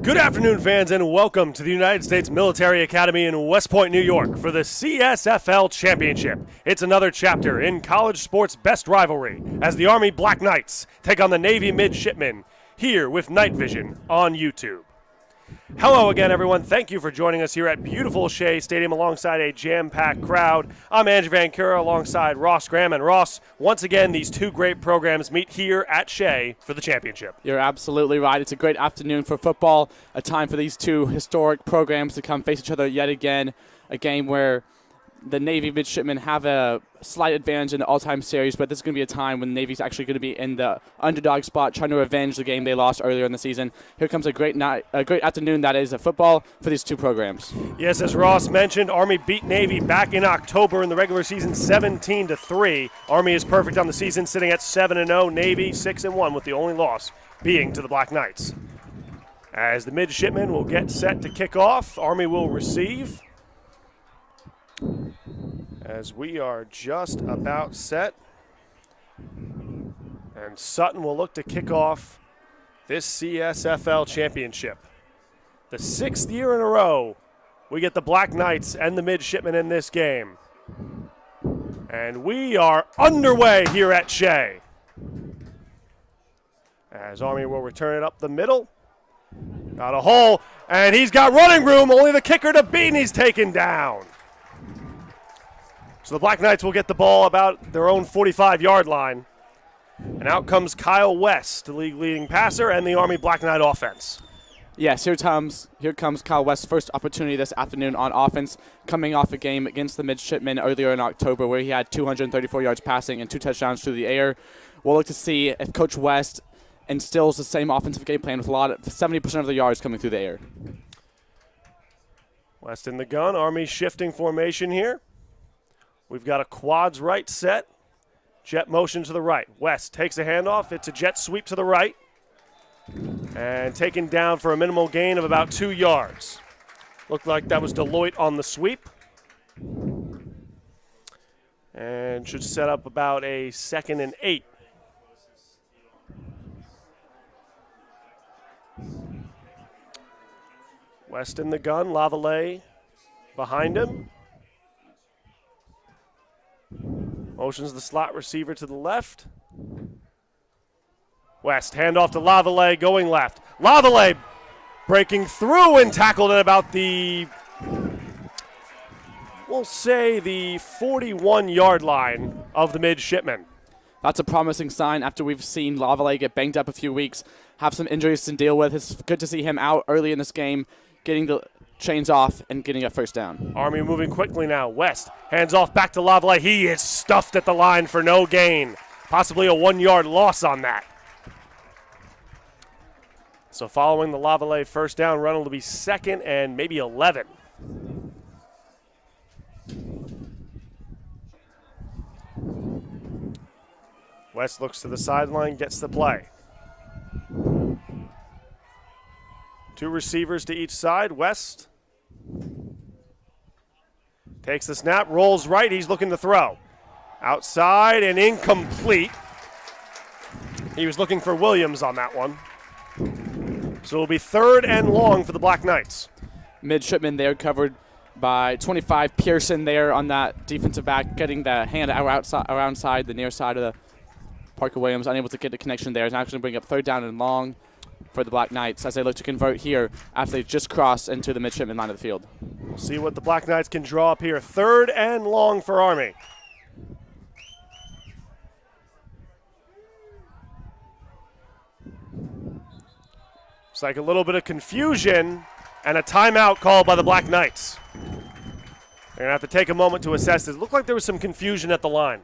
Good afternoon, fans, and welcome to the United States Military Academy in West Point, New York for the CSFL Championship. It's another chapter in college sports' best rivalry as the Army Black Knights take on the Navy Midshipmen here with KnightVision on YouTube. Hello again, everyone. Thank you for joining us here at beautiful Shea Stadium alongside a jam-packed crowd. I'm Andrew Van Cura alongside Ross Graham. And Ross, once again, these two great programs meet here at Shea for the championship. You're absolutely right. It's a great afternoon for football, a time for these two historic programs to come face each other yet again, a game where the Navy Midshipmen have a slight advantage in the all-time series, but this is going to be a time when the Navy's actually going to be in the underdog spot, trying to revenge the game they lost earlier in the season. Here comes a great afternoon that is of football for these two programs. Yes, as Ross mentioned, Army beat Navy back in October in the regular season 17-3. Army is perfect on the season, sitting at 7-0. Navy 6-1, with the only loss being to the Black Knights. As the Midshipmen will get set to kick off, Army will receive. As we are just about set, and Sutton will look to kick off this CSFL championship. The 6th year in a row we get the Black Knights and the Midshipmen in this game. And we are underway here at Shea. As Army will return it up the middle. Got a hole, and he's got running room, only the kicker to beat, and he's taken down. So the Black Knights will get the ball about their own 45-yard line. And out comes Kyle West, the league-leading passer, and the Army Black Knight offense. Yes, here comes Kyle West's first opportunity this afternoon on offense, coming off a game against the Midshipmen earlier in October where he had 234 yards passing and 2 touchdowns through the air. We'll look to see if Coach West instills the same offensive game plan with 70% of the yards coming through the air. West in the gun, Army shifting formation here. We've got a quads right set, jet motion to the right. West takes a handoff. It's a jet sweep to the right, and taken down for a minimal gain of about 2 yards. Looked like that was Deloitte on the sweep, and should set up about a 2nd and 8. West in the gun, Laval behind him. Motions the slot receiver to the left. West, handoff to Laval, going left. Laval breaking through and tackled at about the, we'll say, the 41-yard line of the Midshipmen. That's a promising sign after we've seen Laval get banged up a few weeks, have some injuries to deal with. It's good to see him out early in this game, getting the chains off and getting a first down. Army moving quickly now. West hands off back to Laval. He is stuffed at the line for no gain. Possibly a 1-yard loss on that. So following the Laval first down run, it'll be 2nd and maybe 11. West looks to the sideline, gets the play. 2 receivers to each side. West takes the snap, rolls right. He's looking to throw. Outside and incomplete. He was looking for Williams on that one. So it'll be 3rd and long for the Black Knights. Midshipmen there covered by 25. Pearson there on that defensive back, getting the hand around the near side of the Parker Williams, unable to get the connection there. Is now going to bring up 3rd down and long for the Black Knights as they look to convert here after they just crossed into the Midshipmen line of the field. We'll see what the Black Knights can draw up here. 3rd and long for Army. It's like a little bit of confusion and a timeout called by the Black Knights. They're going to have to take a moment to assess this. It looked like there was some confusion at the line.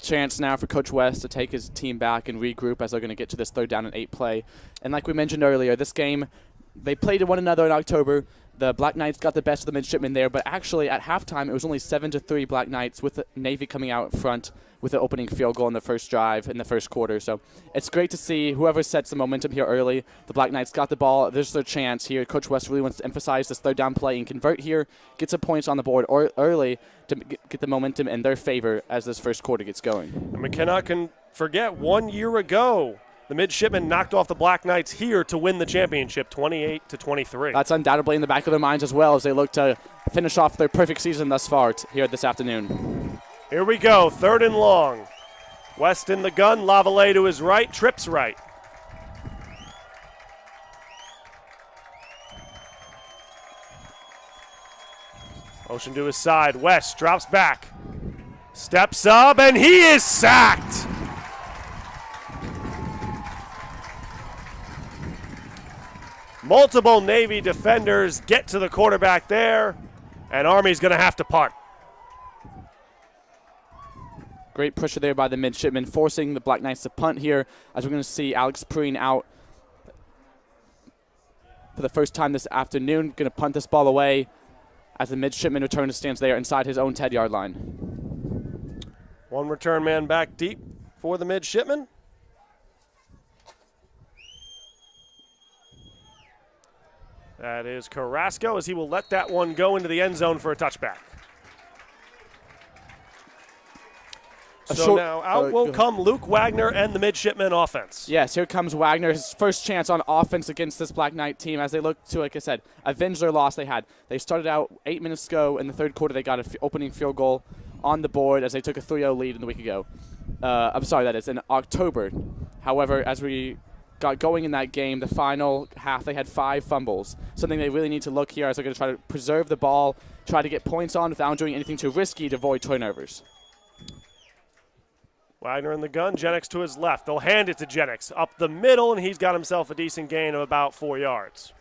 Chance now for Coach West to take his team back and regroup as they're going to get to this 3rd down and 8 play. And like we mentioned earlier, this game, they played one another in October. The Black Knights got the best of the Midshipmen there, but actually at halftime it was only 7-3 Black Knights, with the Navy coming out in front with the opening field goal in the first drive in the first quarter. So it's great to see whoever sets the momentum here early. The Black Knights got the ball. There's their chance here. Coach West really wants to emphasize this 3rd down play and convert here, get some points on the board early to get the momentum in their favor as this first quarter gets going. And we cannot forget 1 year ago, The midshipmen knocked off the Black Knights here to win the championship, 28-23. That's undoubtedly in the back of their minds as well as they look to finish off their perfect season thus far here this afternoon. Here we go, 3rd and long. West in the gun, Laval to his right, trips right. Motion to his side, West drops back. Steps up, and he is sacked. Multiple Navy defenders get to the quarterback there, and Army's going to have to punt. Great pressure there by the midshipmen, forcing the Black Knights to punt here, as we're going to see Alex Perrine out for the first time this afternoon. Going to punt this ball away as the midshipman return to stands there inside his own 10-yard line. One return man back deep for the midshipmen. That is Carrasco, as he will let that one go into the end zone for a touchback. So now out will come Luke Wagner and the midshipmen offense. Yes, here comes Wagner, his first chance on offense against this Black Knight team as they look to, like I said, avenge their loss they had. They started out 8 minutes ago. In the third quarter, they got an opening field goal on the board as they took a 3-0 lead in the week ago. I'm sorry, that is in October. However, as we got going in that game, the final half, they had 5 fumbles. Something they really need to look here as they're going to try to preserve the ball, try to get points on without doing anything too risky to avoid turnovers. Wagner in the gun, Jennings to his left. They'll hand it to Jennings up the middle, and he's got himself a decent gain of about 4 yards.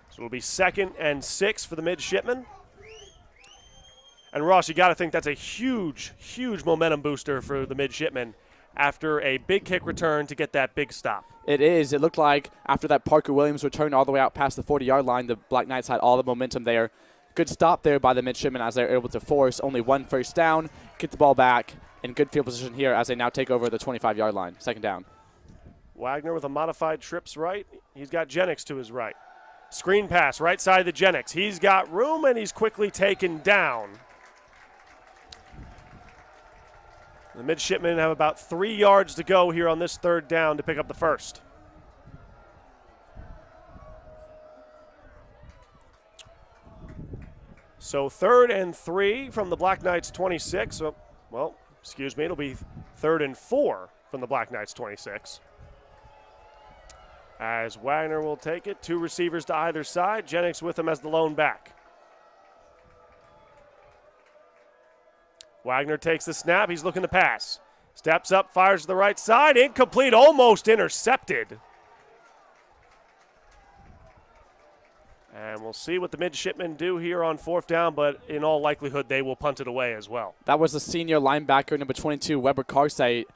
So it'll be 2nd and 6 for the midshipmen. And Ross, you got to think that's a huge, huge momentum booster for the midshipmen after a big kick return to get that big stop. It is. It looked like after that Parker Williams return all the way out past the 40-yard line, the Black Knights had all the momentum there. Good stop there by the midshipmen as they're able to force only 1 first down, get the ball back, in good field position here as they now take over the 25-yard line, 2nd down. Wagner with a modified trips right. He's got Jennings to his right. Screen pass, right side to Jennings. He's got room, and he's quickly taken down. The midshipmen have about 3 yards to go here on this 3rd down to pick up the first. So 3rd and 3 from the Black Knights 26. So, well, excuse me, it'll be 3rd and 4 from the Black Knights 26. As Wagner will take it, 2 receivers to either side. Jennings with him as the lone back. Wagner takes the snap. He's looking to pass. Steps up, fires to the right side. Incomplete, almost intercepted. And we'll see what the midshipmen do here on 4th down, but in all likelihood, they will punt it away as well. That was the senior linebacker, number 22, Weber Carsey.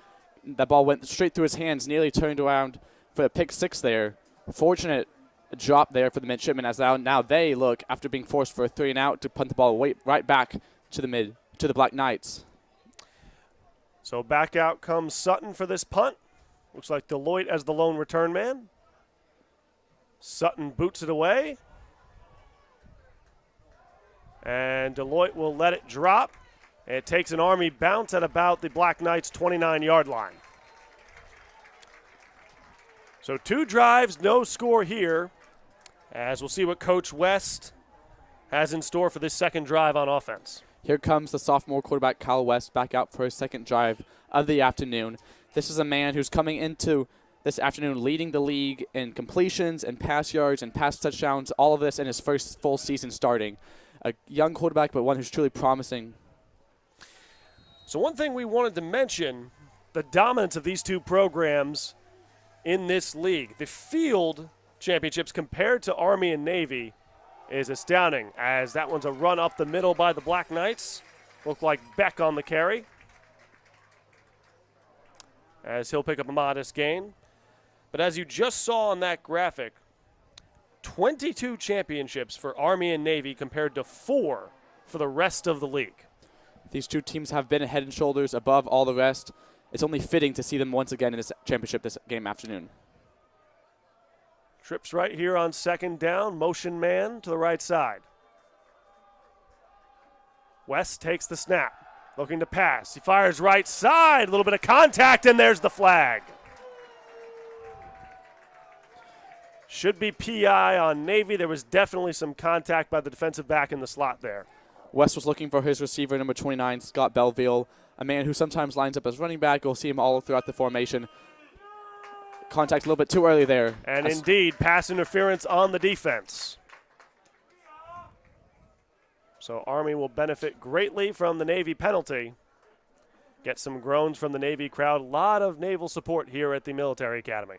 That ball went straight through his hands, nearly turned around for a pick 6 there. Fortunate drop there for the midshipmen as now they look, after being forced for a 3 and out, to punt the ball right back to the Black Knights. So back out comes Sutton for this punt. Looks like Deloitte as the lone return man. Sutton boots it away. And Deloitte will let it drop. It takes an Army bounce at about the Black Knights' 29-yard line. So 2 drives, no score here, as we'll see what Coach West has in store for this 2nd drive on offense. Here comes the sophomore quarterback, Kyle West, back out for his 2nd drive of the afternoon. This is a man who's coming into this afternoon leading the league in completions and pass yards and pass touchdowns, all of this in his first full season starting. A young quarterback, but one who's truly promising. So one thing we wanted to mention, the dominance of these 2 programs in this league. The field championships compared to Army and Navy is astounding, as that one's a run up the middle by the Black Knights. Look like Beck on the carry, as he'll pick up a modest gain. But as you just saw on that graphic, 22 championships for Army and Navy compared to 4 for the rest of the league. These 2 teams have been head and shoulders above all the rest. It's only fitting to see them once again in this championship this game afternoon. Trips right here on 2nd down. Motion man to the right side. West takes the snap. Looking to pass. He fires right side. A little bit of contact, and there's the flag. Should be PI on Navy. There was definitely some contact by the defensive back in the slot there. West was looking for his receiver, number 29, Scott Belville, a man who sometimes lines up as running back. You'll see him all throughout the formation. Contact a little bit too early there. And indeed, pass interference on the defense. So Army will benefit greatly from the Navy penalty. Get some groans from the Navy crowd. A lot of naval support here at the Military Academy.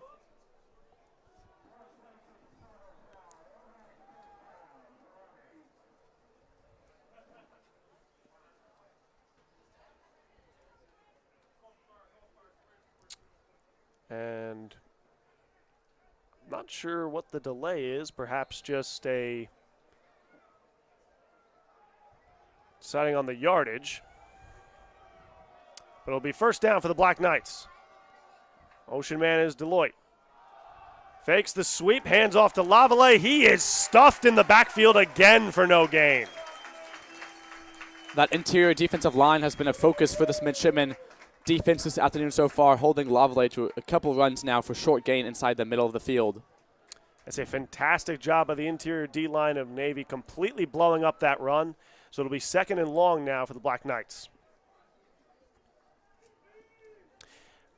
And I'm not sure what the delay is. Perhaps just a deciding on the yardage. But it'll be first down for the Black Knights. Ocean man is Deloitte. Fakes the sweep, hands off to Laval. He is stuffed in the backfield again for no gain. That interior defensive line has been a focus for this midshipman defense this afternoon so far, holding Laval to a couple runs now for short gain inside the middle of the field. That's a fantastic job by the interior D-line of Navy, completely blowing up that run. So it'll be second and long now for the Black Knights.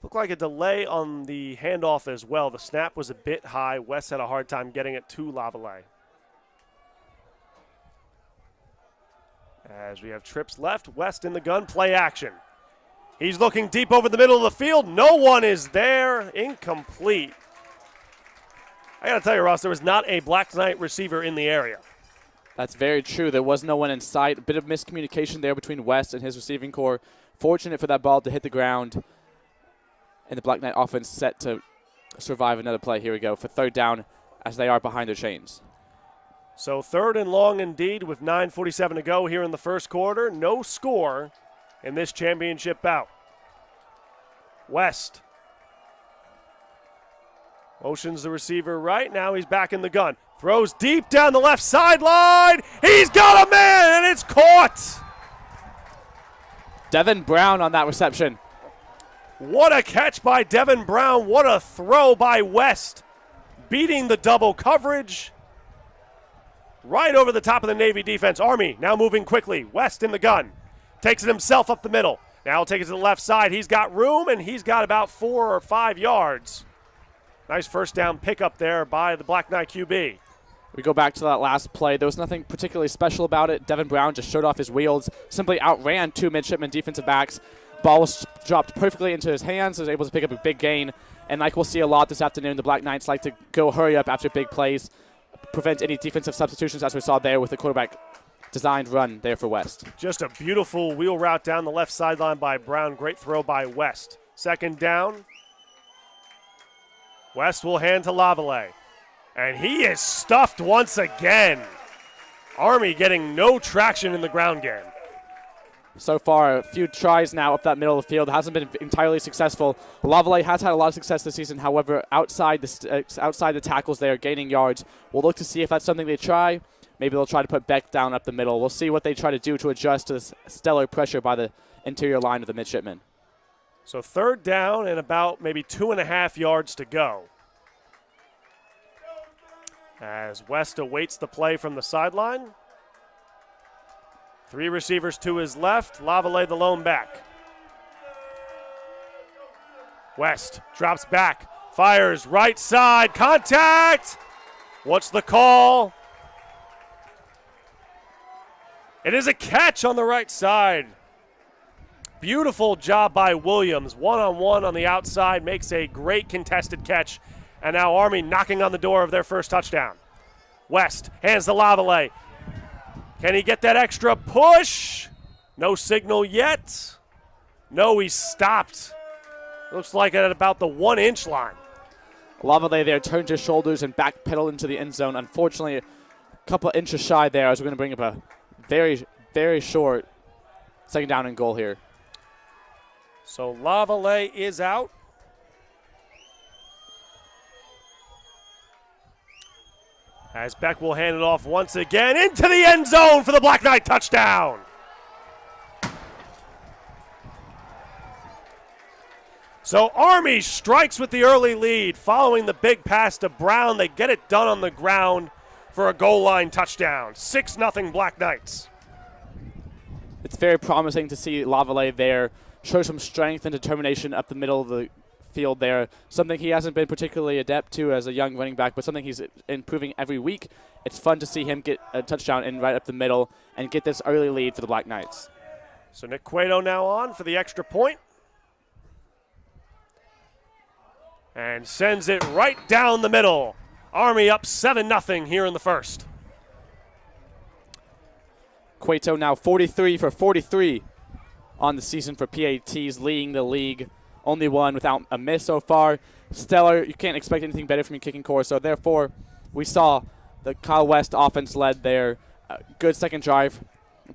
Looked like a delay on the handoff as well. The snap was a bit high. West had a hard time getting it to Laval. As we have trips left, West in the gun, play action. He's looking deep over the middle of the field. No one is there. Incomplete. I got to tell you, Ross, there was not a Black Knight receiver in the area. That's very true. There was no one in sight. A bit of miscommunication there between West and his receiving core. Fortunate for that ball to hit the ground. And the Black Knight offense set to survive another play. Here we go for third down as they are behind their chains. So third and long indeed with 9:47 to go here in the first quarter. No score in this championship bout. West. Motions the receiver right. Now he's back in the gun. Throws deep down the left sideline. He's got a man, and it's caught. Devin Brown on that reception. What a catch by Devin Brown. What a throw by West. Beating the double coverage. Right over the top of the Navy defense. Army now moving quickly. West in the gun. Takes it himself up the middle. Now he'll take it to the left side. He's got room, and he's got about 4 or 5 yards. Nice first down pickup there by the Black Knight QB. We go back to that last play. There was nothing particularly special about it. Devin Brown just showed off his wheels, simply outran 2 midshipman defensive backs. Ball was dropped perfectly into his hands. He was able to pick up a big gain. And like we'll see a lot this afternoon, the Black Knights like to go hurry up after big plays, prevent any defensive substitutions as we saw there with the quarterback designed run there for West. Just a beautiful wheel route down the left sideline by Brown. Great throw by West. Second down. West will hand to Laval. And he is stuffed once again. Army getting no traction in the ground game. So far, a few tries now up that middle of the field. Hasn't been entirely successful. Laval has had a lot of success this season. However, outside the tackles there, gaining yards. We'll look to see if that's something they try. Maybe they'll try to put Beck down up the middle. We'll see what they try to do to adjust to this stellar pressure by the interior line of the midshipmen. So third down and about maybe 2.5 yards to go. As West awaits the play from the sideline. 3 receivers to his left. Laval the lone back. West drops back. Fires right side. Contact. What's the call? It is a catch on the right side. Beautiful job by Williams. One-on-one on the outside. Makes a great contested catch. And now Army knocking on the door of their first touchdown. West hands to Laval. Can he get that extra push? No signal yet. No, he's stopped. Looks like at about the 1-inch line. Laval there turned his shoulders and backpedaled into the end zone. Unfortunately, a couple of inches shy there as we're going to bring up a very, very short second down and goal here. So Laval is out. As Beck will hand it off once again into the end zone for the Black Knight touchdown. So Army strikes with the early lead following the big pass to Brown. They get it done on the ground for a goal line touchdown. 6-0 Black Knights. It's very promising to see Laval there show some strength and determination up the middle of the field there, something he hasn't been particularly adept to as a young running back, but something he's improving every week. It's fun to see him get a touchdown in right up the middle and get this early lead for the Black Knights. So Nick Cueto now on for the extra point. And sends it right down the middle. Army up 7-0 here in the first. Cueto now 43 for 43 on the season for PATs, leading the league. Only one without a miss so far. Stellar, you can't expect anything better from your kicking core, so therefore we saw the Kyle West offense led their good second drive,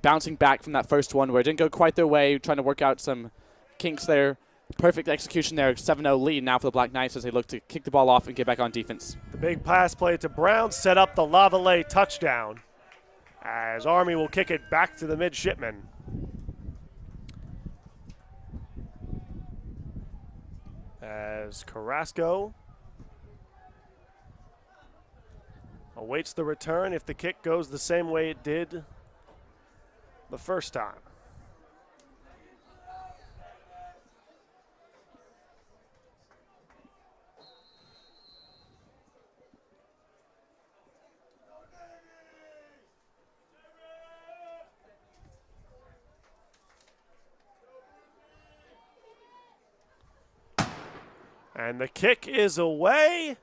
bouncing back from that first one where it didn't go quite their way, trying to work out some kinks there. Perfect execution there, 7-0 lead now for the Black Knights as they look to kick the ball off and get back on defense. The big pass play to Brown set up the Laval touchdown as Army will kick it back to the midshipmen. As Carrasco awaits the return if the kick goes the same way it did the first time. And the kick is away.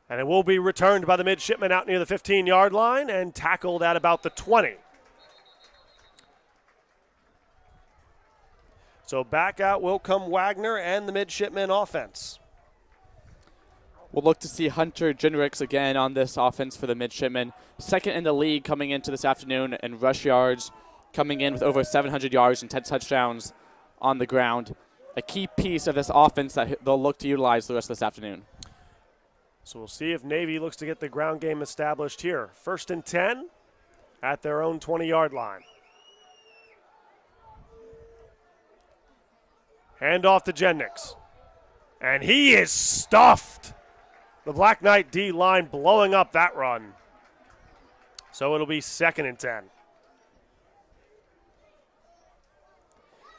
And it will be returned by the midshipmen out near the 15-yard line and tackled at about the 20. So back out will come Wagner and the midshipmen offense. We'll look to see Hunter Gendricks again on this offense for the midshipmen. Second in the league coming into this afternoon in rush yards, coming in with over 700 yards and 10 touchdowns on the ground. A key piece of this offense that they'll look to utilize the rest of this afternoon. So we'll see if Navy looks to get the ground game established here. 1st and 10 at their own 20-yard line. Hand off to Jennings. And he is stuffed. The Black Knight D line blowing up that run. So it'll be 2nd and 10.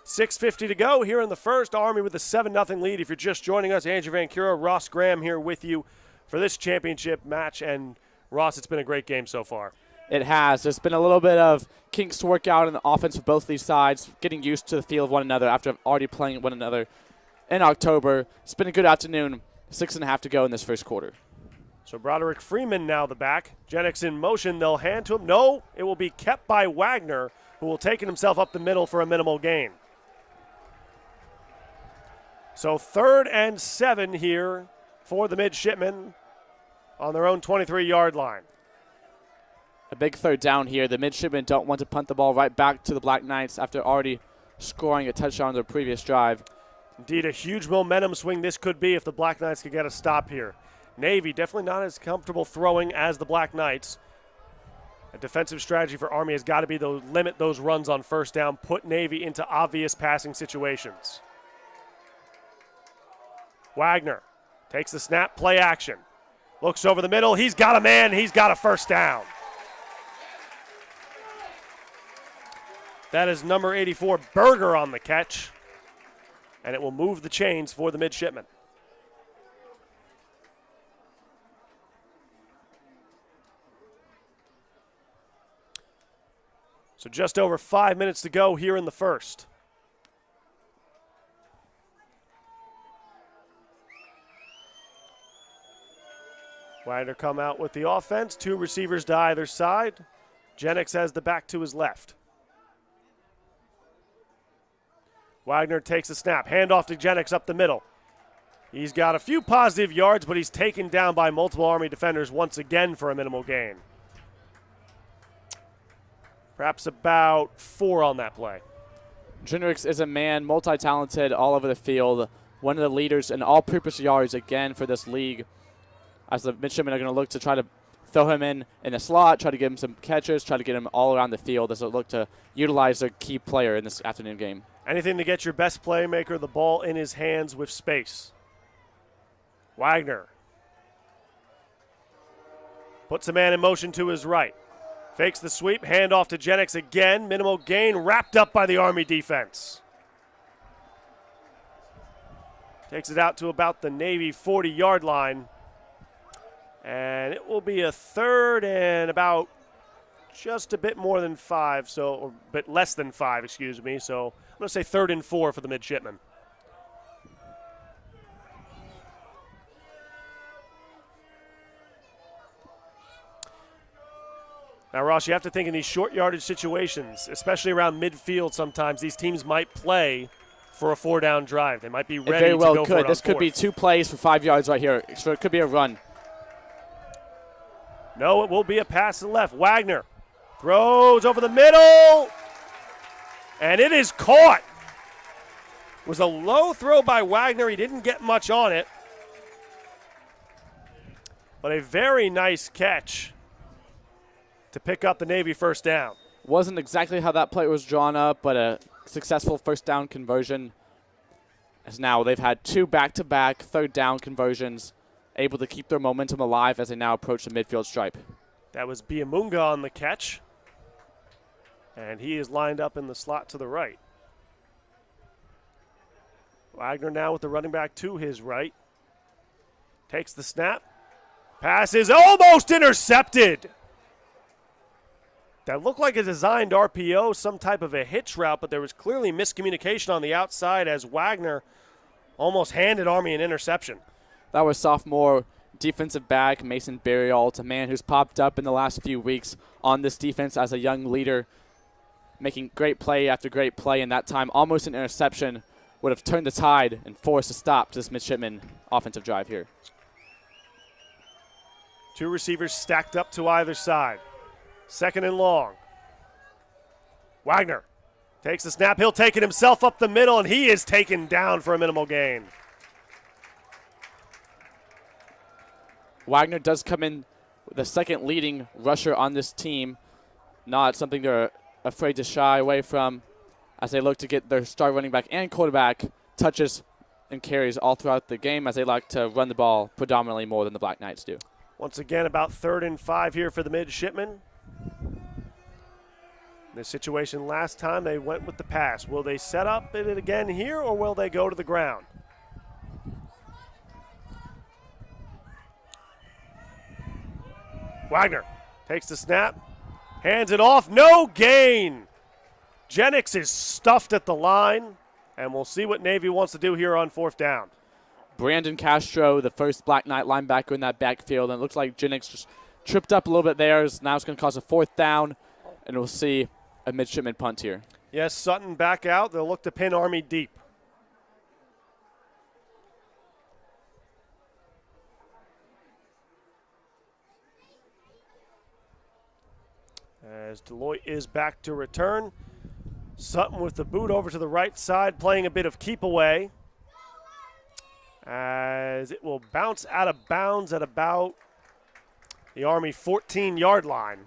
6:50 to go here in the first. Army with a 7-0 lead. If you're just joining us, Andrew Van Cura, Ross Graham here with you for this championship match. And Ross, it's been a great game so far. It has. There's been a little bit of kinks to work out in the offense for both these sides, getting used to the feel of one another after already playing one another in October. It's been a good afternoon. 6.5 to go in this first quarter. So Broderick Freeman now the back. Jennings in motion. They'll hand to him. No, it will be kept by Wagner, who will take himself up the middle for a minimal gain. So 3rd and 7 here for the midshipmen on their own 23-yard line. A big third down here. The midshipmen don't want to punt the ball right back to the Black Knights after already scoring a touchdown on their previous drive. Indeed, a huge momentum swing this could be if the Black Knights could get a stop here. Navy definitely not as comfortable throwing as the Black Knights. A defensive strategy for Army has got to be to limit those runs on first down, put Navy into obvious passing situations. Wagner takes the snap, play action. Looks over the middle. He's got a man. He's got a first down. That is number 84, Berger, on the catch. And it will move the chains for the midshipmen. So just over 5 minutes to go here in the first. Wagner come out with the offense. 2 receivers to either side. Jennings has the back to his left. Wagner takes a snap. Hand off to Jennings up the middle. He's got a few positive yards, but he's taken down by multiple Army defenders once again for a minimal gain. Perhaps about 4 on that play. Jendricks is a man, multi-talented, all over the field. One of the leaders in all-purpose yards again for this league. As the midshipmen are going to look to try to throw him in the slot, try to give him some catches, try to get him all around the field as they look to utilize their key player in this afternoon game. Anything to get your best playmaker the ball in his hands with space. Wagner puts a man in motion to his right. Fakes the sweep, handoff to Jennings again. Minimal gain, wrapped up by the Army defense. Takes it out to about the Navy 40-yard line. And it will be a third and about just a bit more than 5, or a bit less than 5, excuse me. So I'm going to say 3rd and 4 for the midshipmen. Now, Ross, you have to think in these short yardage situations, especially around midfield sometimes, these teams might play for a 4-down drive. They might be ready very well to go could. for it. This could be 2 plays for 5 yards right here. So it could be a run. No, it will be a pass to the left. Wagner throws over the middle, and it is caught. It was a low throw by Wagner. He didn't get much on it, but a very nice catch to pick up the Navy first down. Wasn't exactly how that play was drawn up, but a successful first down conversion. As now they've had 2 back-to-back 3rd down conversions, able to keep their momentum alive as they now approach the midfield stripe. That was Biamunga on the catch, and he is lined up in the slot to the right. Wagner now with the running back to his right. Takes the snap. Pass is almost intercepted. That looked like a designed RPO, some type of a hitch route, but there was clearly miscommunication on the outside as Wagner almost handed Army an interception. That was sophomore defensive back Mason Burial. It's a man who's popped up in the last few weeks on this defense as a young leader, making great play after great play, and that time almost an interception would have turned the tide and forced a stop to this midshipman offensive drive here. 2 receivers stacked up to either side. 2nd and long. Wagner takes the snap. He'll take it himself up the middle, and he is taken down for a minimal gain. Wagner does come in the 2nd leading rusher on this team. Not something they're afraid to shy away from as they look to get their star running back and quarterback touches and carries all throughout the game, as they like to run the ball predominantly more than the Black Knights do. Once again, about 3rd and 5 here for the midshipmen. In this situation last time, they went with the pass. Will they set up it again here, or will they go to the ground? Wagner takes the snap, hands it off, no gain. Jennings is stuffed at the line, and we'll see what Navy wants to do here on 4th down. Brandon Castro, the first Black Knight linebacker in that backfield, and it looks like Jennings just tripped up a little bit there. Now it's going to cause a 4th down, and we'll see a midshipman punt here. Yes, Sutton back out. They'll look to pin Army deep. As Deloitte is back to return. Sutton with the boot over to the right side, playing a bit of keep away. As it will bounce out of bounds at about the Army 14-yard line.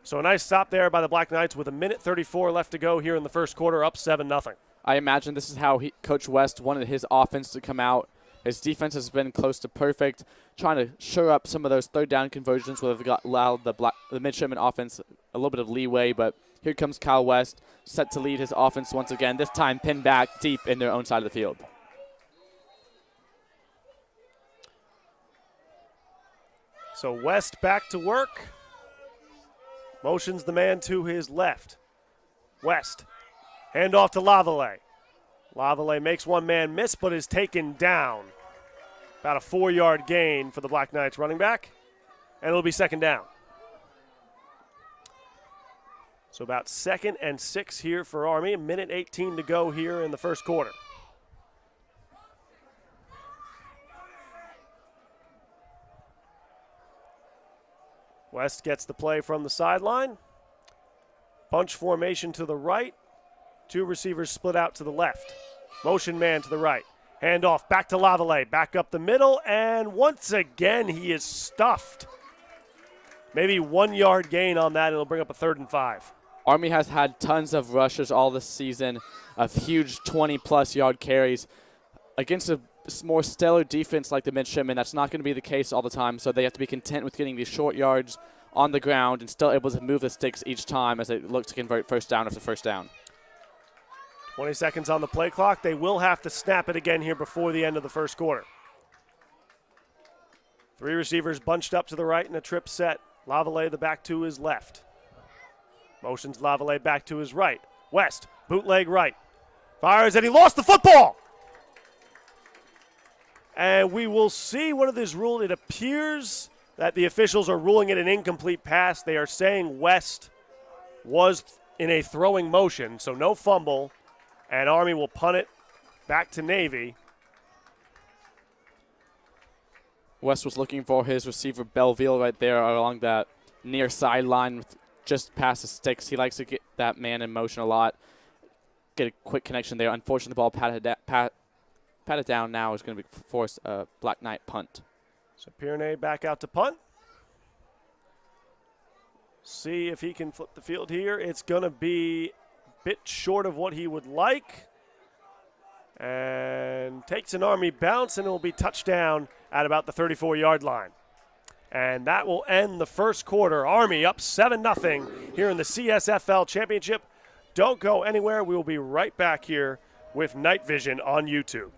So a nice stop there by the Black Knights with 1:34 left to go here in the first quarter, up 7-0. I imagine this is how Coach West wanted his offense to come out. His defense has been close to perfect, trying to shore up some of those 3rd down conversions where they've allowed the midshipman offense a little bit of leeway. But here comes Kyle West, set to lead his offense once again, this time pinned back deep in their own side of the field. So West back to work. Motions the man to his left. West. Handoff to Laval. Laval makes one man miss, but is taken down. About a 4-yard gain for the Black Knights running back. And it'll be 2nd down. So about 2nd and 6 here for Army. 1:18 to go here in the first quarter. West gets the play from the sideline. Bunch formation to the right. 2 receivers split out to the left. Motion man to the right. Handoff back to Laval. Back up the middle. And once again, he is stuffed. Maybe 1-yard gain on that. And it'll bring up a 3rd and 5. Army has had tons of rushes all this season, of huge 20-plus yard carries. Against a more stellar defense like the Midshipmen, that's not going to be the case all the time, so they have to be content with getting these short yards on the ground and still able to move the sticks each time as they look to convert first down after first down. 20 seconds on the play clock. They will have to snap it again here before the end of the first quarter. 3 receivers bunched up to the right in a trip set. Laval, the back to his left. Motions Laval back to his right. West, bootleg right. Fires, and he lost the football! And we will see what it is ruled. It appears that the officials are ruling it an incomplete pass. They are saying West was in a throwing motion, so no fumble, and Army will punt it back to Navy. West was looking for his receiver Belleville right there along that near sideline with just past the sticks. He likes to get that man in motion a lot, get a quick connection there. Unfortunately, the ball patted down now is going to force a Black Knight punt. So Pyrenee back out to punt. See if he can flip the field here. It's going to be a bit short of what he would like. And takes an Army bounce, and it will be touchdown at about the 34-yard line. And that will end the first quarter. Army up 7-0 here in the CSFL Championship. Don't go anywhere. We will be right back here with KnightVision on YouTube.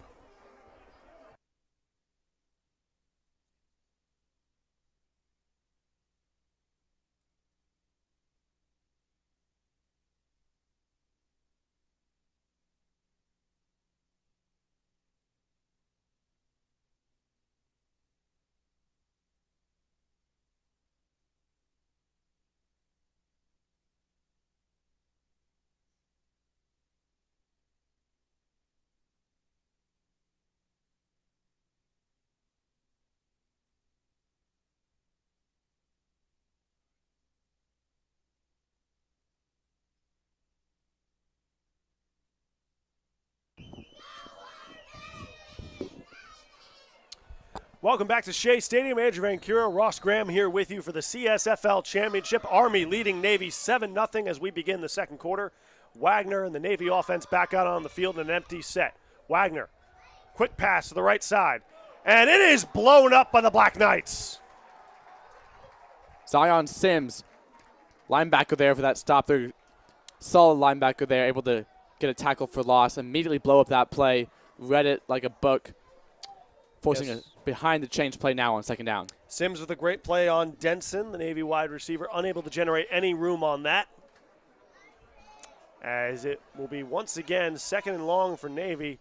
Welcome back to Shea Stadium. Andrew Vancura, Ross Graham here with you for the CSFL Championship. Army leading Navy 7-0 as we begin the second quarter. Wagner and the Navy offense back out on the field in an empty set. Wagner, quick pass to the right side, and it is blown up by the Black Knights. Zion Sims, linebacker there for that stop. They're solid linebacker there, able to get a tackle for loss, immediately blow up that play, read it like a book, forcing a behind the change play now on second down. Sims with a great play on Denson, the Navy wide receiver, unable to generate any room on that. As it will be once again second and long for Navy.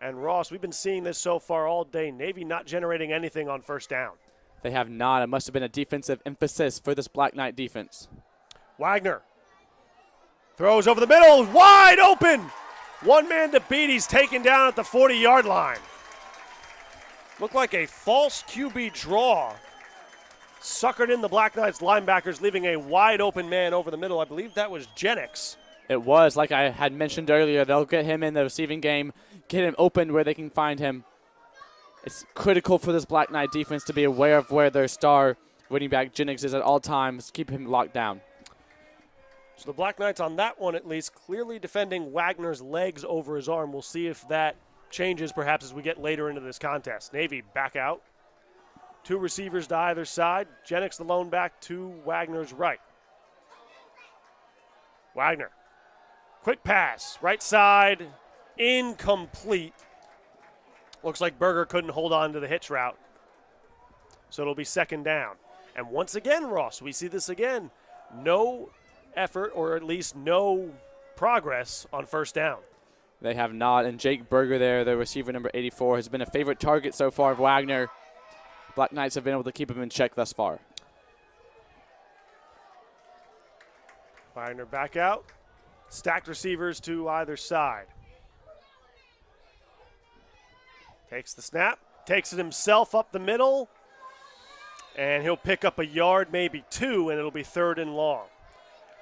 And Ross, we've been seeing this so far all day. Navy not generating anything on first down. They have not. It must have been a defensive emphasis for this Black Knight defense. Wagner throws over the middle, wide open. One man to beat. He's taken down at the 40-yard line. Looked like a false QB draw. Suckered in the Black Knights linebackers, leaving a wide open man over the middle. I believe that was Jennings. It was, like I had mentioned earlier, they'll get him in the receiving game, get him open where they can find him. It's critical for this Black Knight defense to be aware of where their star running back Jennings is at all times, keep him locked down. So the Black Knights on that one at least clearly defending Wagner's legs over his arm. We'll see if that changes perhaps as we get later into this contest. Navy back out. 2 receivers to either side. Jennings the lone back to Wagner's right. Wagner. Quick pass. Right side. Incomplete. Looks like Berger couldn't hold on to the hitch route. So it'll be second down. And once again, Ross, we see this again. No effort, or at least no progress on first down. They have not, and Jake Berger there, the receiver number 84, has been a favorite target so far of Wagner. Black Knights have been able to keep him in check thus far. Wagner back out. Stacked receivers to either side. Takes the snap, takes it himself up the middle, and he'll pick up a yard, maybe 2, and it'll be third and long.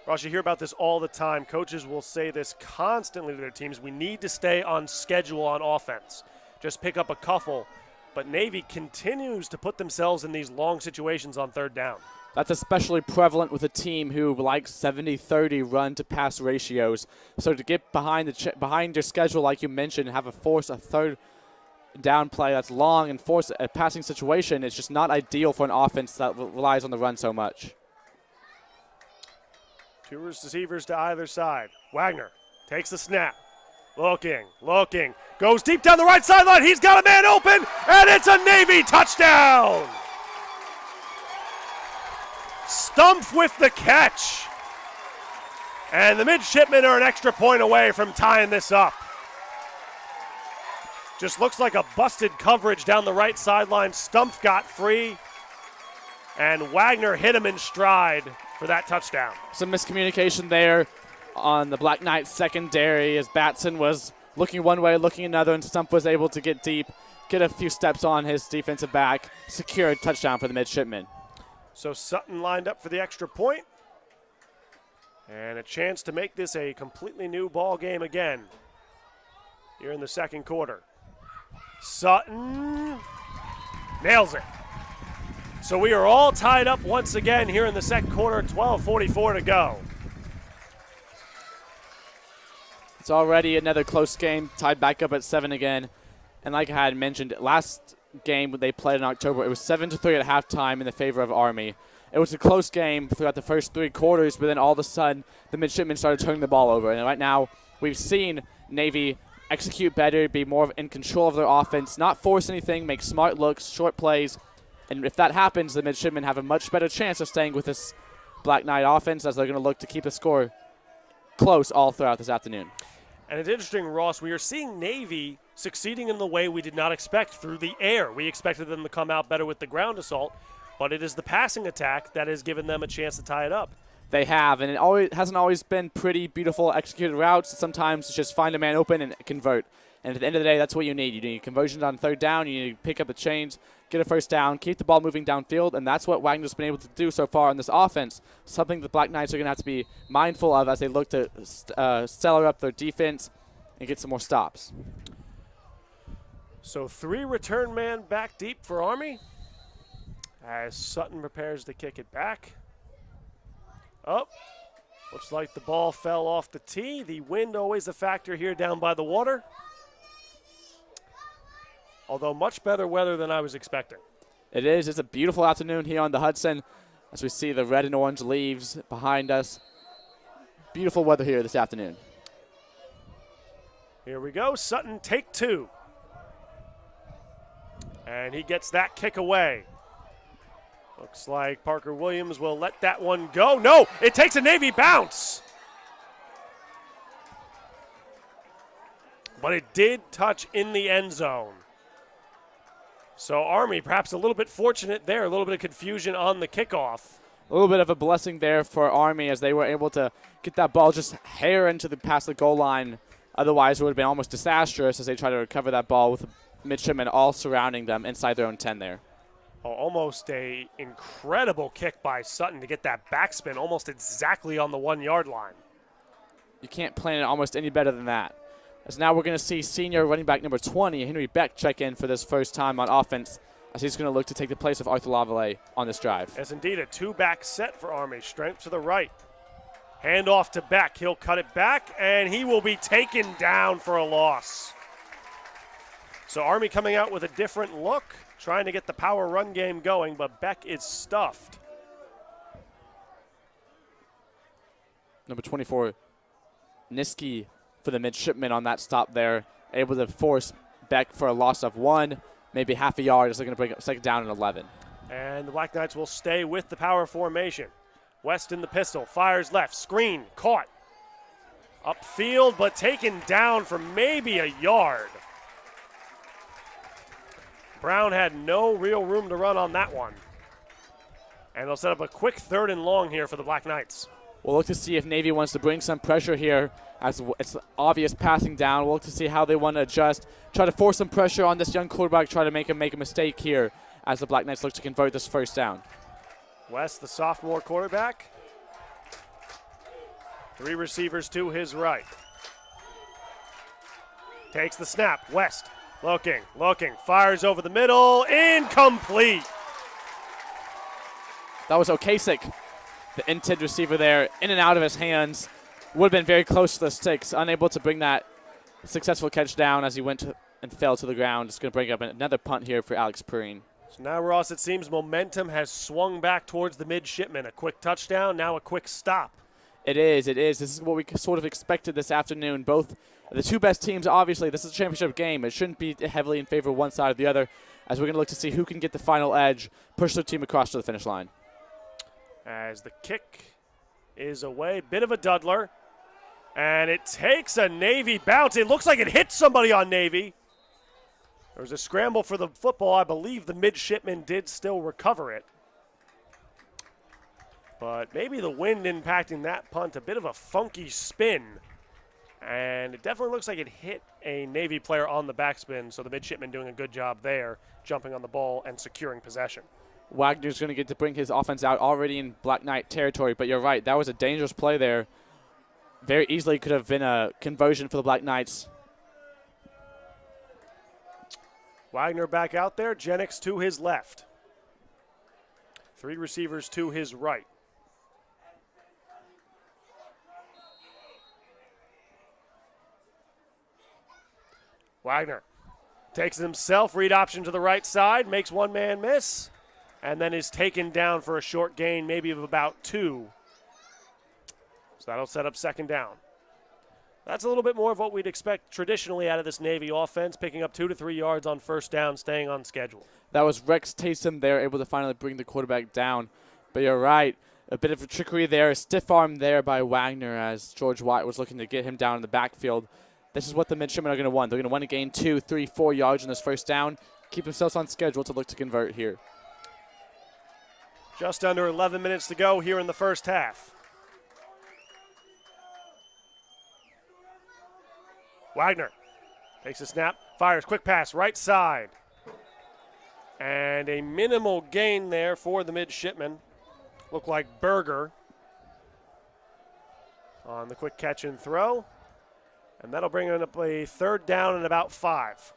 Ross, you hear about this all the time. Coaches will say this constantly to their teams. We need to stay on schedule on offense. Just pick up a couple but Navy continues to put themselves in these long situations on third down. That's especially prevalent with a team who likes 70-30 run-to-pass ratios. So to get behind behind your schedule, like you mentioned, and have a third down play that's long and force a passing situation, it's just not ideal for an offense that relies on the run so much. Two receivers to either side. Wagner takes the snap. Looking, goes deep down the right sideline. He's got a man open, and it's a Navy touchdown. Stumpf with the catch. And the midshipmen are an extra point away from tying this up. Just looks like a busted coverage down the right sideline. Stumpf got free, and Wagner hit him in stride for that touchdown. Some miscommunication there on the Black Knights secondary as Batson was looking one way, looking another, and Stumpf was able to get deep, get a few steps on his defensive back, secure a touchdown for the midshipmen. So Sutton lined up for the extra point, and a chance to make this a completely new ball game again here in the second quarter. Sutton nails it. So we are all tied up once again here in the second quarter, 12:44 to go. It's already another close game, tied back up at 7 again. And like I had mentioned, last game they played in October, it was 7-3 at halftime in the favor of Army. It was a close game throughout the first 3 quarters, but then all of a sudden the midshipmen started turning the ball over. And right now we've seen Navy execute better, be more in control of their offense, not force anything, make smart looks, short plays. And if that happens, the midshipmen have a much better chance of staying with this Black Knight offense as they're going to look to keep the score close all throughout this afternoon. And it's interesting, Ross, we are seeing Navy succeeding in the way we did not expect through the air. We expected them to come out better with the ground assault, but it is the passing attack that has given them a chance to tie it up. They have, and it hasn't always been pretty beautiful executed routes. Sometimes it's just find a man open and convert. And at the end of the day, that's what you need. You need conversions on third down. You need to pick up the chains, get a first down, keep the ball moving downfield, and that's what Wagner's been able to do so far in this offense, something the Black Knights are going to have to be mindful of as they look to stellar up their defense and get some more stops. So 3 return man back deep for Army as Sutton prepares to kick it back. Oh, looks like the ball fell off the tee. The wind always a factor here down by the water. Although much better weather than I was expecting. It is. It's a beautiful afternoon here on the Hudson as we see the red and orange leaves behind us. Beautiful weather here this afternoon. Here we go. Sutton take 2. And he gets that kick away. Looks like Parker Williams will let that one go. No, it takes a Navy bounce. But it did touch in the end zone. So Army perhaps a little bit fortunate there, a little bit of confusion on the kickoff. A little bit of a blessing there for Army as they were able to get that ball just hair into the past the goal line. Otherwise, it would have been almost disastrous as they try to recover that ball with the midshipmen all surrounding them inside their own 10 there. Oh, almost a incredible kick by Sutton to get that backspin almost exactly on the 1-yard line. You can't plan it almost any better than that. As now we're going to see senior running back number 20, Henry Beck, check in for this first time on offense as he's going to look to take the place of Arthur Laval on this drive. As indeed a 2-back set for Army. Strength to the right. Hand off to Beck. He'll cut it back, and he will be taken down for a loss. So Army coming out with a different look, trying to get the power run game going, but Beck is stuffed. Number 24, Niski for the midshipmen on that stop there, able to force Beck for a loss of 1, maybe half a yard as they're going to bring up second down and 11. And the Black Knights will stay with the power formation. West in the pistol, fires left, screen, caught. Upfield, but taken down for maybe a yard. Brown had no real room to run on that one. And they'll set up a quick 3rd and long here for the Black Knights. We'll look to see if Navy wants to bring some pressure here as it's obvious passing down. We'll look to see how they want to adjust, try to force some pressure on this young quarterback, try to make him make a mistake here as the Black Knights look to convert this first down. West, the sophomore quarterback. 3 receivers to his right. Takes the snap. West Looking, fires over the middle, incomplete. That was Okasik, the intended receiver there, in and out of his hands. Would have been very close to the sticks, unable to bring that successful catch down as he went and fell to the ground. It's going to bring up another punt here for Alex Perrine. So now, Ross, it seems momentum has swung back towards the midshipmen. A quick touchdown, now a quick stop. It is. This is what we sort of expected this afternoon. Both the two best teams, obviously, this is a championship game. It shouldn't be heavily in favor of one side or the other, as we're going to look to see who can get the final edge, push their team across to the finish line. As the kick is away, bit of a duddler, and it takes a Navy bounce. It looks like it hit somebody on Navy. There was a scramble for the football. I believe the midshipman did still recover it. But maybe the wind impacting that punt, a bit of a funky spin. And it definitely looks like it hit a Navy player on the backspin, so the midshipman doing a good job there, jumping on the ball and securing possession. Wagner's going to get to bring his offense out already in Black Knight territory, but you're right, that was a dangerous play there. Very easily could have been a conversion for the Black Knights. Wagner back out there, Jennings to his left. 3 receivers to his right. Wagner takes it himself, read option to the right side, makes one man miss, and then is taken down for a short gain, maybe of about 2. So that'll set up second down. That's a little bit more of what we'd expect traditionally out of this Navy offense, picking up 2 to 3 yards on first down, staying on schedule. That was Rex Taysom there, able to finally bring the quarterback down. But you're right, a bit of a trickery there, a stiff arm there by Wagner as George White was looking to get him down in the backfield. This is what the midshipmen are going to want. They're going to want to gain 2, 3, 4 yards on this first down, keep themselves on schedule to look to convert here. Just under 11 minutes to go here in the first half. Wagner takes a snap, fires, quick pass, right side. And a minimal gain there for the midshipmen. Looked like Berger on the quick catch and throw. And that'll bring it up a third down and about 5.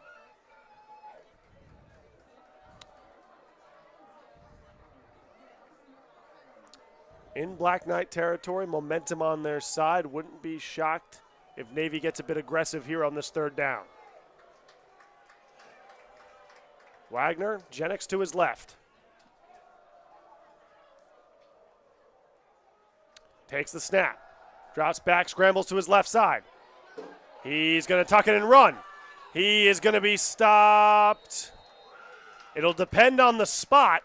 In Black Knight territory, momentum on their side. Wouldn't be shocked if Navy gets a bit aggressive here on this third down. Wagner, Jennings to his left. Takes the snap, drops back, scrambles to his left side. He's going to tuck it and run. He is going to be stopped. It'll depend on the spot.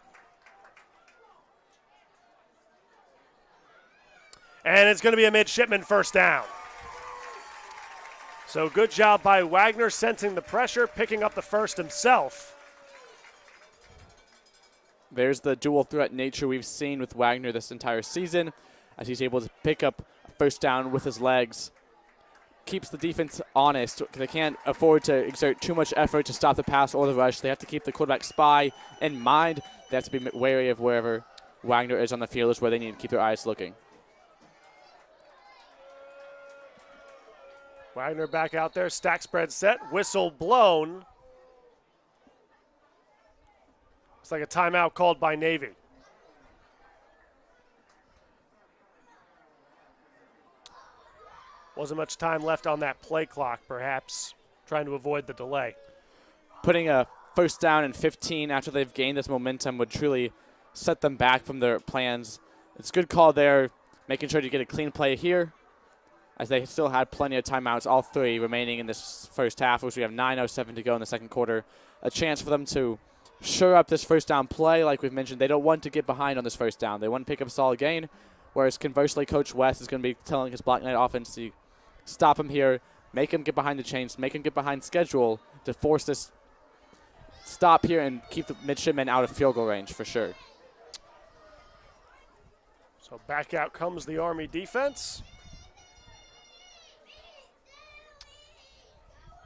And it's going to be a midshipman first down. So good job by Wagner sensing the pressure, picking up the first himself. There's the dual threat nature we've seen with Wagner this entire season as he's able to pick up a first down with his legs. Keeps the defense honest. They can't afford to exert too much effort to stop the pass or the rush. They have to keep the quarterback spy in mind. They have to be wary of wherever Wagner is on the field is where they need to keep their eyes looking. Wagner back out there, stack spread set, whistle blown. It's like a timeout called by Navy. Wasn't much time left on that play clock, perhaps trying to avoid the delay. Putting a first down and 15 after they've gained this momentum would truly set them back from their plans. It's a good call there, making sure to get a clean play here, as they still had plenty of timeouts, all 3 remaining in this first half, which we have 9:07 to go in the second quarter. A chance for them to shore up this first down play. Like we've mentioned, they don't want to get behind on this first down. They want to pick up a solid gain, whereas conversely, Coach West is going to be telling his Black Knight offense to stop him here, make him get behind the chains, make him get behind schedule to force this stop here and keep the midshipmen out of field goal range for sure. So back out comes the Army defense.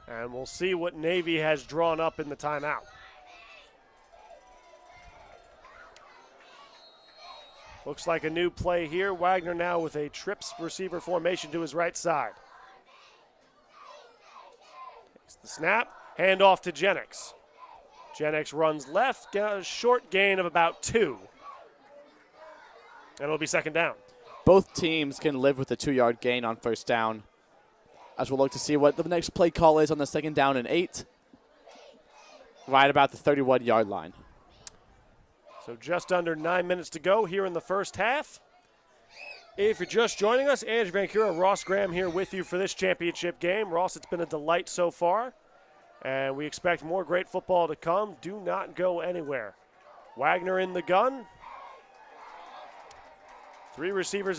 And we'll see what Navy has drawn up in the timeout. Looks like a new play here. Wagner now with a trips receiver formation to his right side. Takes the snap, Hand off to Jennings. Jennings runs left, got a short gain of about 2. And it'll be second down. Both teams can live with a 2-yard gain on first down, as we'll look to see what the next play call is on the second down and 8, right about the 31-yard line. So just under 9 minutes to go here in the first half. If you're just joining us, Andrew Vancura, Ross Graham here with you for this championship game. Ross, it's been a delight so far, and we expect more great football to come. Do not go anywhere. Wagner in the gun. 2 receivers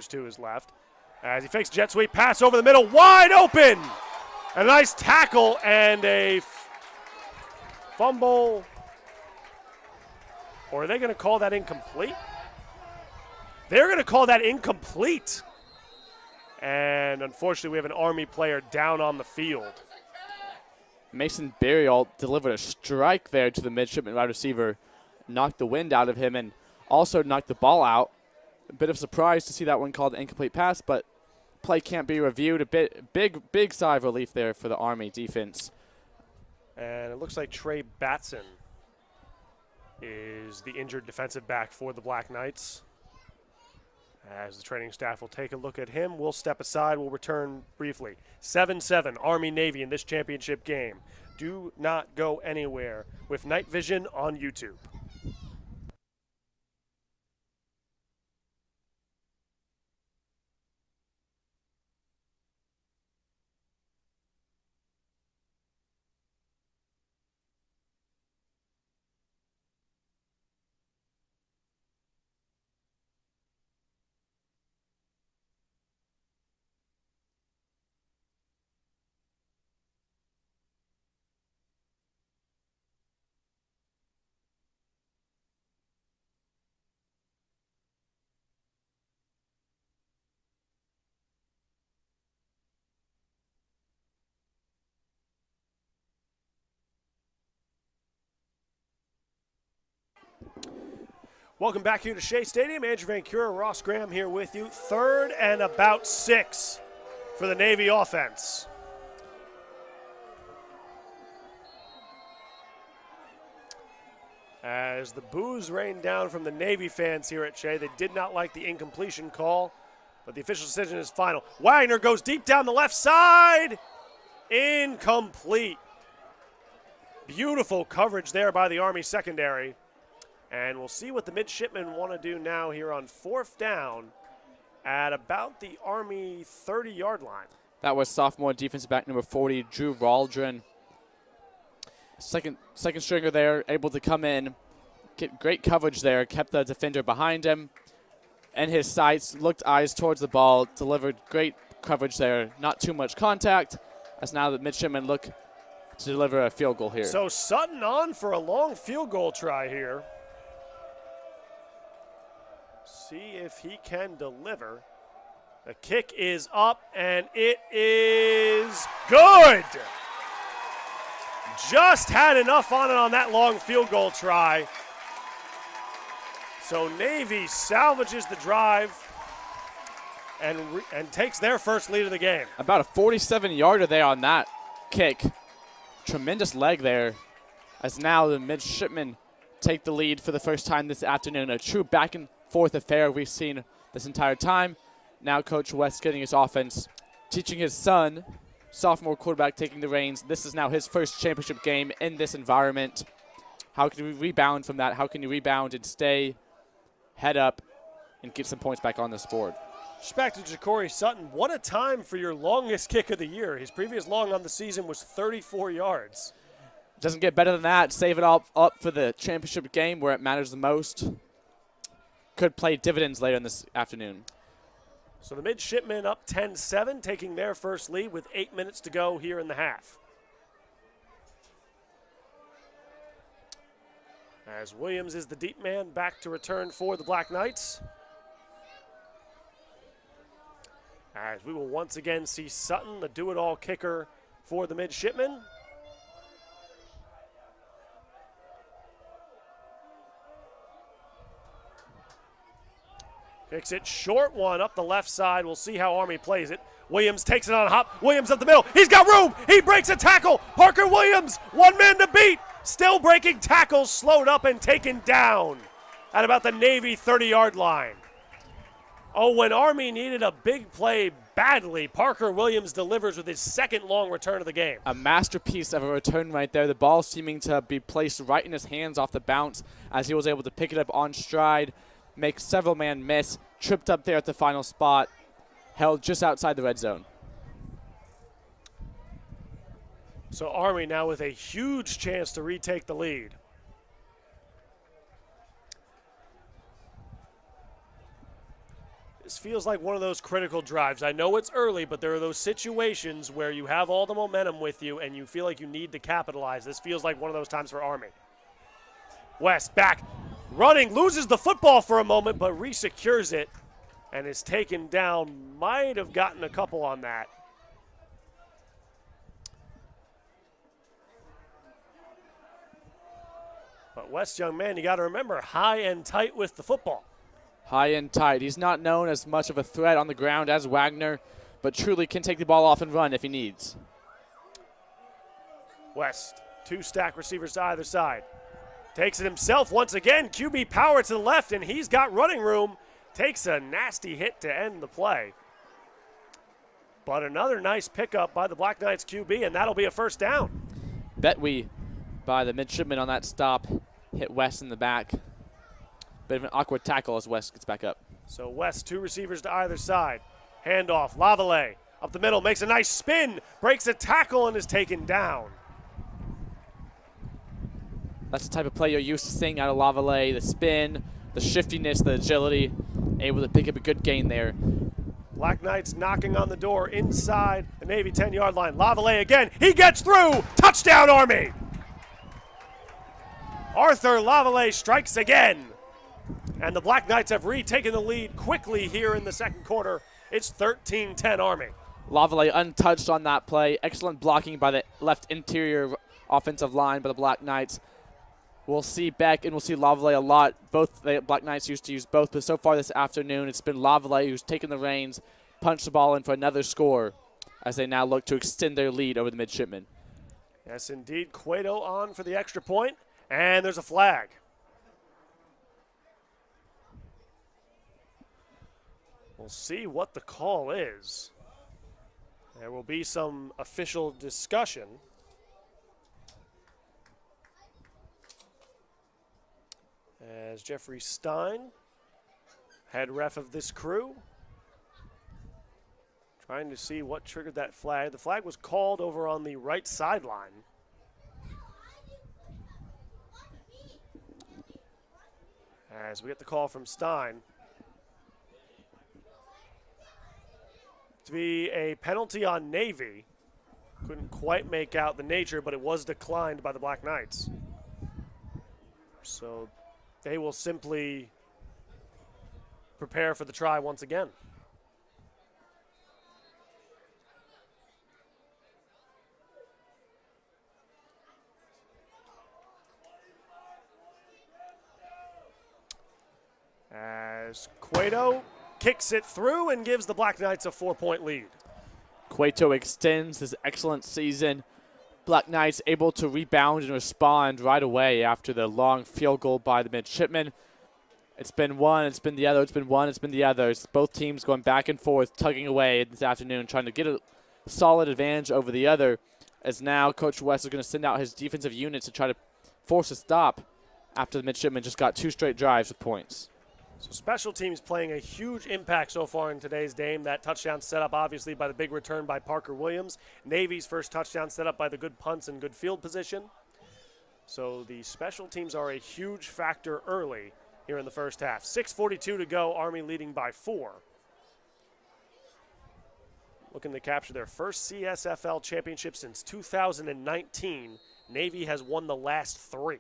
to his left. As he fakes jet sweep, pass over the middle, wide open! A nice tackle and a fumble. Or are they going to call that incomplete? They're going to call that incomplete. And unfortunately, we have an Army player down on the field. Mason Burial delivered a strike there to the midshipman wide receiver, knocked the wind out of him, and also knocked the ball out. A bit of surprise to see that one called an incomplete pass, but play can't be reviewed. Big sigh of relief there for the Army defense. And it looks like Trey Batson is the injured defensive back for the Black Knights. As the training staff will take a look at him, we'll step aside. We'll return briefly. 7-7, Army-Navy in this championship game. Do not go anywhere with KnightVision on YouTube. Welcome back here to Shea Stadium. Andrew Vancura, Ross Graham here with you. 3rd and about 6 for the Navy offense. As the boos rain down from the Navy fans here at Shea, they did not like the incompletion call, but the official decision is final. Wagner goes deep down the left side. Incomplete. Beautiful coverage there by the Army secondary. And we'll see what the midshipmen want to do now here on 4th down at about the Army 30-yard line. That was sophomore defensive back number 40, Drew Waldron. Second stringer there, able to come in, get great coverage there, kept the defender behind him. And his sights, looked eyes towards the ball, delivered great coverage there. Not too much contact, as now the midshipmen look to deliver a field goal here. So Sutton on for a long field goal try here. See if he can deliver. The kick is up, and it is good. Just had enough on it on that long field goal try. So Navy salvages the drive and takes their first lead of the game. About a 47-yarder there on that kick. Tremendous leg there, as now the midshipmen take the lead for the first time this afternoon. A true back and forth affair we've seen this entire time. Now Coach West getting his offense, teaching his son, sophomore quarterback, taking the reins. This is now his first championship game in this environment. How can we rebound from that? How can you rebound and stay head up and get some points back on this board? Just back to Ja'Cory Sutton. What a time for your longest kick of the year. His previous long on the season was 34 yards. Doesn't get better than that. Save it all up for the championship game where it matters the most. Could play dividends later in this afternoon. So the midshipmen up 10-7, taking their first lead with 8 minutes to go here in the half. As Williams is the deep man back to return for the Black Knights. As we will once again see Sutton, the do-it-all kicker for the midshipmen. Kicks it short one up the left side. We'll see how Army plays it. Williams takes it on a hop. Williams up the middle. He's got room. He breaks a tackle. Parker Williams, one man to beat. Still breaking tackles, slowed up and taken down at about the Navy 30-yard line. Oh, when Army needed a big play badly, Parker Williams delivers with his second long return of the game. A masterpiece of a return right there. The ball seeming to be placed right in his hands off the bounce as he was able to pick it up on stride, make several man miss, tripped up there at the final spot, held just outside the red zone. So Army now with a huge chance to retake the lead. This feels like one of those critical drives. I know it's early, but there are those situations where you have all the momentum with you and you feel like you need to capitalize. This feels like one of those times for Army. West back, running, loses the football for a moment, but resecures it and is taken down. Might have gotten a couple on that. But West, young man, you got to remember, high and tight with the football. High and tight. He's not known as much of a threat on the ground as Wagner, but truly can take the ball off and run if he needs. West, two stack receivers to either side. Takes it himself once again. QB power to the left, and he's got running room. Takes a nasty hit to end the play. But another nice pickup by the Black Knights QB, and that'll be a first down. Betwee by the midshipman on that stop. Hit West in the back. Bit of an awkward tackle as West gets back up. So West, two receivers to either side. Handoff, Laval up the middle, makes a nice spin, breaks a tackle, and is taken down. That's the type of play you're used to seeing out of Laval. The spin, the shiftiness, the agility. Able to pick up a good gain there. Black Knights knocking on the door inside the Navy 10-yard line. Laval again, he gets through! Touchdown, Army! Arthur Laval strikes again. And the Black Knights have retaken the lead quickly here in the second quarter. It's 13-10 Army. Laval untouched on that play. Excellent blocking by the left interior offensive line by the Black Knights. We'll see Beck and we'll see Laval a lot. Both the Black Knights used to use both, but so far this afternoon it's been Laval who's taken the reins, punched the ball in for another score as they now look to extend their lead over the midshipmen. Yes, indeed. Cueto on for the extra point, and there's a flag. We'll see what the call is. There will be some official discussion. As Jeffrey Stein, head ref of this crew, trying to see what triggered that flag. The flag was called over on the right sideline. As we get the call from Stein. To be a penalty on Navy. Couldn't quite make out the nature, but it was declined by the Black Knights. So they will simply prepare for the try once again. As Cueto kicks it through and gives the Black Knights a 4-point lead. Cueto extends his excellent season. Black Knights able to rebound and respond right away after the long field goal by the midshipmen. It's been one, it's been the other, it's been one, it's been the other. It's both teams going back and forth, tugging away this afternoon, trying to get a solid advantage over the other, as now Coach West is going to send out his defensive units to try to force a stop after the midshipmen just got two straight drives with points. So special teams playing a huge impact so far in today's game. That touchdown set up obviously by the big return by Parker Williams. Navy's first touchdown set up by the good punts and good field position. So the special teams are a huge factor early here in the first half. 6:42 to go, Army leading by 4. Looking to capture their first CSFL championship since 2019. Navy has won the last 3.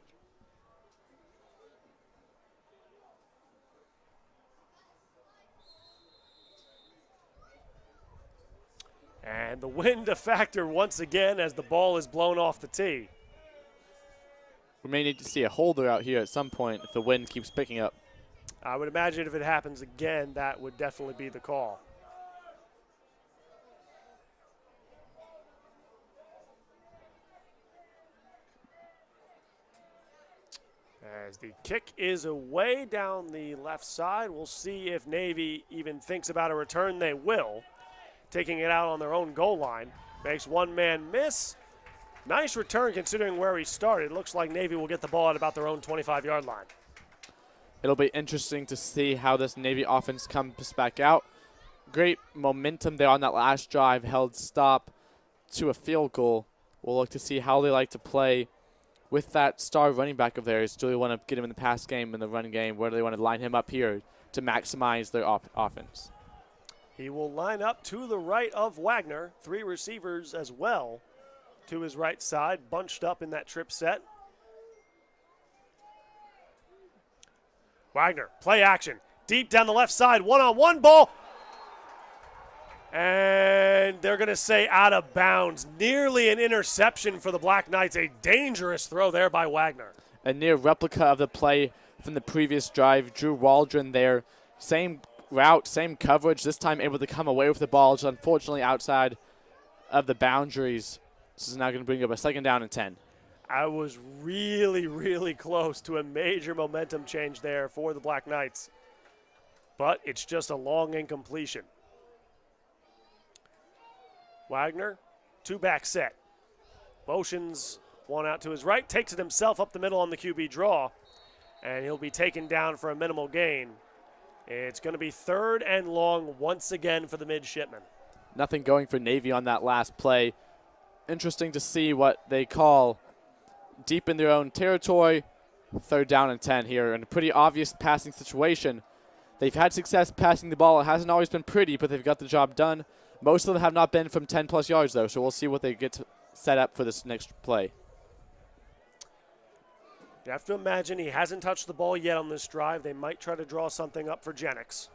And the wind a factor once again as the ball is blown off the tee. We may need to see a holder out here at some point if the wind keeps picking up. I would imagine if it happens again, that would definitely be the call. As the kick is away down the left side, we'll see if Navy even thinks about a return. They will. Taking it out on their own goal line. Makes one man miss. Nice return considering where he started. Looks like Navy will get the ball at about their own 25-yard line. It'll be interesting to see how this Navy offense comes back out. Great momentum there on that last drive, held stop to a field goal. We'll look to see how they like to play with that star running back of theirs. Do they want to get him in the pass game, in the run game? Where do they want to line him up here to maximize their offense? He will line up to the right of Wagner. 3 receivers as well to his right side, bunched up in that trip set. Wagner, play action. Deep down the left side, one-on-one ball. And they're going to say out of bounds. Nearly an interception for the Black Knights. A dangerous throw there by Wagner. A near replica of the play from the previous drive. Drew Waldron there. Same route, same coverage. This time able to come away with the ball. Just unfortunately outside of the boundaries. This is now going to bring up a 2nd down and 10. I was really, really close to a major momentum change there for the Black Knights. But it's just a long incompletion. Wagner, 2-back set. Motions one out to his right, takes it himself up the middle on the QB draw, and he'll be taken down for a minimal gain. It's going to be 3rd and long once again for the midshipmen. Nothing going for Navy on that last play. Interesting to see what they call deep in their own territory. 3rd down and 10 here, in a pretty obvious passing situation. They've had success passing the ball. It hasn't always been pretty, but they've got the job done. Most of them have not been from 10-plus yards, though, so we'll see what they get set up for this next play. You have to imagine he hasn't touched the ball yet on this drive. They might try to draw something up for Jennings.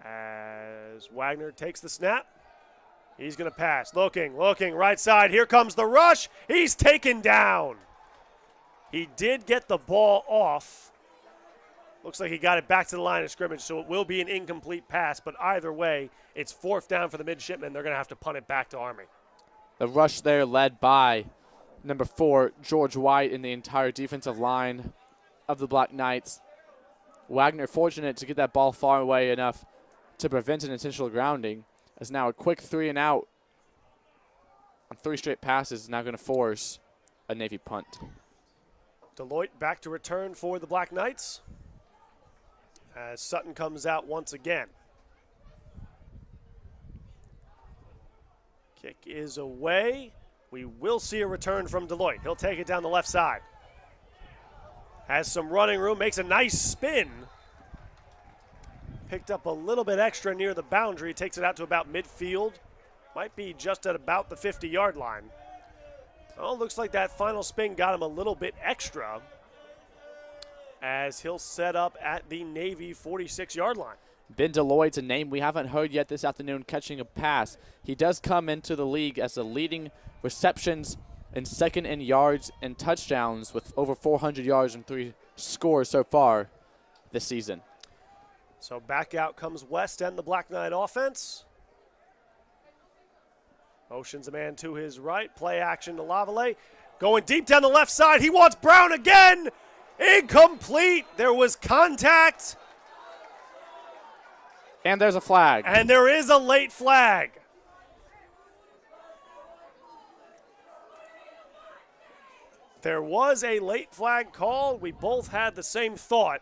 As Wagner takes the snap, he's going to pass. Looking, right side. Here comes the rush. He's taken down. He did get the ball off. Looks like he got it back to the line of scrimmage, so it will be an incomplete pass. But either way, it's 4th down for the midshipmen. They're going to have to punt it back to Army. The rush there led by number 4, George White, in the entire defensive line of the Black Knights. Wagner fortunate to get that ball far away enough to prevent an intentional grounding. As now a quick 3 and out on 3 straight passes is now going to force a Navy punt. Deloitte back to return for the Black Knights as Sutton comes out once again. Kick is away. We will see a return from Deloitte. He'll take it down the left side. Has some running room, makes a nice spin. Picked up a little bit extra near the boundary, takes it out to about midfield. Might be just at about the 50-yard line. Oh, looks like that final spin got him a little bit extra as he'll set up at the Navy 46-yard line. Ben Deloitte's a name we haven't heard yet this afternoon catching a pass. He does come into the league as the leading receptions and second in yards and touchdowns with over 400 yards and 3 scores so far this season. So back out comes West and the Black Knight offense. Motions a man to his right. Play action to Laval. Going deep down the left side. He wants Brown again. Incomplete. There was contact. And there's a flag. And there is a late flag. There was a late flag called. We both had the same thought.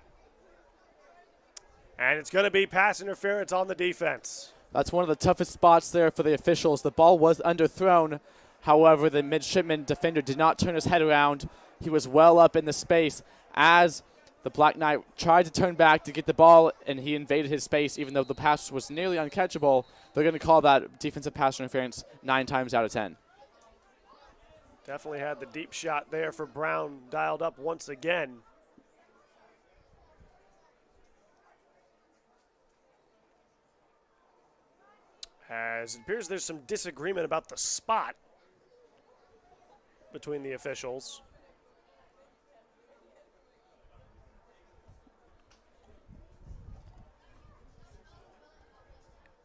And it's going to be pass interference on the defense. That's one of the toughest spots there for the officials. The ball was underthrown. However, the midshipman defender did not turn his head around. He was well up in the space as the Black Knight tried to turn back to get the ball, and he invaded his space even though the pass was nearly uncatchable. They're going to call that defensive pass interference 9 times out of 10. Definitely had the deep shot there for Brown dialed up once again. As it appears there's some disagreement about the spot between the officials.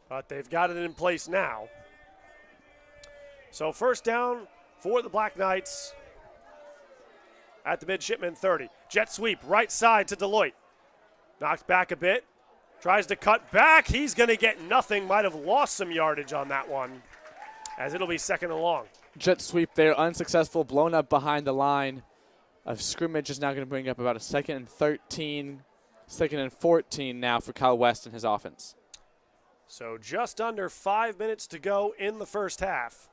But they've got it in place now. So first down for the Black Knights at the midshipman 30. Jet sweep, right side to Deloitte. Knocked back a bit. Tries to cut back. He's going to get nothing. Might have lost some yardage on that one, as it'll be second and long. Jet sweep there, unsuccessful, blown up behind the line of scrimmage is now going to bring up about a 2nd and 13, 2nd and 14 now for Cal West and his offense. So just under 5 minutes to go in the first half.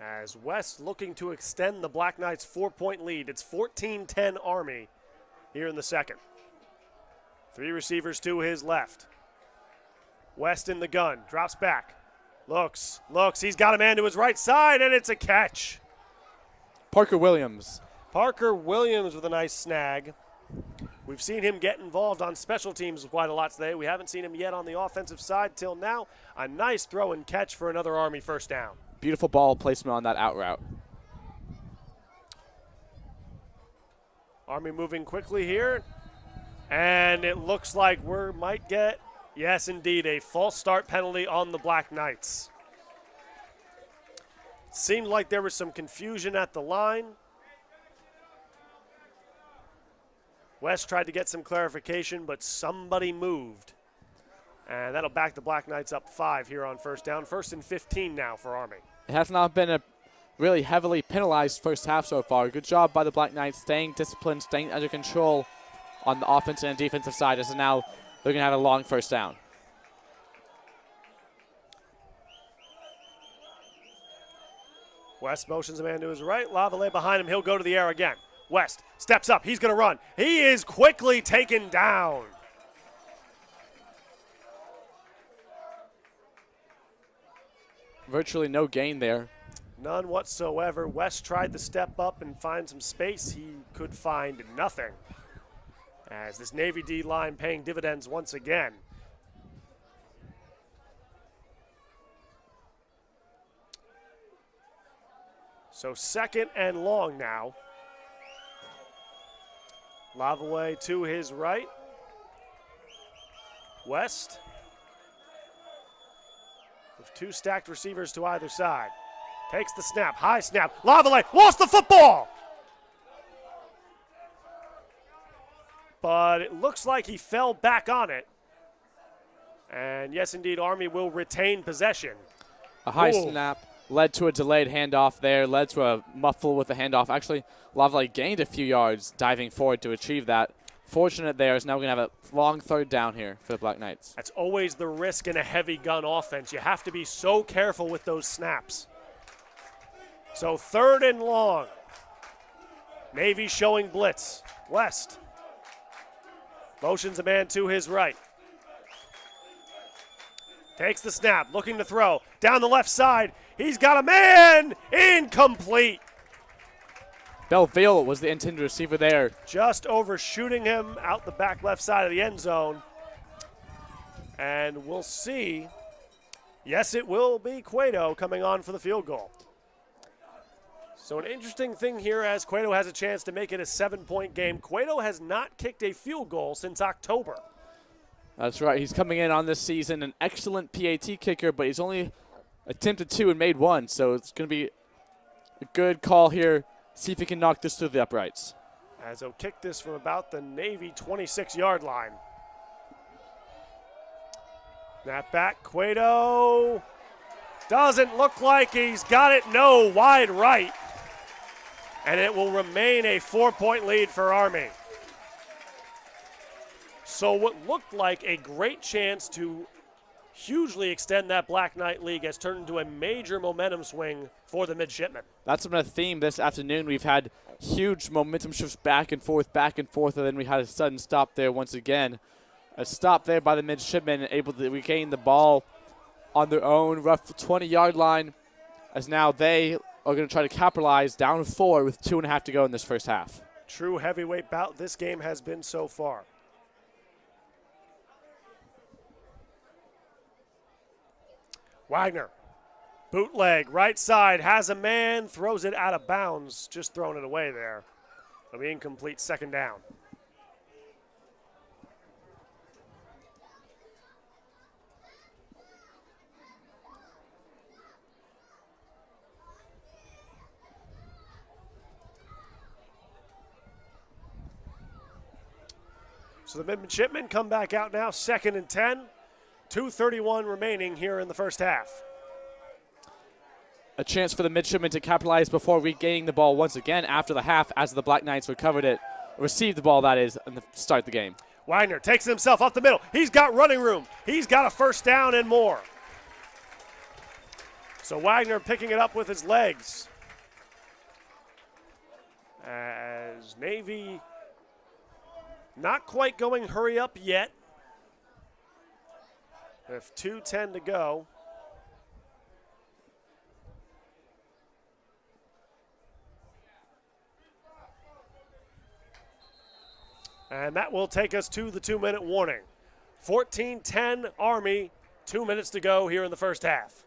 As West looking to extend the Black Knights' 4-point lead. It's 14-10 Army here in the second. 3 receivers to his left. West in the gun, drops back. Looks, he's got a man to his right side, and it's a catch. Parker Williams. Parker Williams with a nice snag. We've seen him get involved on special teams quite a lot today. We haven't seen him yet on the offensive side till now. A nice throw and catch for another Army first down. Beautiful ball placement on that out route. Army moving quickly here. And it looks like we might get, yes indeed, a false start penalty on the Black Knights. Seemed like there was some confusion at the line. West tried to get some clarification, but somebody moved. And that'll back the Black Knights up 5 here on first down. 1st and 15 now for Army. It has not been a really heavily penalized first half so far. Good job by the Black Knights staying disciplined, staying under control on the offensive and defensive side. As now they're going to have a long first down. West motions a man to his right. Laval behind him. He'll go to the air again. West steps up. He's going to run. He is quickly taken down. Virtually no gain there. None whatsoever. West tried to step up and find some space. He could find nothing. As this Navy D line paying dividends once again. So 2nd and long now. Laval to his right. West with 2 stacked receivers to either side. Takes the snap, high snap. Laval lost the football. But it looks like he fell back on it. And yes, indeed, Army will retain possession. A high snap led to a delayed handoff there, led to a muffle with the handoff. Actually, Laval gained a few yards diving forward to achieve that. Fortunate there is now going to have a long 3rd down here for the Black Knights. That's always the risk in a heavy gun offense. You have to be so careful with those snaps. So 3rd and long. Navy showing blitz. West motions a man to his right. Takes the snap, looking to throw. Down the left side, he's got a man! Incomplete! Belville was the intended receiver there. Just overshooting him out the back left side of the end zone. And we'll see. Yes, it will be Cueto coming on for the field goal. So an interesting thing here as Cueto has a chance to make it a 7-point game. Cueto has not kicked a field goal since October. That's right. He's coming in on this season, an excellent PAT kicker, but he's only attempted 2 and made 1. So it's going to be a good call here. See if he can knock this through the uprights. As he'll kick this from about the Navy 26-yard line. Snap back, Cueto. Doesn't look like he's got it. No, wide right. And it will remain a 4-point lead for Army. So what looked like a great chance to hugely extend that Black Knight league has turned into a major momentum swing for the midshipmen. That's been a theme this afternoon. We've had huge momentum shifts back and forth, and then we had a sudden stop there once again. A stop there by the midshipmen, able to regain the ball on their own rough 20-yard line, as now they are going to try to capitalize down 4 with 2.5 to go in this first half. True heavyweight bout this game has been so far. Wagner, bootleg, right side, has a man, throws it out of bounds, just throwing it away there. It'll be incomplete, 2nd down. So the midshipmen come back out now, 2nd and 10. 2:31 remaining here in the first half. A chance for the midshipmen to capitalize before regaining the ball once again after the half as the Black Knights received the ball, that is, and start the game. Wagner takes it himself up the middle. He's got running room. He's got a first down and more. So Wagner picking it up with his legs. As Navy not quite going hurry up yet. With 2:10 to go. And that will take us to the 2-minute warning. 14-10 Army, 2 minutes to go here in the first half.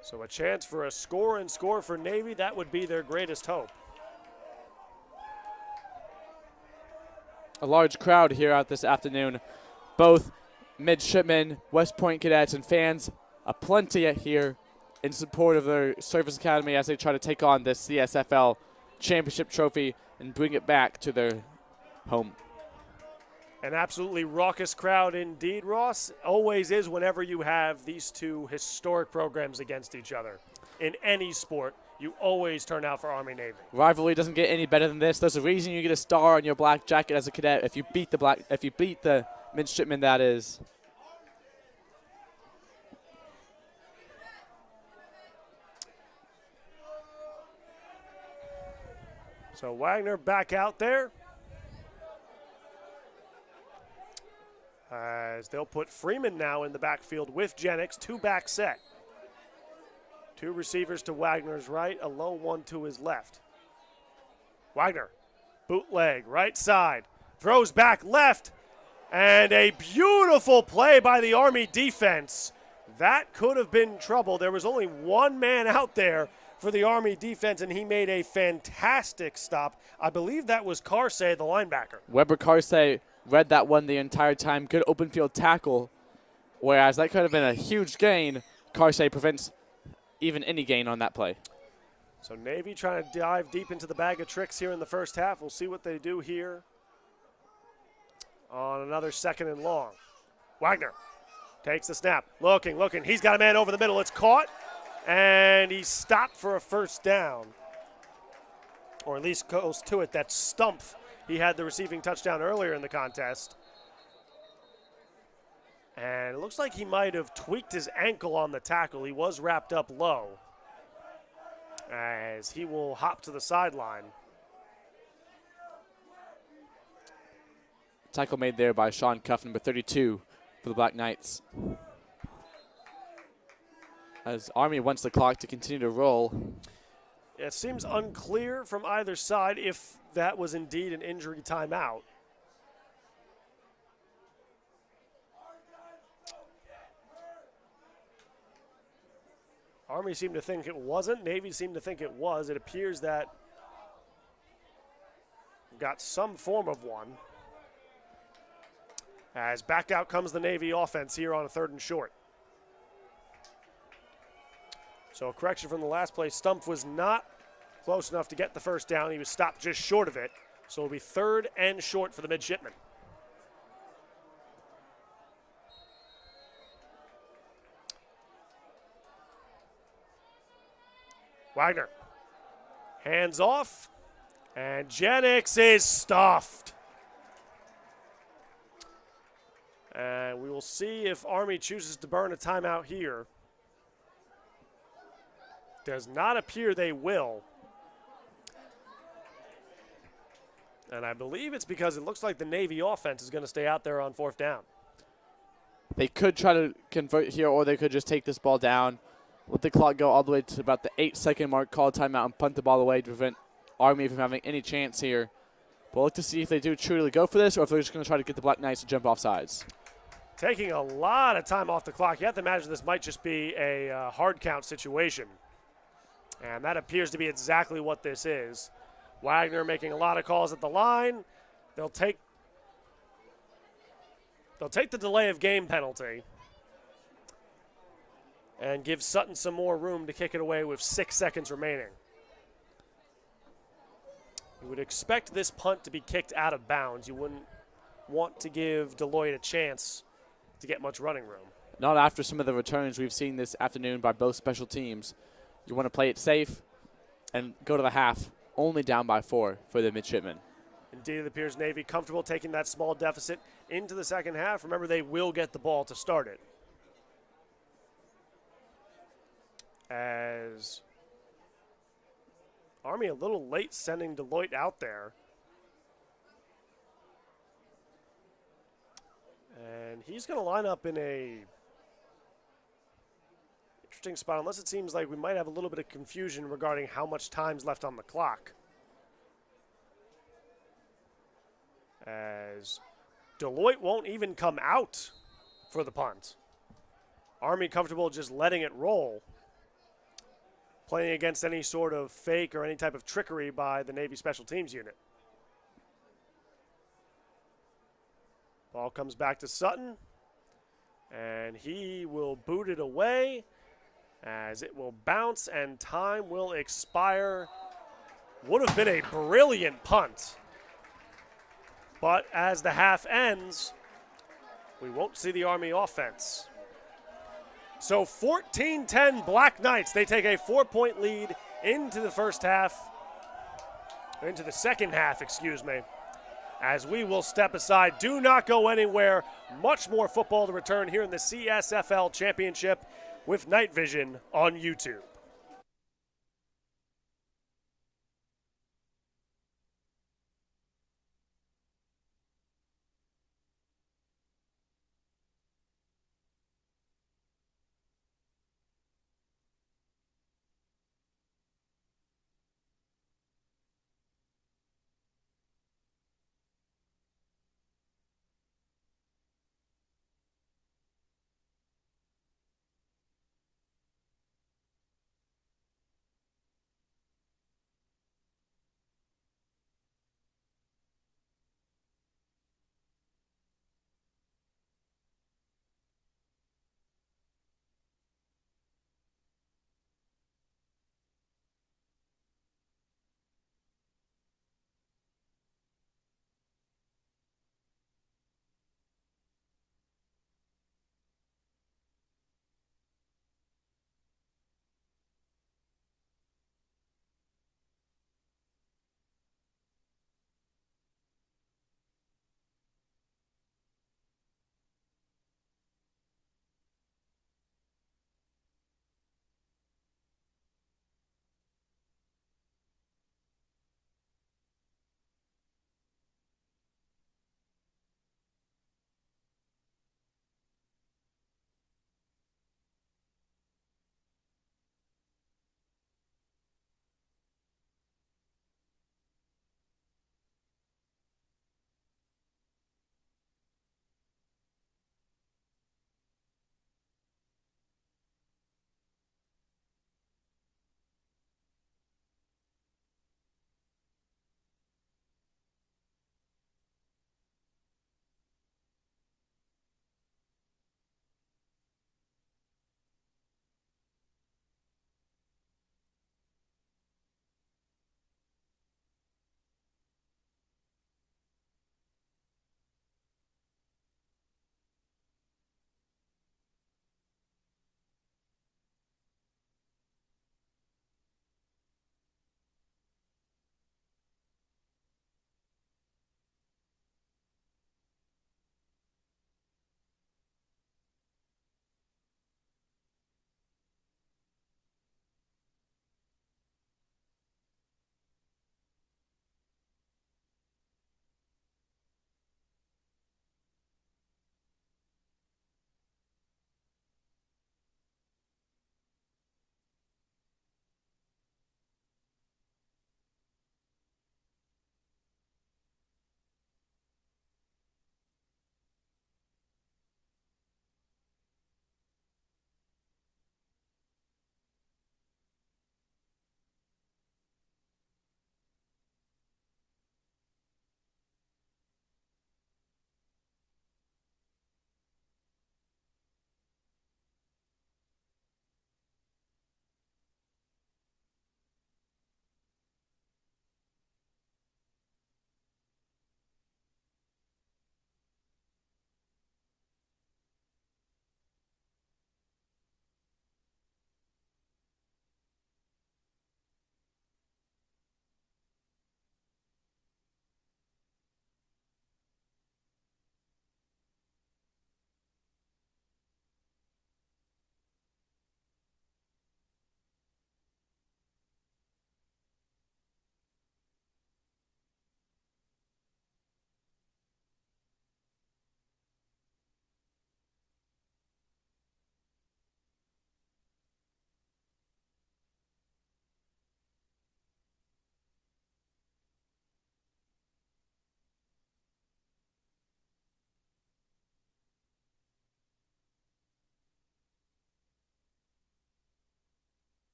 So a chance for a score for Navy. That would be their greatest hope. A large crowd here out this afternoon. Both midshipmen, West Point cadets, and fans aplenty here in support of their service academy as they try to take on this CSFL championship trophy and bring it back to their home. An absolutely raucous crowd indeed, Ross. Always is whenever you have these two historic programs against each other. In any sport, you always turn out for Army-Navy. Rivalry doesn't get any better than this. There's a reason you get a star on your black jacket as a cadet if you beat the midshipmen, that is. So Wagner back out there. As they'll put Freeman now in the backfield with Jennings, 2-back set. 2 receivers to Wagner's right, a low one to his left. Wagner, bootleg, right side, throws back left, and a beautiful play by the Army defense. That could have been trouble. There was only one man out there for the Army defense, and he made a fantastic stop. I believe that was Carsey, the linebacker. Weber Carsey read that one the entire time. Good open field tackle, whereas that could have been a huge gain. Carsey prevents even any gain on that play. So Navy trying to dive deep into the bag of tricks here in the first half. We'll see what they do here on another 2nd and long. Wagner takes the snap, looking. He's got a man over the middle. It's caught, and he stopped for a first down, or at least goes to it. That's Stumpf. He had the receiving touchdown earlier in the contest. And it looks like he might have tweaked his ankle on the tackle. He was wrapped up low as he will hop to the sideline. Tackle made there by Sean Cuff, number 32 for the Black Knights. As Army wants the clock to continue to roll. It seems unclear from either side if that was indeed an injury timeout. Army seemed to think it wasn't. Navy seemed to think it was. It appears that we've got some form of one. As back out comes the Navy offense here on a 3rd and short. So a correction from the last play. Stumpf was not close enough to get the first down. He was stopped just short of it. So it'll be 3rd and short for the midshipmen. Wagner, hands off, and Jennings is stuffed. And we will see if Army chooses to burn a timeout here. Does not appear they will. And I believe it's because it looks like the Navy offense is going to stay out there on 4th down. They could try to convert here, or they could just take this ball down, let the clock go all the way to about the 8-second mark, call a timeout, and punt the ball away to prevent Army from having any chance here. We'll look to see if they do truly go for this, or if they're just going to try to get the Black Knights to jump off sides. Taking a lot of time off the clock. You have to imagine this might just be a hard count situation. And that appears to be exactly what this is. Wagner making a lot of calls at the line. They'll take the delay of game penalty and give Sutton some more room to kick it away with 6 seconds remaining. You would expect this punt to be kicked out of bounds. You wouldn't want to give Deloitte a chance to get much running room. Not after some of the returns we've seen this afternoon by both special teams. You want to play it safe and go to the half, only down by 4 for the midshipmen. Indeed, it appears Navy comfortable taking that small deficit into the second half. Remember, they will get the ball to start it. As Army a little late sending Deloitte out there. And he's going to line up in a interesting spot, unless it seems like we might have a little bit of confusion regarding how much time's left on the clock. As Deloitte won't even come out for the punt. Army comfortable just letting it roll, playing against any sort of fake or any type of trickery by the Navy Special Teams unit. Ball comes back to Sutton, and he will boot it away as it will bounce and time will expire. Would have been a brilliant punt, but as the half ends, we won't see the Army offense. So 14-10 Black Knights. They take a 4-point lead into the first half, into the second half, excuse me, as we will step aside. Do not go anywhere. Much more football to return here in the CSFL Championship with KnightVision on YouTube.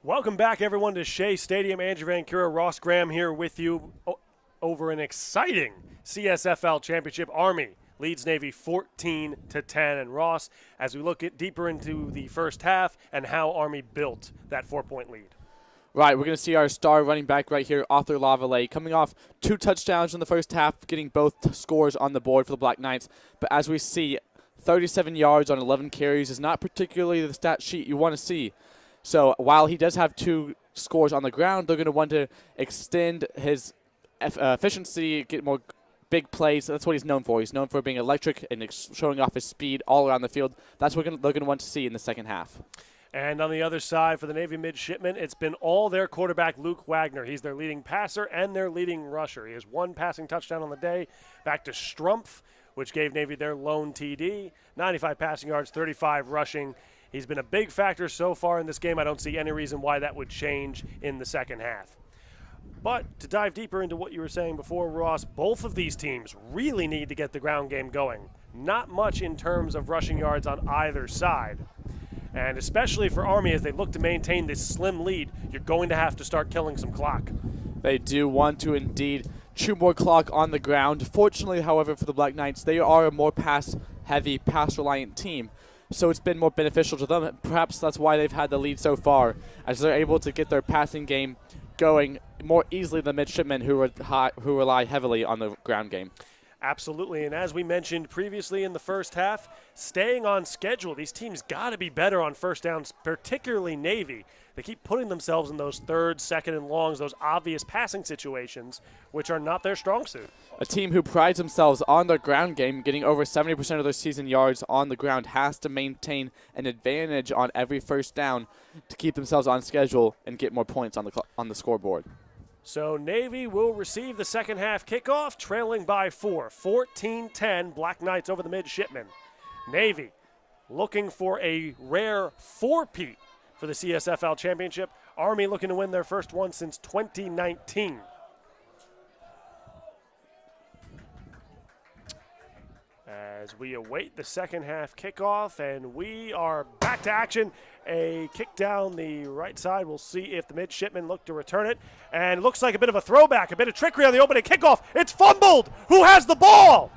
Welcome back, everyone, to Shea Stadium. Andrew Van Cura, Ross Graham here with you over an exciting CSFL championship. Army leads Navy 14-10. And Ross, as we look deeper into the first half and how Army built that 4-point lead. Right, we're going to see our star running back right here, Arthur Laval, coming off 2 touchdowns in the first half, getting both scores on the board for the Black Knights. But as we see, 37 yards on 11 carries is not particularly the stat sheet you want to see. So while he does have 2 scores on the ground, they're going to want to extend his efficiency, get more big plays. That's what he's known for. He's known for being electric and showing off his speed all around the field. That's what they're going to want to see in the second half. And on the other side for the Navy midshipmen, it's been all their quarterback, Luke Wagner. He's their leading passer and their leading rusher. He has 1 passing touchdown on the day, back to Strumpf, which gave Navy their lone TD, 95 passing yards, 35 rushing. He's been a big factor so far in this game. I don't see any reason why that would change in the second half. But to dive deeper into what you were saying before, Ross, both of these teams really need to get the ground game going. Not much in terms of rushing yards on either side. And especially for Army, as they look to maintain this slim lead, you're going to have to start killing some clock. They do want to indeed chew more clock on the ground. Fortunately, however, for the Black Knights, they are a more pass-heavy, pass-reliant team. So it's been more beneficial to them. Perhaps that's why they've had the lead so far, as they're able to get their passing game going more easily than midshipmen who rely heavily on the ground game. Absolutely, and as we mentioned previously in the first half, staying on schedule. These teams got to be better on first downs, particularly Navy. They keep putting themselves in those 3rd, 2nd, and longs, those obvious passing situations, which are not their strong suit. A team who prides themselves on their ground game, getting over 70% of their season yards on the ground, has to maintain an advantage on every first down to keep themselves on schedule and get more points on the scoreboard. So Navy will receive the second half kickoff, trailing by 4, 14-10, Black Knights over the midshipmen. Navy looking for a rare 4-peat for the CSFL championship. Army looking to win their first one since 2019. As we await the second half kickoff, and we are back to action. A kick down the right side. We'll see if the midshipmen look to return it. And it looks like a bit of a throwback, a bit of trickery on the opening kickoff. It's fumbled. Who has the ball?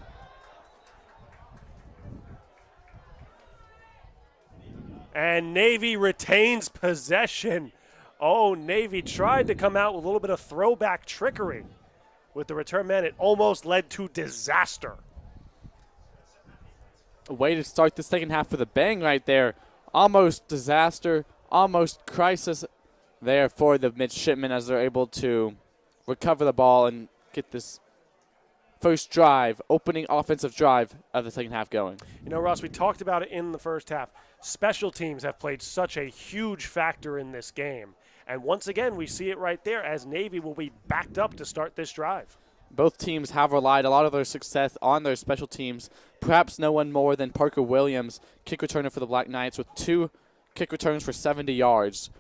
And Navy retains possession. Oh, Navy tried to come out with a little bit of throwback trickery with the return man. It almost led to disaster. A way to start the second half with a bang right there. Almost disaster, almost crisis there for the midshipmen as they're able to recover the ball and get this first drive, opening offensive drive of the second half going. You know, Ross, we talked about it in the first half. Special teams have played such a huge factor in this game. And once again, we see it right there as Navy will be backed up to start this drive. Both teams have relied a lot of their success on their special teams. Perhaps no one more than Parker Williams, kick returner for the Black Knights, with 2 kick returns for 70 yards.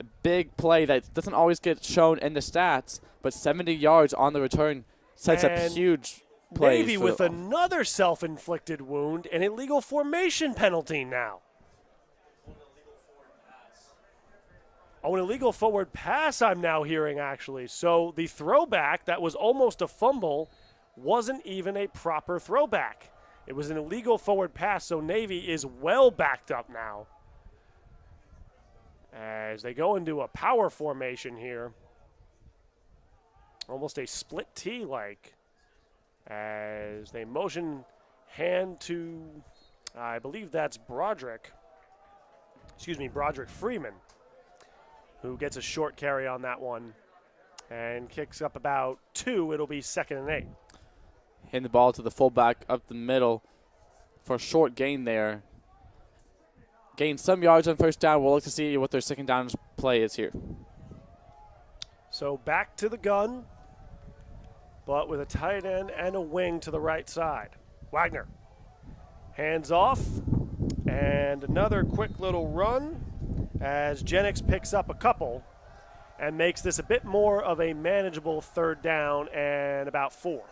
A big play that doesn't always get shown in the stats, but 70 yards on the return sets up huge plays. Navy with another self-inflicted wound, an illegal formation penalty now. Oh, an illegal forward pass I'm now hearing, actually. So the throwback that was almost a fumble wasn't even a proper throwback. It was an illegal forward pass, so Navy is well backed up now as they go into a power formation here. Almost a split T-like as they motion hand to, I believe that's Broderick Freeman, who gets a short carry on that one and kicks up about 2. It'll be 2nd and 8. Hitting the ball to the fullback up the middle for a short gain there. Gain some yards on first down. We'll look to see what their second down play is here. So back to the gun, but with a tight end and a wing to the right side. Wagner hands off, and another quick little run as Jennings picks up a couple and makes this a bit more of a manageable 3rd down and about 4.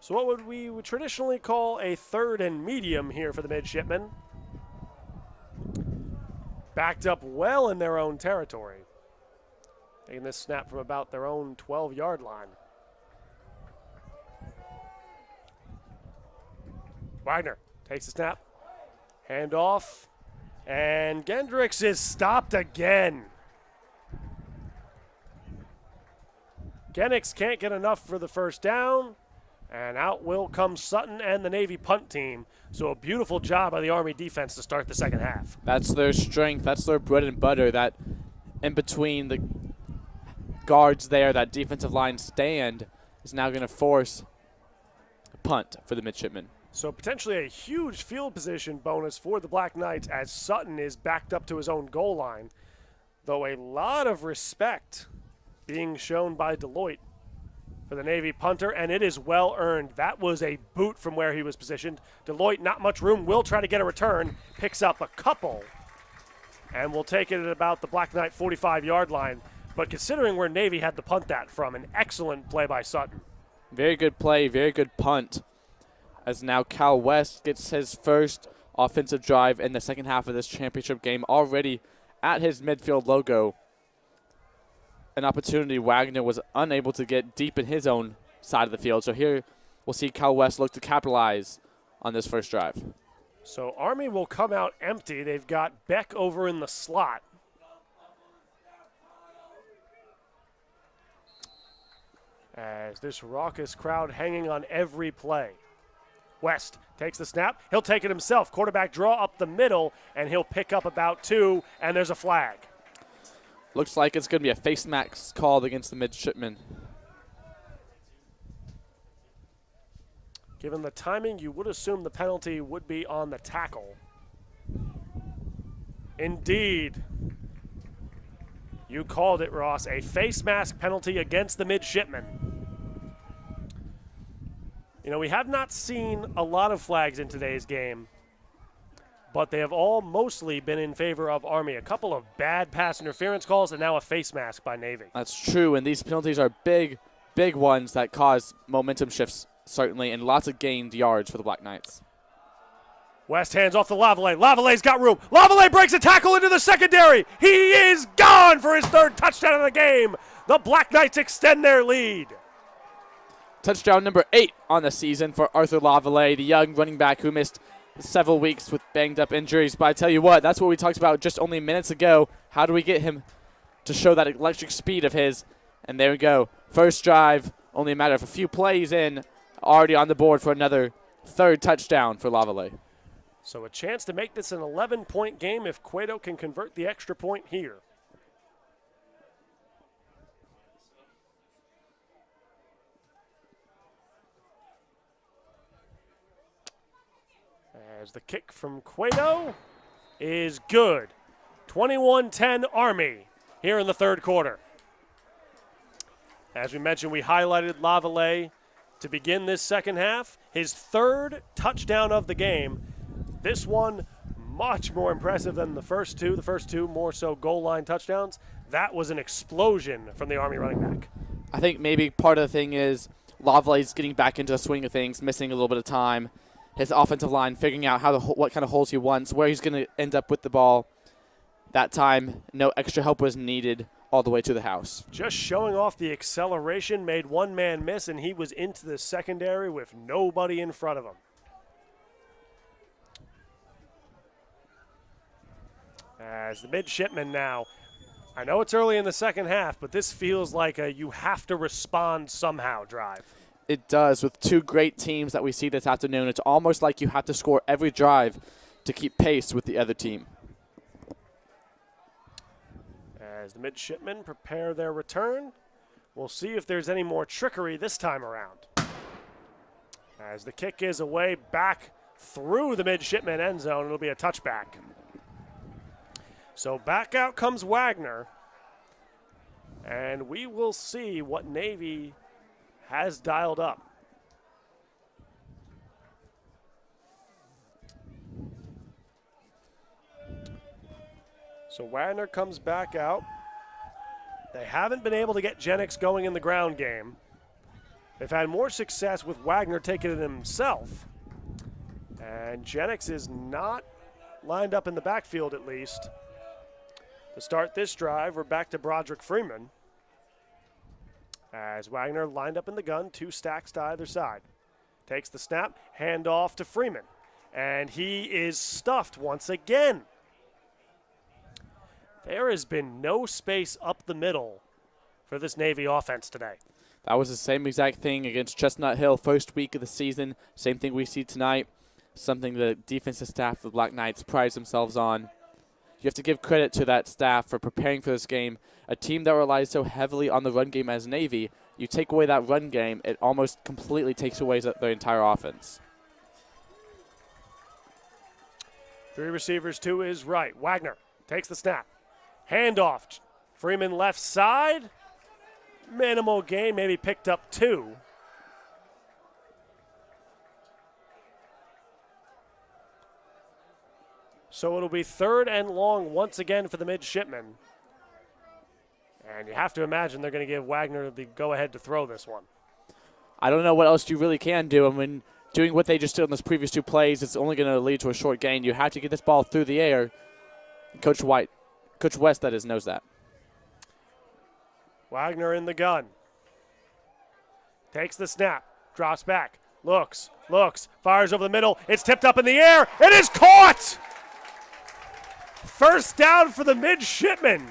So what would we would traditionally call a third and medium here for the midshipmen. Backed up well in their own territory. Taking this snap from about their own 12-yard line. Wagner takes the snap. Hand off. And Gendricks is stopped again. Gendricks can't get enough for the first down. And out will come Sutton and the Navy punt team. So a beautiful job by the Army defense to start the second half. That's their strength. That's their bread and butter. That in between the guards there, that defensive line stand is now going to force a punt for the midshipmen. So potentially a huge field position bonus for the Black Knights as Sutton is backed up to his own goal line. Though a lot of respect being shown by Deloitte for the Navy punter, and it is well earned. That was a boot from where he was positioned. Deloitte, not much room, will try to get a return, picks up a couple, and will take it at about the Black Knight 45-yard line. But considering where Navy had to punt that from, an excellent play by Sutton. Very good play, very good punt. As now Cal West gets his first offensive drive in the second half of this championship game, already at his midfield logo. An opportunity Wagner was unable to get deep in his own side of the field. So here we'll see Cal West look to capitalize on this first drive. So Army will come out empty. They've got Beck over in the slot. As this raucous crowd hanging on every play. West takes the snap. He'll take it himself. Quarterback draw up the middle, and he'll pick up about 2, and there's a flag. Looks like it's going to be a face mask called against the midshipmen. Given the timing, you would assume the penalty would be on the tackle. Indeed. You called it, Ross. A face mask penalty against the midshipmen. You know, we have not seen a lot of flags in today's game, but they have all mostly been in favor of Army. A couple of bad pass interference calls and now a face mask by Navy. That's true, and these penalties are big, big ones that cause momentum shifts, certainly, and lots of gained yards for the Black Knights. West hands off to Laval. Lavalle's got room. Laval breaks a tackle into the secondary. He is gone for his third touchdown of the game. The Black Knights extend their lead. Touchdown number 8 on the season for Arthur Laval, the young running back who missed several weeks with banged-up injuries. But I tell you what, that's what we talked about just only minutes ago. How do we get him to show that electric speed of his? And there we go. First drive, only a matter of a few plays in, already on the board for another third touchdown for Laval. So a chance to make this an 11-point game if Cueto can convert the extra point here. As the kick from Cueto is good. 21-10 Army here in the third quarter. As we mentioned, we highlighted Laval to begin this second half. His third touchdown of the game. This one much more impressive than the first two. The first two more so goal line touchdowns. That was an explosion from the Army running back. I think maybe part of the thing is Lavalle's getting back into the swing of things, missing a little bit of time. His offensive line figuring out what kind of holes he wants, where he's going to end up with the ball. That time, no extra help was needed all the way to the house. Just showing off the acceleration made one man miss, and he was into the secondary with nobody in front of him. As the midshipmen now, I know it's early in the second half, but this feels like a you have to respond somehow drive. It does. With two great teams that we see this afternoon, it's almost like you have to score every drive to keep pace with the other team. As the midshipmen prepare their return, we'll see if there's any more trickery this time around. As the kick is away back through the midshipmen end zone, it'll be a touchback. So back out comes Wagner, and we will see what Navy has dialed up. So Wagner comes back out. They haven't been able to get Jennings going in the ground game. They've had more success with Wagner taking it himself. And Jennings is not lined up in the backfield, at least. To start this drive, we're back to Broderick Freeman. As Wagner lined up in the gun, 2 stacks to either side. Takes the snap, handoff to Freeman. And he is stuffed once again. There has been no space up the middle for this Navy offense today. That was the same exact thing against Chestnut Hill first week of the season. Same thing we see tonight. Something the defensive staff of the Black Knights prides themselves on. You have to give credit to that staff for preparing for this game. A team that relies so heavily on the run game as Navy, you take away that run game, it almost completely takes away their entire offense. 3 receivers to his right. Wagner takes the snap. Handoff. Freeman left side. Minimal gain, maybe picked up 2. So it'll be 3rd and long once again for the midshipmen. And you have to imagine they're going to give Wagner the go-ahead to throw this one. I don't know what else you really can do. I mean, doing what they just did on those previous 2 plays, it's only going to lead to a short gain. You have to get this ball through the air. Coach West, that is, knows that. Wagner in the gun. Takes the snap, drops back, looks, fires over the middle. It's tipped up in the air. It is caught! First down for the midshipmen.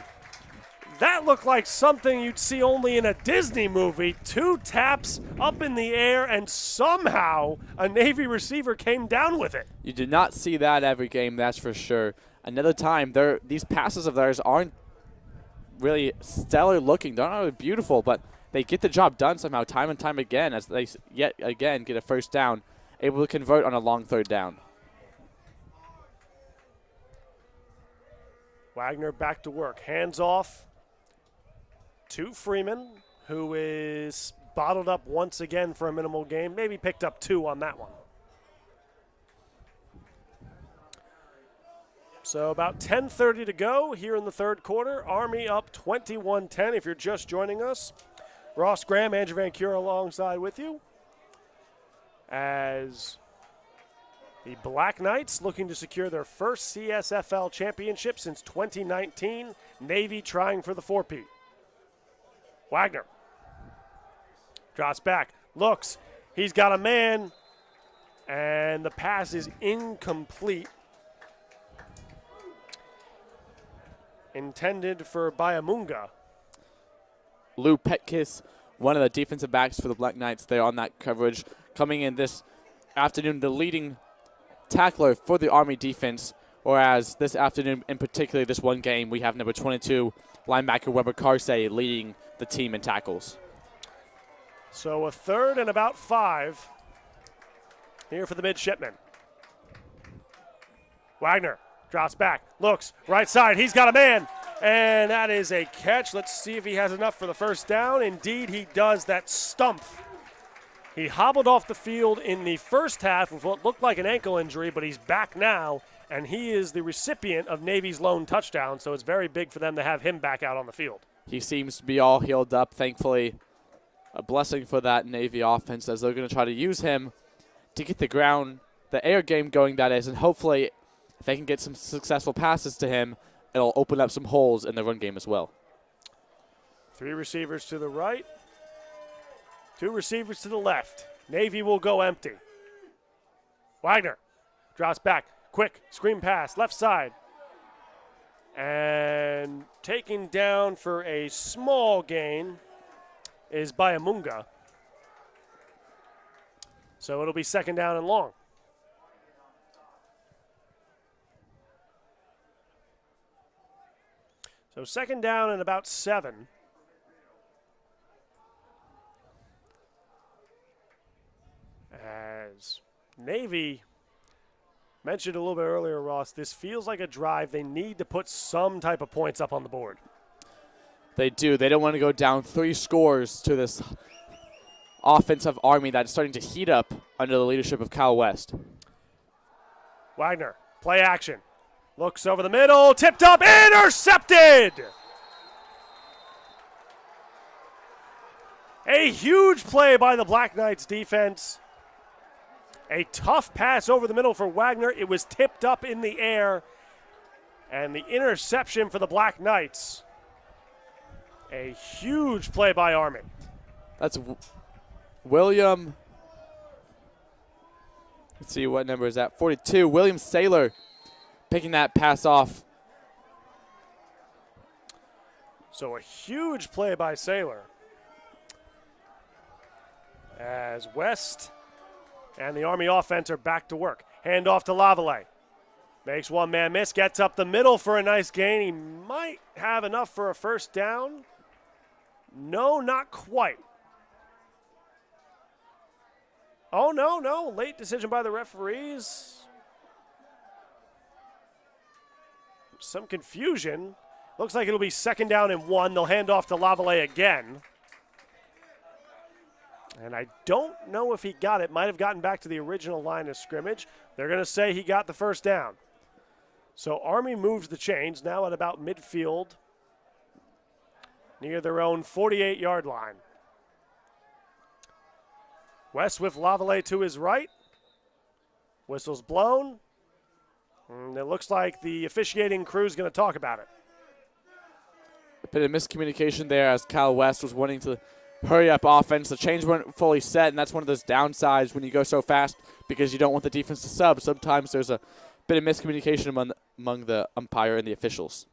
That looked like something you'd see only in a Disney movie. 2 taps up in the air, and somehow a Navy receiver came down with it. You do not see that every game, that's for sure. Another time, these passes of theirs aren't really stellar looking. They're not really beautiful, but they get the job done somehow time and time again as they yet again get a first down, able to convert on a long 3rd down. Wagner back to work. Hands off to Freeman, who is bottled up once again for a minimal gain. Maybe picked up 2 on that one. So about 10:30 to go here in the 3rd quarter. Army up 21-10 if you're just joining us. Ross Graham, Andrew Van Cure alongside with you. As the Black Knights looking to secure their first CSFL championship since 2019. Navy trying for the 4-peat. Wagner drops back, looks, he's got a man, and the pass is incomplete. Intended for Bayamunga. Lou Petkiss, one of the defensive backs for the Black Knights there on that coverage, coming in this afternoon, the leading tackler for the Army defense, whereas this afternoon, in particular, this one game, we have number 22, linebacker Weber Carsey, leading the team in tackles. So a 3rd and about 5 here for the midshipmen. Wagner drops back, looks, right side, he's got a man, and that is a catch. Let's see if he has enough for the first down. Indeed, he does. That stump. He hobbled off the field in the first half with what looked like an ankle injury, but he's back now, and he is the recipient of Navy's lone touchdown, so it's very big for them to have him back out on the field. He seems to be all healed up, thankfully. A blessing for that Navy offense as they're going to try to use him to get the air game going, that is, and hopefully if they can get some successful passes to him, it'll open up some holes in the run game as well. 3 receivers to the right, 2 receivers to the left. Navy will go empty. Wagner drops back, quick screen pass, left side. And taken down for a small gain is Bayamunga. So it'll be 2nd down and long. So 2nd down and about 7. As Navy mentioned a little bit earlier, Ross, this feels like a drive. They need to put some type of points up on the board. They do. They don't want to go down 3 scores to this offensive Army that's starting to heat up under the leadership of Kyle West. Wagner, play action. Looks over the middle, tipped up, intercepted! A huge play by the Black Knights defense. A tough pass over the middle for Wagner. It was tipped up in the air. And the interception for the Black Knights. A huge play by Army. That's William. Let's see, what number is that? 42. William Saylor picking that pass off. So a huge play by Saylor. As West and the Army offense are back to work. Hand off to Laval. Makes one man miss, gets up the middle for a nice gain. He might have enough for a first down. No, not quite. Oh, no. Late decision by the referees. Some confusion. Looks like it'll be 2nd down and 1. They'll hand off to Laval again. And I don't know if he got it. Might have gotten back to the original line of scrimmage. They're going to say he got the first down. So Army moves the chains now at about midfield near their own 48-yard line. West with Laval to his right. Whistle's blown. And it looks like the officiating crew is going to talk about it. A bit of miscommunication there as Kyle West was wanting to hurry up offense. The chains weren't fully set, and that's one of those downsides when you go so fast because you don't want the defense to sub. Sometimes there's a bit of miscommunication among the umpire and the officials.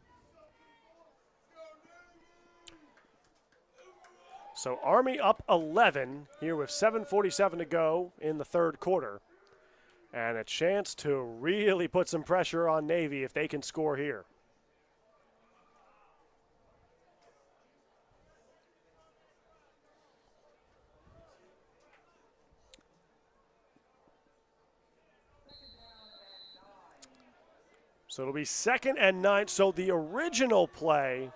So Army up 11 here with 7:47 to go in the third quarter. And a chance to really put some pressure on Navy if they can score here. So it'll be 2nd and 9. So the original play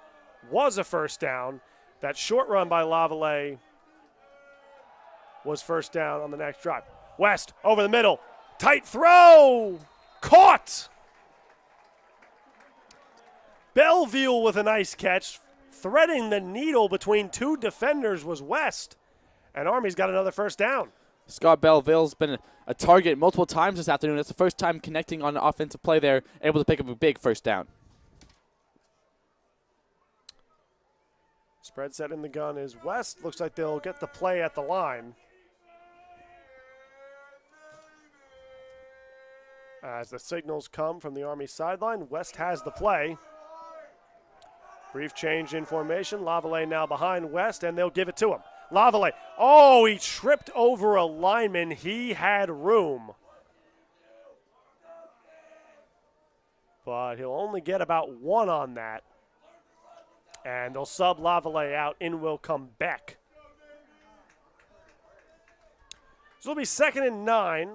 was a first down. That short run by Laval was first down on the next drive. West over the middle. Tight throw. Caught. Belleville with a nice catch. Threading the needle between two defenders was West. And Army's got another first down. Scott Belleville's been a target multiple times this afternoon. It's the first time connecting on an offensive play there, able to pick up a big first down. Spread set in the gun is West. Looks like they'll get the play at the line. As the signals come from the Army sideline, West has the play. Brief change in formation. Laval now behind West, and they'll give it to him. Laval. Oh, he tripped over a lineman. He had room. But he'll only get about 1 on that. And they'll sub Laval out. In will come Beck. So it'll be 2nd and 9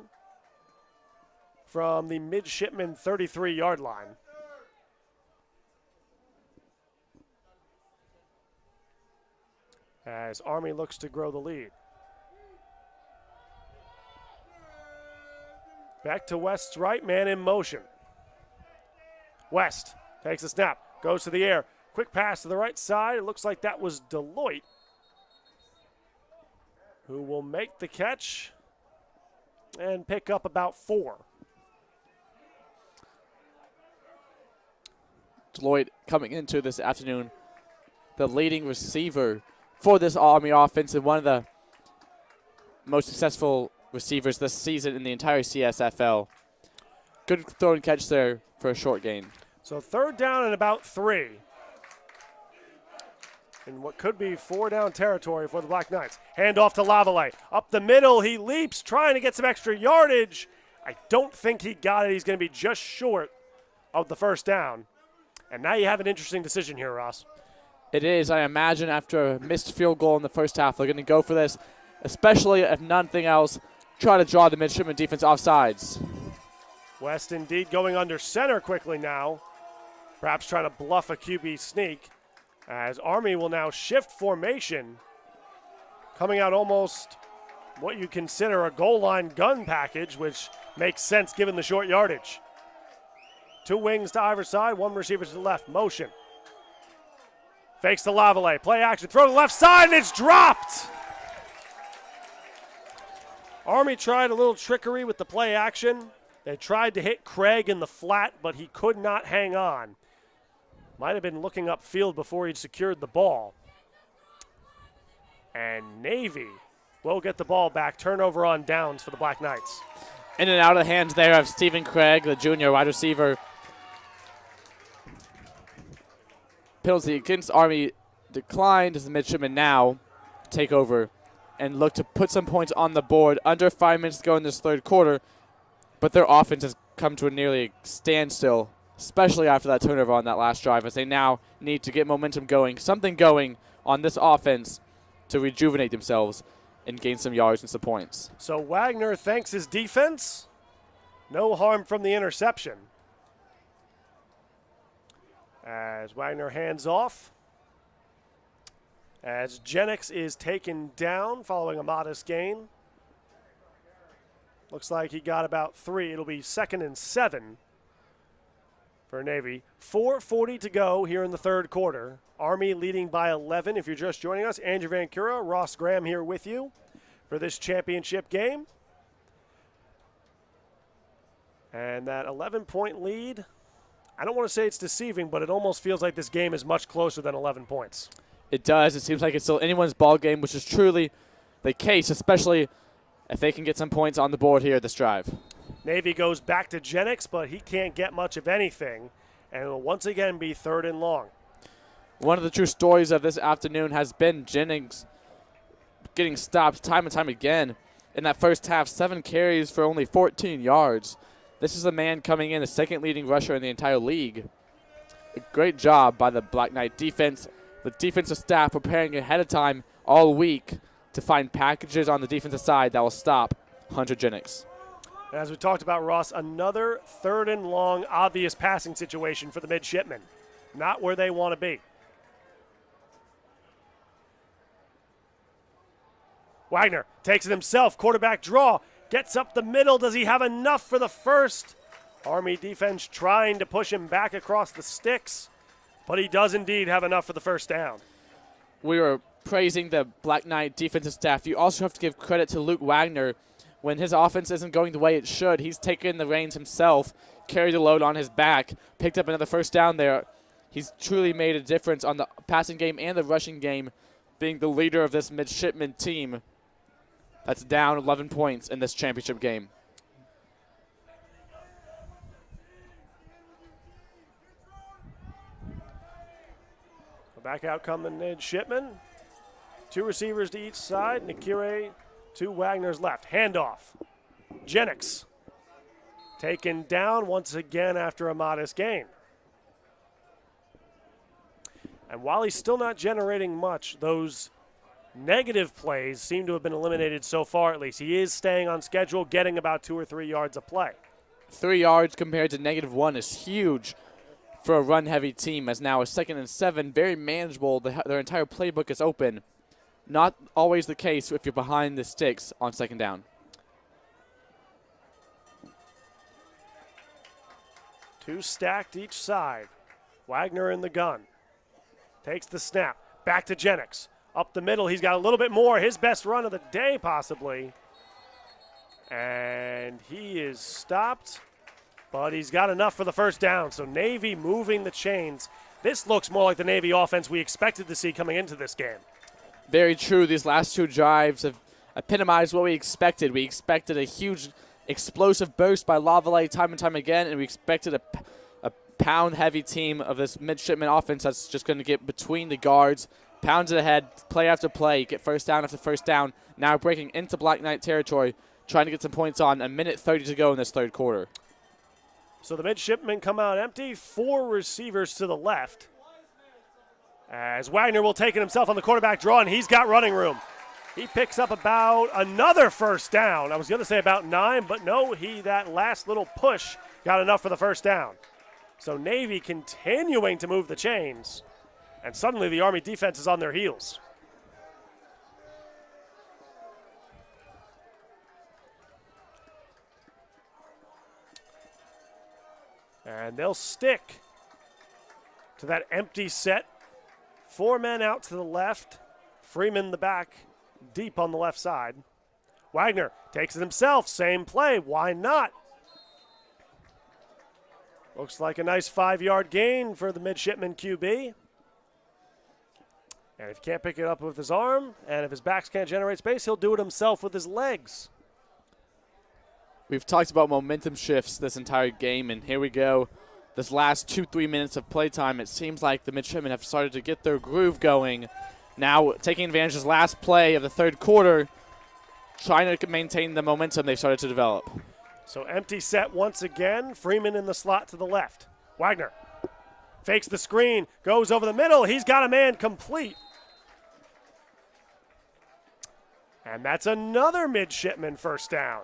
from the midshipman 33-yard line. As Army looks to grow the lead. Back to West's right, man in motion. West takes a snap, goes to the air. Quick pass to the right side. It looks like that was Deloitte, who will make the catch and pick up about 4. Deloitte coming into this afternoon, the leading receiver for this Army offense and one of the most successful receivers this season in the entire CSFL. Good throw and catch there for a short gain. So 3rd down and about 3. In what could be 4-down territory for the Black Knights. Hand off to Laval. Up the middle, he leaps, trying to get some extra yardage. I don't think he got it. He's going to be just short of the first down. And now you have an interesting decision here, Ross. It is. I imagine after a missed field goal in the first half, they're going to go for this, especially if nothing else, try to draw the midshipman defense off sides. West indeed going under center quickly now, perhaps trying to bluff a QB sneak, as Army will now shift formation, coming out almost what you consider a goal line gun package, which makes sense given the short yardage. 2 wings to either side, 1 receiver to the left, motion. Fakes to Laval, play action, throw to the left side, and it's dropped. Army tried a little trickery with the play action. They tried to hit Craig in the flat, but he could not hang on. Might have been looking upfield before he'd secured the ball. And Navy will get the ball back. Turnover on downs for the Black Knights. In and out of the hands there of Stephen Craig, the junior wide receiver. Penalty against Army declined as the midshipmen now take over and look to put some points on the board. Under 5 minutes to go in this third quarter, but their offense has come to a nearly standstill, especially after that turnover on that last drive, as they now need to get momentum going, something going on this offense to rejuvenate themselves and gain some yards and some points. So Wagner thanks his defense. No harm from the interception. As Wagner hands off. As Jennings is taken down following a modest gain. Looks like he got about 3. It'll be 2nd and 7 for Navy. 4:40 to go here in the third quarter. Army leading by 11. If you're just joining us, Andrew Van Cura, Ross Graham here with you for this championship game. And that 11-point lead, I don't want to say it's deceiving, but it almost feels like this game is much closer than 11 points. It does. It seems like it's still anyone's ball game, which is truly the case, especially if they can get some points on the board here this drive. Navy goes back to Jennings, but he can't get much of anything, and it will once again be 3rd and long. One of the true stories of this afternoon has been Jennings getting stopped time and time again. In that first half, 7 carries for only 14 yards. This is a man coming in the second leading rusher in the entire league. A great job by the Black Knight defense. The defensive staff preparing ahead of time all week to find packages on the defensive side that will stop Hunter Jennings. As we talked about, Ross, another 3rd and long obvious passing situation for the midshipmen. Not where they want to be. Wagner takes it himself, quarterback draw, gets up the middle. Does he have enough for the first? Army defense trying to push him back across the sticks, but he does indeed have enough for the first down. We were praising the Black Knight defensive staff. You also have to give credit to Luke Wagner. When his offense isn't going the way it should, he's taken the reins himself, carried the load on his back, picked up another first down there. He's truly made a difference on the passing game and the rushing game, being the leader of this midshipman team that's down 11 points in this championship game. Back out come the midshipmen. 2 receivers to each side. Nakire to Wagner's left. Handoff. Jennings taken down once again after a modest gain. And while he's still not generating much, those negative plays seem to have been eliminated so far at least. He is staying on schedule, getting about 2 or 3 yards a play. 3 yards compared to -1 is huge for a run-heavy team, as now a 2nd and 7, very manageable. Their entire playbook is open. Not always the case if you're behind the sticks on 2nd down. 2 stacked each side. Wagner in the gun. Takes the snap. Back to Jennings. Up the middle. He's got a little bit more. His best run of the day, possibly. And he is stopped, but he's got enough for the first down. So Navy moving the chains. This looks more like the Navy offense we expected to see coming into this game. Very true. These last 2 drives have epitomized what we expected. We expected a huge explosive burst by Laval time and time again, and we expected a pound-heavy team of this midshipman offense that's just going to get between the guards, pounds it ahead, play after play, get first down after first down, now breaking into Black Knight territory, trying to get some points on. 1:30 to go in this third quarter. So the midshipmen come out empty, 4 receivers to the left. As Wagner will take it himself on the quarterback draw, and he's got running room. He picks up about another first down. I was going to say about 9, but no, that last little push got enough for the first down. So Navy continuing to move the chains, and suddenly the Army defense is on their heels. And they'll stick to that empty set. 4 men out to the left. Freeman the back, deep on the left side. Wagner takes it himself. Same play. Why not? Looks like a nice 5-yard gain for the midshipman QB. And if he can't pick it up with his arm, and if his backs can't generate space, he'll do it himself with his legs. We've talked about momentum shifts this entire game, and here we go. This last 2-3 minutes of playtime, it seems like the midshipmen have started to get their groove going. Now taking advantage of this last play of the third quarter, trying to maintain the momentum they've started to develop. So empty set once again. Freeman in the slot to the left. Wagner fakes the screen, goes over the middle. He's got a man complete. And that's another midshipman first down.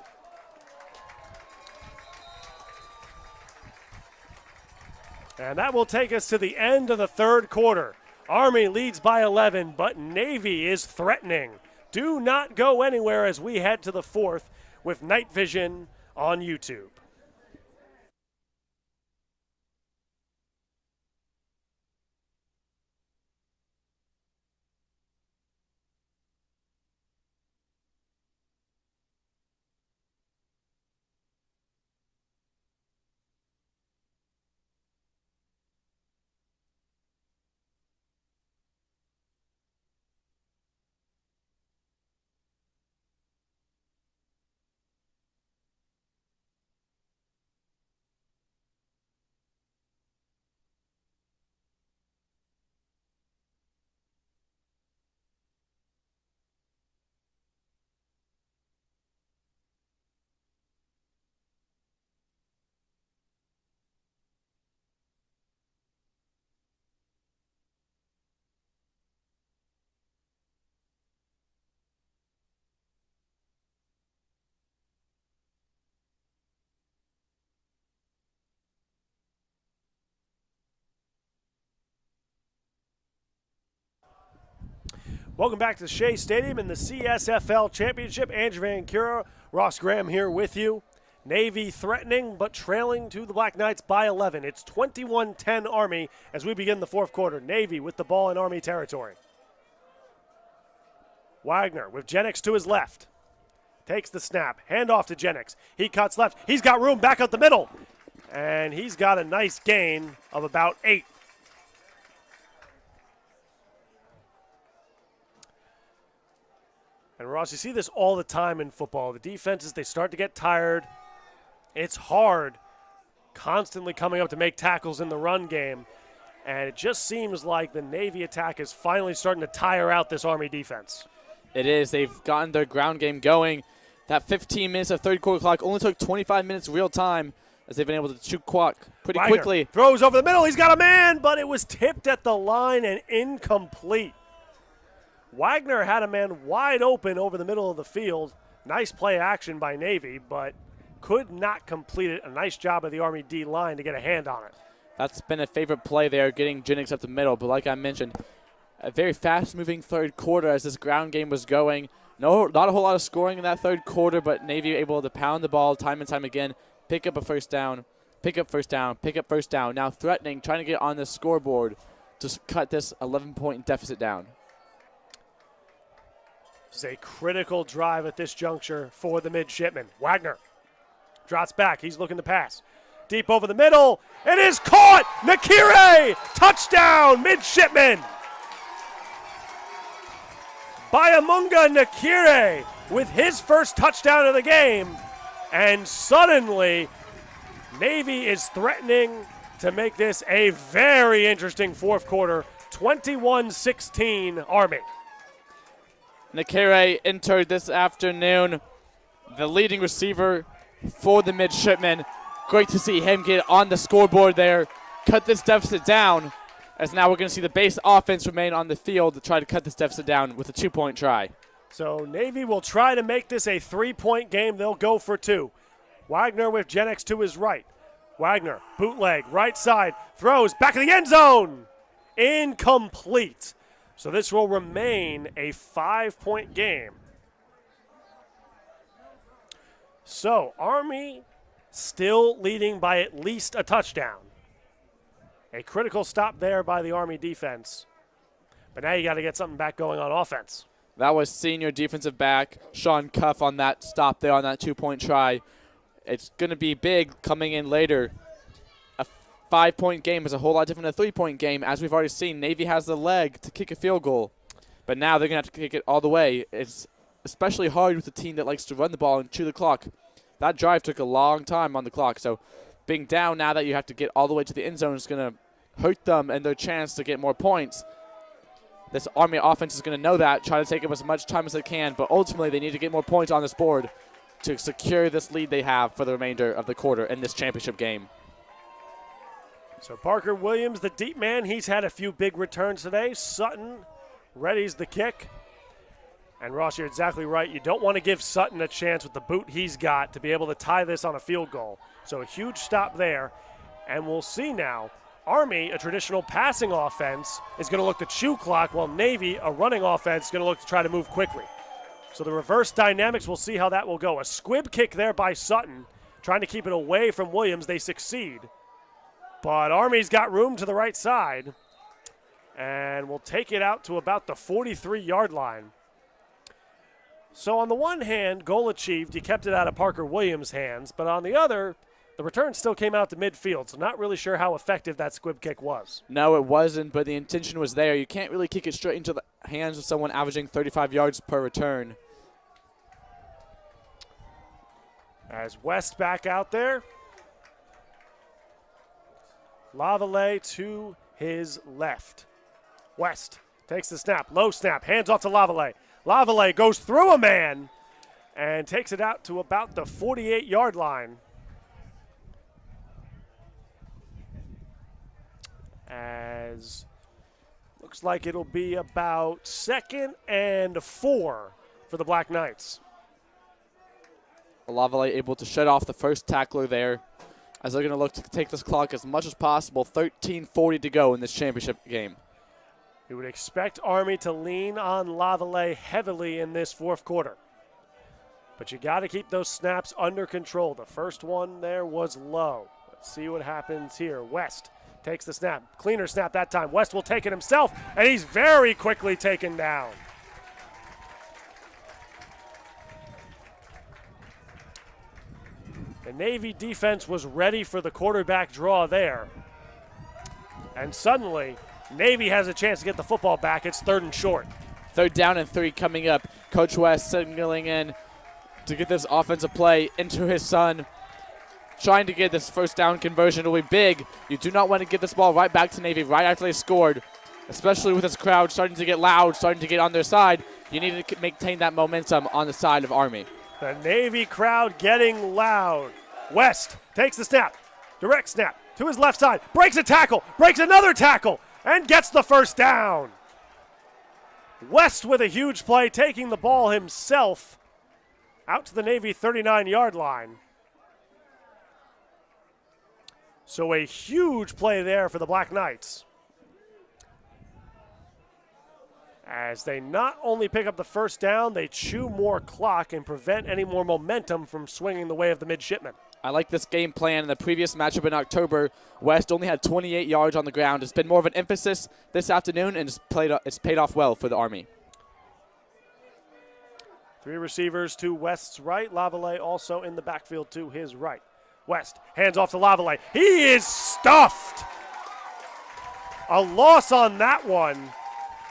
And that will take us to the end of the third quarter. Army leads by 11, but Navy is threatening. Do not go anywhere as we head to the fourth with KnightVision on YouTube. Welcome back to the Shea Stadium in the CSFL Championship. Andrew Van Cura, Ross Graham here with you. Navy threatening but trailing to the Black Knights by 11. It's 21-10 Army as we begin the fourth quarter. Navy with the ball in Army territory. Wagner with Jennings to his left. Takes the snap. Hand off to Jennings. He cuts left. He's got room back up the middle. And he's got a nice gain of about 8. And Ross, you see this all the time in football. The defenses, they start to get tired. It's hard constantly coming up to make tackles in the run game. And it just seems like the Navy attack is finally starting to tire out this Army defense. It is. They've gotten their ground game going. That 15 minutes of third quarter clock only took 25 minutes real time as they've been able to shoot clock pretty Wagner quickly. Throws over the middle. He's got a man, but it was tipped at the line and incomplete. Wagner had a man wide open over the middle of the field. Nice play action by Navy, but could not complete it. A nice job of the Army D line to get a hand on it. That's been a favorite play there, getting Jennings up the middle. But like I mentioned, a very fast-moving third quarter as this ground game was going. Not a whole lot of scoring in that third quarter, but Navy able to pound the ball time and time again, pick up a first down, pick up first down, pick up first down. Now threatening, trying to get on the scoreboard to cut this 11-point deficit down. This is a critical drive at this juncture for the midshipmen. Wagner drops back. He's looking to pass. Deep over the middle. It is caught. Nakire. Touchdown, midshipmen. Bayamunga Nakire with his first touchdown of the game. And suddenly, Navy is threatening to make this a very interesting fourth quarter. 21-16 Army. Nakire entered this afternoon, the leading receiver for the midshipmen. Great to see him get on the scoreboard there, cut this deficit down, as now we're going to see the base offense remain on the field to try to cut this deficit down with a 2-point try. So Navy will try to make this a 3-point game. They'll go for 2. Wagner with Jennings to his right. Wagner, bootleg, right side, throws, back of the end zone. Incomplete. So this will remain a 5-point game. So Army still leading by at least a touchdown. A critical stop there by the Army defense. But now you got to get something back going on offense. That was senior defensive back Sean Cuff on that stop there on that 2-point try. It's going to be big coming in later. A 5-point game is a whole lot different than a 3-point game. As we've already seen, Navy has the leg to kick a field goal. But now they're going to have to kick it all the way. It's especially hard with a team that likes to run the ball and chew the clock. That drive took a long time on the clock. So being down now that you have to get all the way to the end zone is going to hurt them and their chance to get more points. This Army offense is going to know that, try to take up as much time as they can, but ultimately they need to get more points on this board to secure this lead they have for the remainder of the quarter in this championship game. So Parker Williams, the deep man, he's had a few big returns today. Sutton readies the kick. And Ross, you're exactly right. You don't want to give Sutton a chance with the boot he's got to be able to tie this on a field goal. So a huge stop there. And we'll see now. Army, a traditional passing offense, is going to look to chew clock, while Navy, a running offense, is going to look to try to move quickly. So the reverse dynamics, we'll see how that will go. A squib kick there by Sutton, trying to keep it away from Williams. They succeed. But Army's got room to the right side, and will take it out to about the 43-yard line. So on the one hand, goal achieved. You kept it out of Parker Williams' hands, but on the other, the return still came out to midfield, so not really sure how effective that squib kick was. No, it wasn't, but the intention was there. You can't really kick it straight into the hands of someone averaging 35 yards per return. As West back out there. Laval to his left. West takes the snap, low snap, hands off to Laval. Laval goes through a man and takes it out to about the 48-yard line. As looks like it'll be about 2nd and 4 for the Black Knights. Laval able to shut off the first tackler there, as they're going to look to take this clock as much as possible. 13:40 to go in this championship game. You would expect Army to lean on Laval heavily in this fourth quarter. But you got to keep those snaps under control. The first one there was low. Let's see what happens here. West takes the snap. Cleaner snap that time. West will take it himself, and he's very quickly taken down. The Navy defense was ready for the quarterback draw there. And suddenly, Navy has a chance to get the football back. It's 3rd and short. 3rd down and 3 coming up. Coach West signaling in to get this offensive play into his son. Trying to get this first down conversion will be big. You do not want to get this ball right back to Navy right after they scored, especially with this crowd starting to get loud, starting to get on their side. You need to maintain that momentum on the side of Army. The Navy crowd getting loud. West takes the snap, direct snap to his left side, breaks a tackle, breaks another tackle, and gets the first down. West with a huge play, taking the ball himself out to the Navy 39-yard line. So a huge play there for the Black Knights, as they not only pick up the first down, they chew more clock and prevent any more momentum from swinging the way of the midshipmen. I like this game plan. In the previous matchup in October, West only had 28 yards on the ground. It's been more of an emphasis this afternoon, and it's paid off well for the Army. 3 receivers to West's right. Laval also in the backfield to his right. West hands off to Laval. He is stuffed. A loss on that one,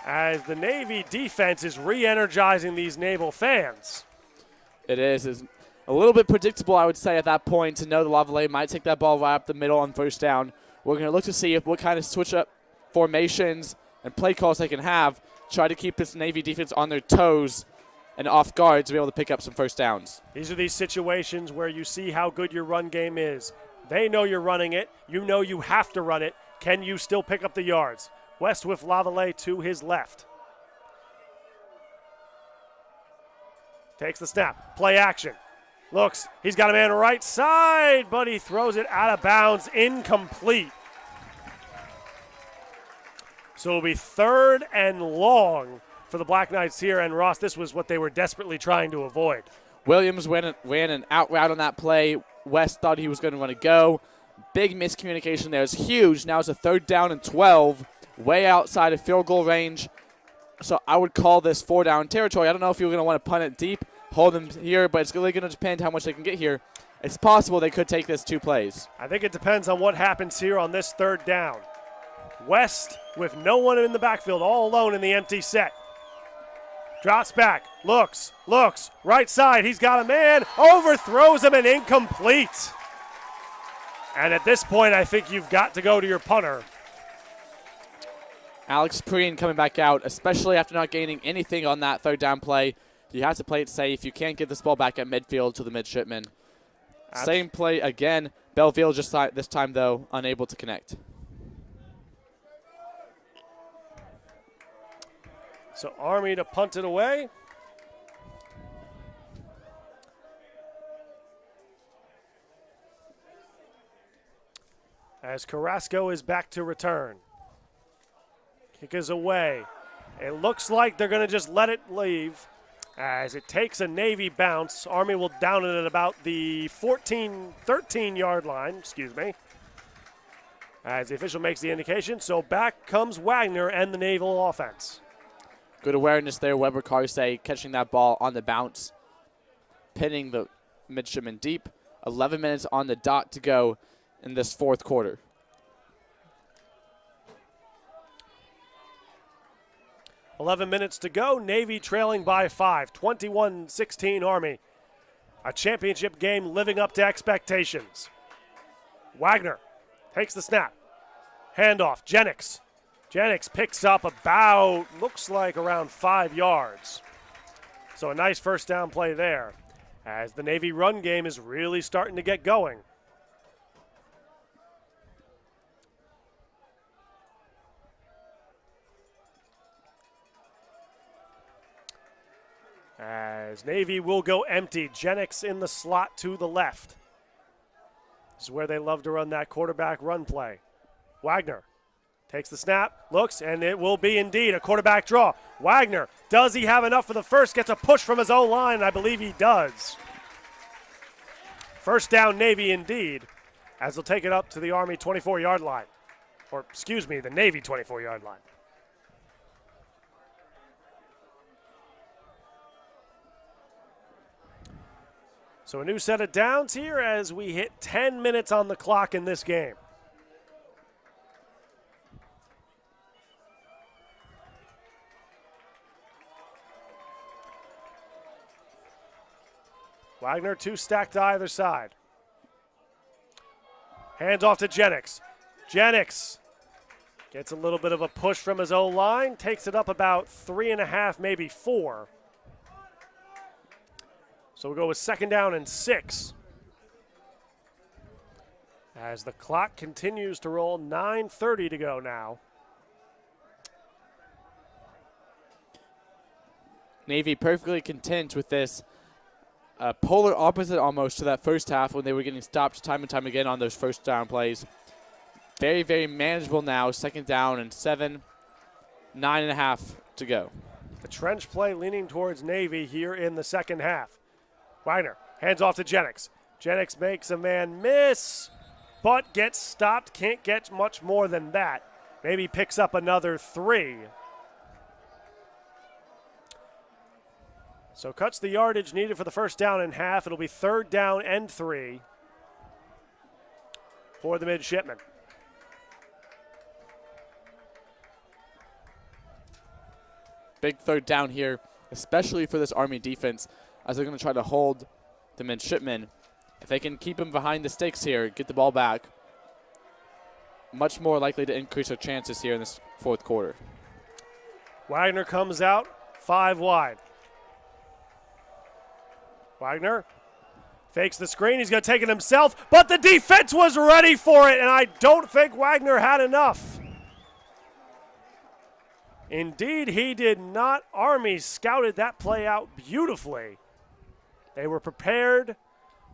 as the Navy defense is re-energizing these Naval fans. It is. It's a little bit predictable, I would say, at that point, to know the Laval might take that ball right up the middle on first down. We're going to look to see what kind of switch-up formations and play calls they can have, try to keep this Navy defense on their toes and off guard to be able to pick up some first downs. These are these situations where you see how good your run game is. They know you're running it. You know you have to run it. Can you still pick up the yards? West with Laval to his left. Takes the snap. Play action. Looks. He's got a man right side, but he throws it out of bounds. Incomplete. So it'll be 3rd and long for the Black Knights here. And Ross, this was what they were desperately trying to avoid. Williams ran an out route on that play. West thought he was going to run a go. Big miscommunication there. It's huge. Now it's a 3rd down and 12. Way outside of field goal range. So I would call this 4-down territory. I don't know if you're going to want to punt it deep, hold them here, but it's really going to depend how much they can get here. It's possible they could take this 2 plays. I think it depends on what happens here on this 3rd down. West with no one in the backfield, all alone in the empty set. Drops back, looks, right side, he's got a man, overthrows him and incomplete. And at this point, I think you've got to go to your punter. Alex Preen coming back out, especially after not gaining anything on that 3rd down play. You have to play it safe. You can't get this ball back at midfield to the midshipman. Same play again. Belleville just this time, though, unable to connect. So Army to punt it away. As Carrasco is back to return. Kick is away. It looks like they're going to just let it leave as it takes a Navy bounce. Army will down it at about the 13-yard line, as the official makes the indication. So back comes Wagner and the Naval offense. Good awareness there, Weber Carsey catching that ball on the bounce, pinning the midshipman deep. 11 minutes on the dot to go in this 4th quarter. .11 minutes to go. Navy trailing by 5. 21-16 Army. A championship game living up to expectations. Wagner takes the snap. Handoff. Jennings. Jennings picks up about, looks like around 5 yards. So a nice 1st down play there as the Navy run game is really starting to get going. As Navy will go empty. Jennings in the slot to the left. This is where they love to run that quarterback run play. Wagner takes the snap, looks, and it will be indeed a quarterback draw. Wagner, does he have enough for the first? Gets a push from his own line, and I believe he does. 1st down Navy indeed, as they'll take it up to the Army 24-yard line. Or, the Navy 24-yard line. So a new set of downs here as we hit 10 minutes on the clock in this game. Wagner 2 stacked to either side. Hands off to Jennings. Jennings gets a little bit of a push from his own line, takes it up about 3.5, maybe 4. So we'll go with 2nd down and 6. As the clock continues to roll, 9:30 to go now. Navy perfectly content with this. Polar opposite almost to that 1st half when they were getting stopped time and time again on those 1st down plays. Very, very manageable now. 2nd down and 7. 9.5 to go. The trench play leaning towards Navy here in the 2nd half. Wagner hands off to Jennings. Jennings makes a man miss, but gets stopped. Can't get much more than that. Maybe picks up another 3. So cuts the yardage needed for the 1st down in half. It'll be 3rd down and 3 for the midshipmen. Big 3rd down here, especially for this Army defense, as they're going to try to hold the midshipmen. If they can keep them behind the sticks here, get the ball back, much more likely to increase their chances here in this 4th quarter. Wagner comes out 5 wide. Wagner fakes the screen. He's going to take it himself, but the defense was ready for it, and I don't think Wagner had enough. Indeed, he did not. Army scouted that play out beautifully. They were prepared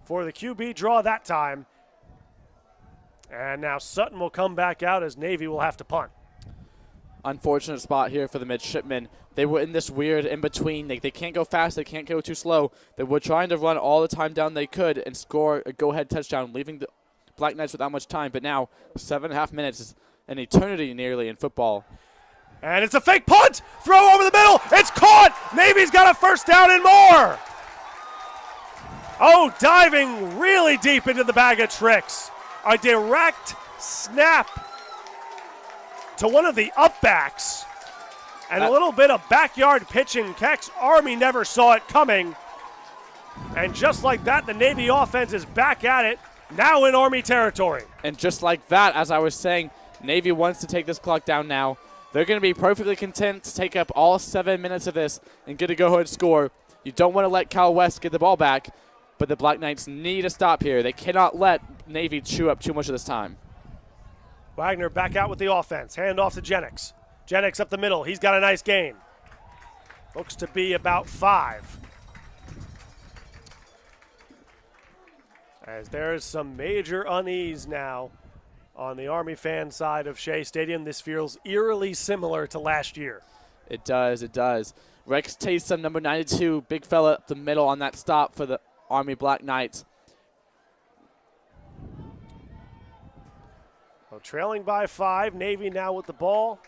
for the QB draw that time. And now Sutton will come back out as Navy will have to punt. Unfortunate spot here for the midshipmen. They were in this weird in-between. They can't go fast. They can't go too slow. They were trying to run all the time down they could and score a go-ahead touchdown, leaving the Black Knights without much time. But now 7.5 minutes is an eternity nearly in football. And it's a fake punt. Throw over the middle. It's caught. Navy's got a first down and more. Oh, diving really deep into the bag of tricks. A direct snap to one of the upbacks. And a little bit of backyard pitching. Keck's Army never saw it coming. And just like that, the Navy offense is back at it, now in Army territory. And just like that, as I was saying, Navy wants to take this clock down now. They're going to be perfectly content to take up all 7 minutes of this and get a go-ahead score. You don't want to let Cal West get the ball back, but the Black Knights need a stop here. They cannot let Navy chew up too much of this time. Wagner back out with the offense. Hand off to Jennings. Jennings up the middle. He's got a nice gain. Looks to be about 5. As there is some major unease now on the Army fan side of Shea Stadium. This feels eerily similar to last year. It does, it does. Rex Taysom, number 92, big fella up the middle on that stop for the Army Black Knights. Well, trailing by 5, Navy now with the ball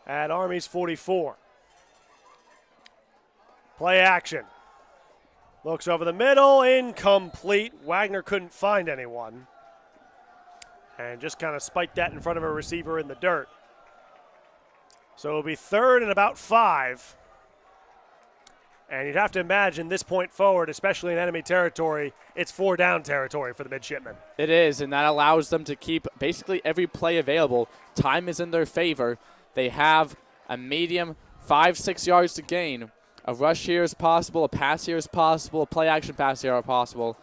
at Army's 44. Play action. Looks over the middle, incomplete. Wagner couldn't find anyone. And just kind of spiked that in front of a receiver in the dirt. So it'll be 3rd and about 5. And you'd have to imagine this point forward, especially in enemy territory, it's 4 down territory for the midshipmen. It is, and that allows them to keep basically every play available. Time is in their favor. They have a medium 5-6 yards to gain. A rush here is possible, a pass here is possible, a play action pass here is possible.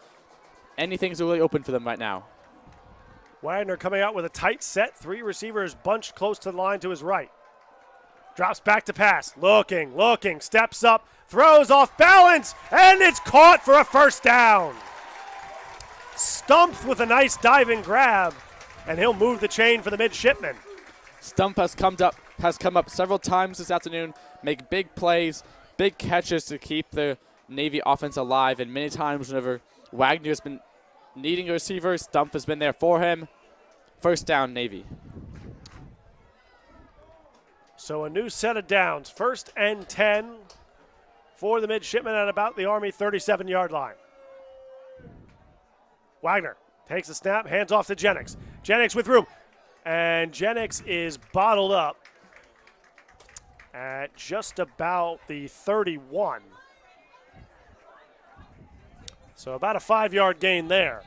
Anything's really open for them right now. Wagner coming out with a tight set. 3 receivers bunched close to the line to his right. Drops back to pass. Looking, steps up, throws off balance, and it's caught for a first down. Stumpf with a nice diving grab, and he'll move the chain for the midshipmen. Stumpf has come up several times this afternoon, make big plays, big catches to keep the Navy offense alive, and many times whenever Wagner's been needing a receiver, Stumpf has been there for him. First down, Navy. So a new set of downs. 1st and 10 for the midshipmen at about the Army 37-yard line. Wagner takes the snap, hands off to Jennings. Jennings with room. And Jennings is bottled up at just about the 31. So about a 5-yard gain there.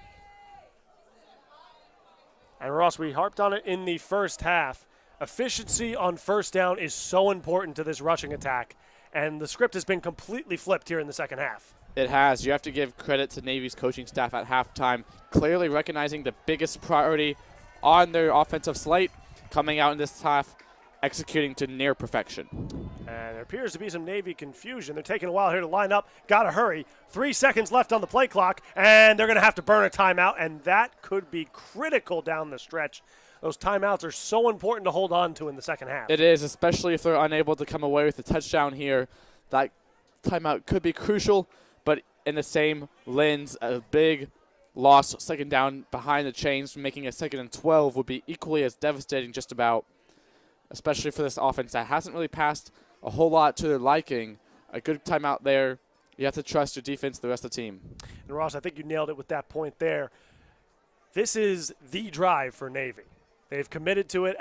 And Ross, we harped on it in the first half. Efficiency on first down is so important to this rushing attack, and the script has been completely flipped here in the second half. It has. You have to give credit to Navy's coaching staff at halftime, clearly recognizing the biggest priority on their offensive slate, coming out in this half, executing to near perfection. And there appears to be some Navy confusion. They're taking a while here to line up. Got to hurry. 3 seconds left on the play clock, and they're going to have to burn a timeout, and that could be critical down the stretch. Those timeouts are so important to hold on to in the second half. It is, especially if they're unable to come away with a touchdown here. That timeout could be crucial, but in the same lens, a big loss, second down behind the chains, making a 2nd and 12 would be equally as devastating just about, especially for this offense that hasn't really passed a whole lot to their liking. A good timeout there. You have to trust your defense, the rest of the team. And Ross, I think you nailed it with that point there. This is the drive for Navy. They've committed to it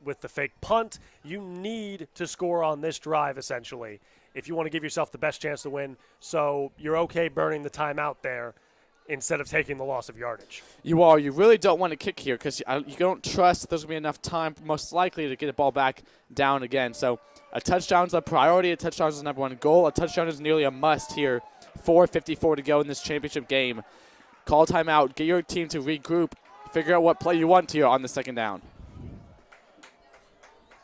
with the fake punt. You need to score on this drive, essentially, if you want to give yourself the best chance to win. So you're okay burning the timeout there instead of taking the loss of yardage. You are. You really don't want to kick here because you don't trust that there's going to be enough time, most likely, to get the ball back down again. So a touchdown's a priority. A touchdown is the number 1 goal. A touchdown is nearly a must here. 4:54 to go in this championship game. Call timeout. Get your team to regroup. Figure out what play you want here on the second down.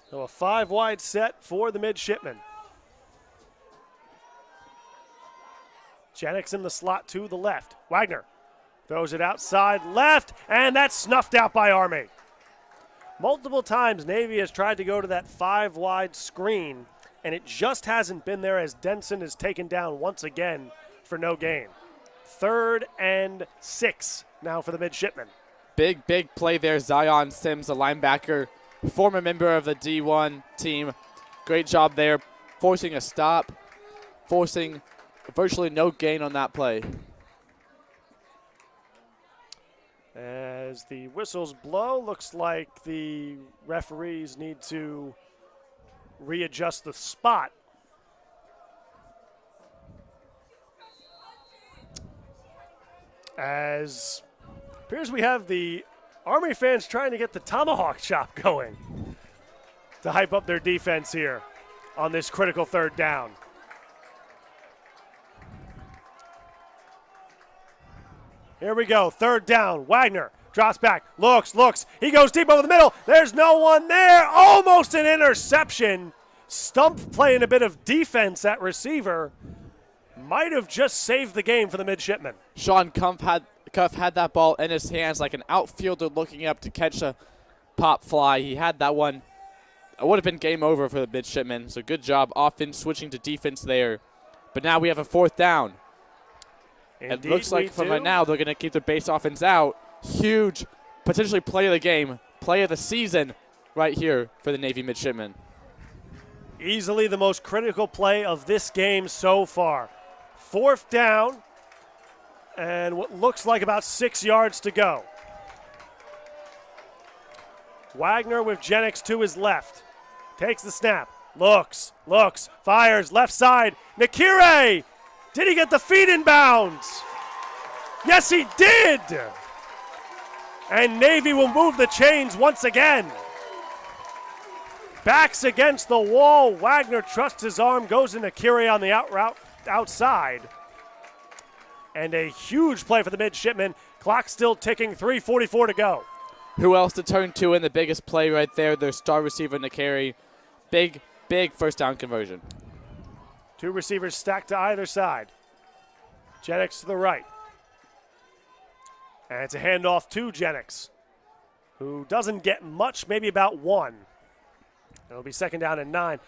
So a 5-wide set for the midshipmen. Jennings in the slot to the left. Wagner throws it outside left, and that's snuffed out by Army. Multiple times Navy has tried to go to that 5-wide screen, and it just hasn't been there as Denson is taken down once again for no gain. 3rd and 6 now for the midshipmen. Big play there. Zion Sims, a linebacker, former member of the D1 team. Great job there, forcing a stop, forcing virtually no gain on that play. As the whistles blow, looks like the referees need to readjust the spot. As appears we have the Army fans trying to get the tomahawk chop going to hype up their defense here on this critical third down. Here we go, third down. Wagner drops back, looks. He goes deep over the middle. There's no one there. Almost an interception. Stump playing a bit of defense at receiver. Might have just saved the game for the midshipmen. Sean Cuff had that ball in his hands like an outfielder looking up to catch a pop fly. He had that one. It would have been game over for the midshipmen. So good job offense switching to defense there. But now we have a fourth down. Indeed, it looks like from right now they're going to keep their base offense out. Huge, potentially play of the game, play of the season right here for the Navy midshipmen. Easily the most critical play of this game so far. Fourth down, and what looks like about 6 yards to go. Wagner with Jennings to his left. Takes the snap, looks, fires, left side. Nakire! Did he get the feet in bounds? Yes, he did! And Navy will move the chains once again. Backs against the wall. Wagner trusts his arm, goes into Nakire on the outside. And a huge play for the midshipmen. Clock still ticking, 3:44 to go. Who else to turn to in the biggest play right there? Their star receiver, Nakire. Big first down conversion. Two receivers stacked to either side. Jennings to the right. And it's a handoff to Jennings, who doesn't get much, maybe about one. It'll be second down and 9.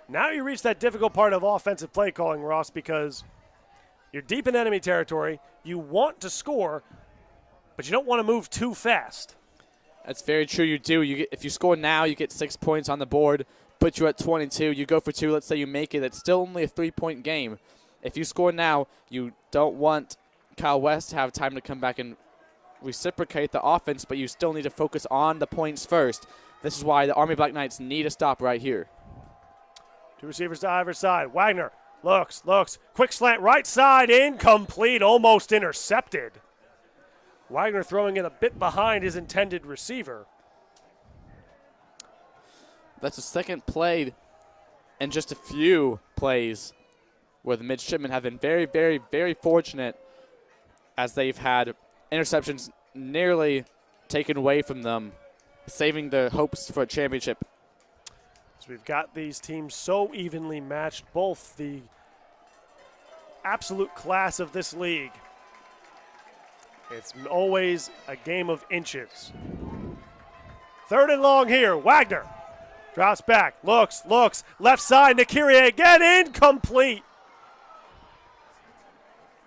Now you reach that difficult part of offensive play calling, Ross, because you're deep in enemy territory. You want to score, but you don't want to move too fast. That's very true. You do. If you score now, you get 6 points on the board, put you at 22. You go for 2. Let's say you make it. It's still only a 3-point game. If you score now, you don't want Kyle West to have time to come back and reciprocate the offense, but you still need to focus on the points first. This is why the Army Black Knights need a stop right here. Two receivers to either side. Wagner looks. Quick slant right side, incomplete, almost intercepted. Wagner throwing it a bit behind his intended receiver. That's the second play in just a few plays where the midshipmen have been very, very, very fortunate as they've had interceptions nearly taken away from them, saving their hopes for a championship. So we've got these teams so evenly matched, both the absolute class of this league. It's always a game of inches. Third and long here. Wagner drops back, looks, left side, Nakire again, incomplete.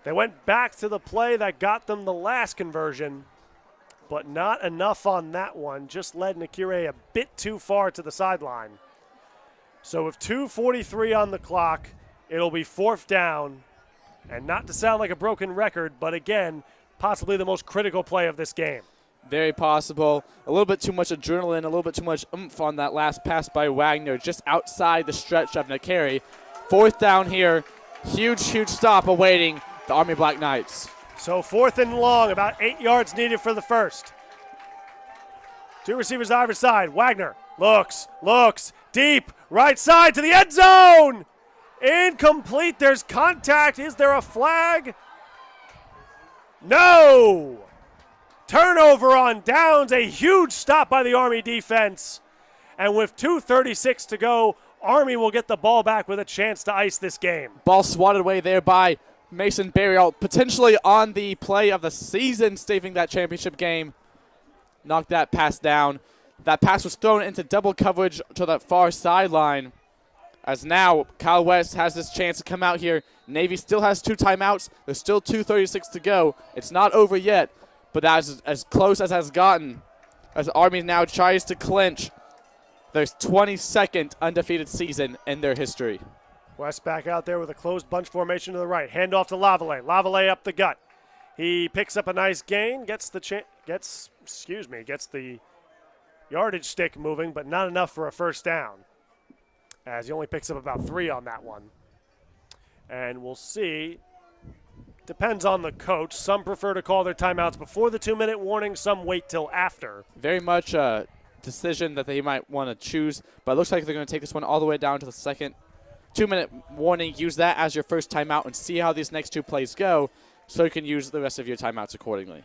They went back to the play that got them the last conversion, but not enough on that one. Just led Nakire a bit too far to the sideline. So with 2:43 on the clock, it'll be fourth down. And not to sound like a broken record, but again, possibly the most critical play of this game. Very possible. A little bit too much adrenaline, a little bit too much oomph on that last pass by Wagner, just outside the stretch of Nakire. Fourth down here. Huge stop awaiting the Army Black Knights. So fourth and long, about 8 yards needed for the first. Two receivers either side. Wagner looks, deep, right side to the end zone. Incomplete, there's contact. Is there a flag? No! Turnover on downs, a huge stop by the Army defense. And with 2:36 to go, Army will get the ball back with a chance to ice this game. Ball swatted away there by Mason Burial, potentially on the play of the season, saving that championship game. Knocked that pass down. That pass was thrown into double coverage to that far sideline. As now, Kyle West has this chance to come out here. Navy still has 2 timeouts. There's still 2:36 to go. It's not over yet, but that's as close as has gotten. As Army now tries to clinch their 22nd undefeated season in their history. West back out there with a closed bunch formation to the right. Hand off to Laval. Laval up the gut. He picks up a nice gain, gets the yardage stick moving, but not enough for a first down, as he only picks up about 3 on that one. And we'll see. Depends on the coach. Some prefer to call their timeouts before the 2-minute warning. Some wait till after. Very much a decision that they might want to choose, but it looks like they're going to take this one all the way down to the second 2-minute warning. Use that as your first timeout and see how these next 2 plays go, so you can use the rest of your timeouts accordingly.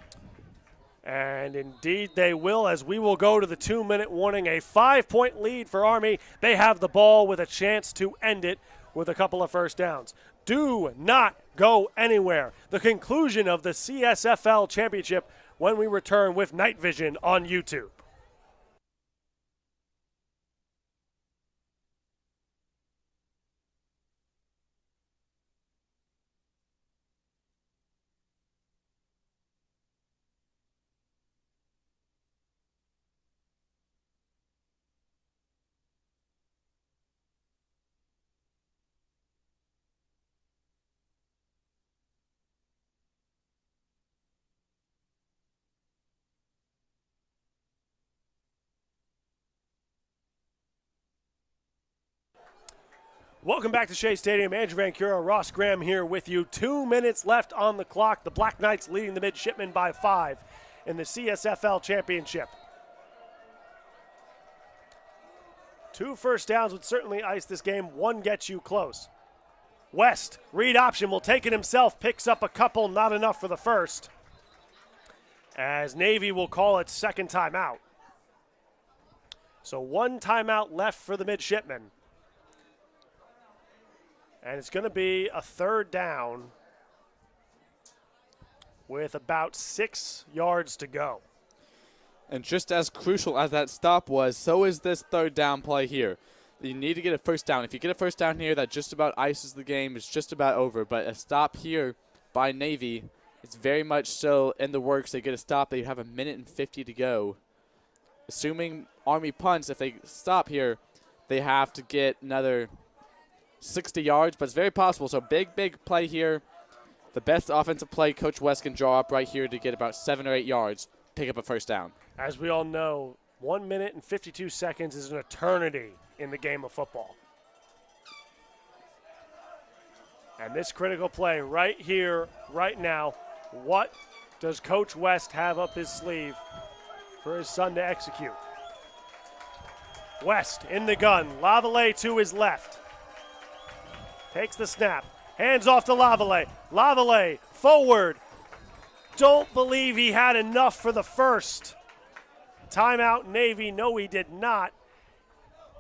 And indeed they will, as we will go to the 2-minute warning. A 5-point lead for Army. They have the ball with a chance to end it with a couple of first downs. Do not go anywhere. The conclusion of the CSFL Championship when we return with KnightVision on YouTube. Welcome back to Shea Stadium. Andrew Vancura, Ross Graham here with you. 2 minutes left on the clock. The Black Knights leading the Midshipmen by 5 in the CSFL Championship. 2 first downs would certainly ice this game. 1 gets you close. West, read option, will take it himself. Picks up a couple, not enough for the first. As Navy will call its second timeout. So 1 timeout left for the Midshipmen. And it's going to be a 3rd down with about 6 yards to go. And just as crucial as that stop was, so is this 3rd down play here. You need to get a first down. If you get a first down here, that just about ices the game. It's just about over. But a stop here by Navy, it's very much so in the works. They get a stop. They have 1:50 to go. Assuming Army punts, if they stop here, they have to get another 60 yards, but it's very possible. So big play here. The best offensive play Coach West can draw up right here to get about 7 or 8 yards, pick up a first down. As we all know, 1 minute and 52 seconds is an eternity in the game of football. And this critical play right here, right now, what does Coach West have up his sleeve for his son to execute? West in the gun, Laval to his left. Takes the snap, hands off to Laval. Laval forward. Don't believe he had enough for the first. Timeout Navy, no he did not.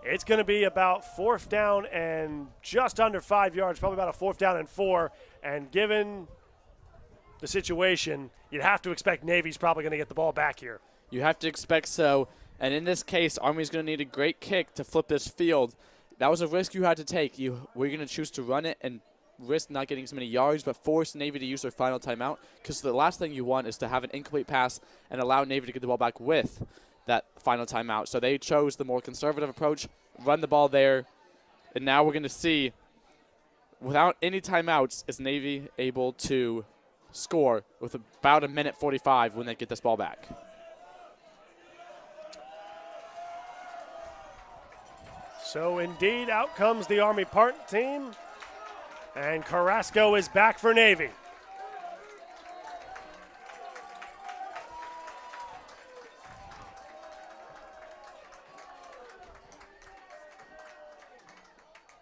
It's going to be about 4th down and just under 5 yards, probably about a 4th down and 4. And given the situation, you'd have to expect Navy's probably going to get the ball back here. You have to expect so. And in this case, Army's going to need a great kick to flip this field. That was a risk you had to take. You were going to choose to run it and risk not getting as many yards, but force Navy to use their final timeout, because the last thing you want is to have an incomplete pass and allow Navy to get the ball back with that final timeout. So they chose the more conservative approach, run the ball there, and now we're going to see, without any timeouts, is Navy able to score with about 1:45 when they get this ball back. So indeed, out comes the Army punt team, and Carrasco is back for Navy.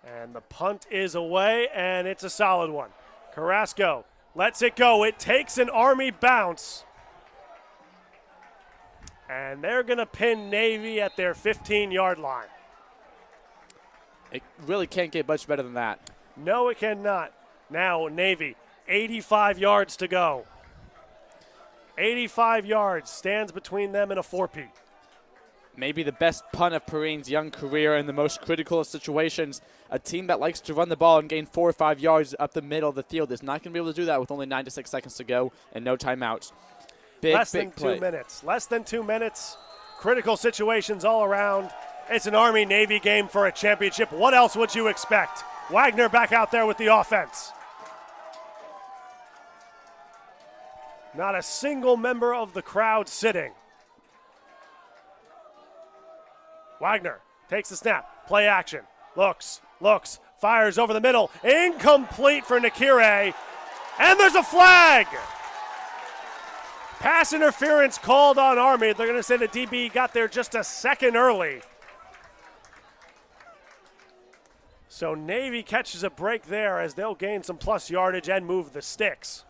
And the punt is away, and it's a solid one. Carrasco lets it go. It takes an Army bounce. And they're going to pin Navy at their 15-yard line. It really can't get much better than that. No, it cannot. Now, Navy, 85 yards to go. 85 yards stands between them and a 4-peat. Maybe the best punt of Perrine's young career in the most critical of situations. A team that likes to run the ball and gain 4 or 5 yards up the middle of the field is not going to be able to do that with only 9 to 6 seconds to go and no timeouts. Big Less than play. 2 minutes. Less than 2 minutes. Critical situations all around. It's an Army-Navy game for a championship. What else would you expect? Wagner back out there with the offense. Not a single member of the crowd sitting. Wagner takes the snap, play action, looks, fires over the middle, incomplete for Nakire, and there's a flag! Pass interference called on Army. They're going to say the DB got there just a second early. So Navy catches a break there as they'll gain some plus yardage and move the sticks.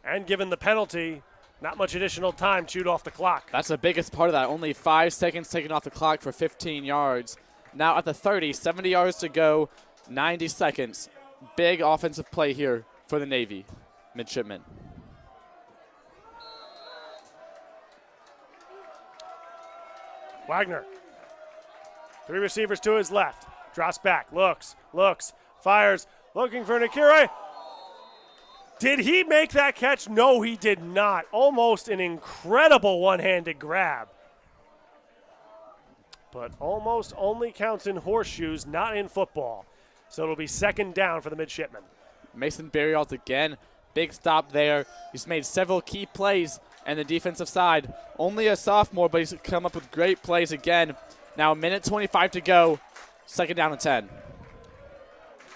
And given the penalty, not much additional time chewed off the clock. That's the biggest part of that. Only 5 seconds taken off the clock for 15 yards. Now at the 30, 70 yards to go, 90 seconds. Big offensive play here for the Navy midshipmen. Wagner. 3 receivers to his left. Drops back, looks, fires, looking for Nakire. Did he make that catch? No, he did not. Almost an incredible one-handed grab. But almost only counts in horseshoes, not in football. So it'll be second down for the midshipmen. Mason Berrialt again. Big stop there. He's made several key plays on the defensive side. Only a sophomore, but he's come up with great plays again. Now a minute 25 to go. Second down and 10.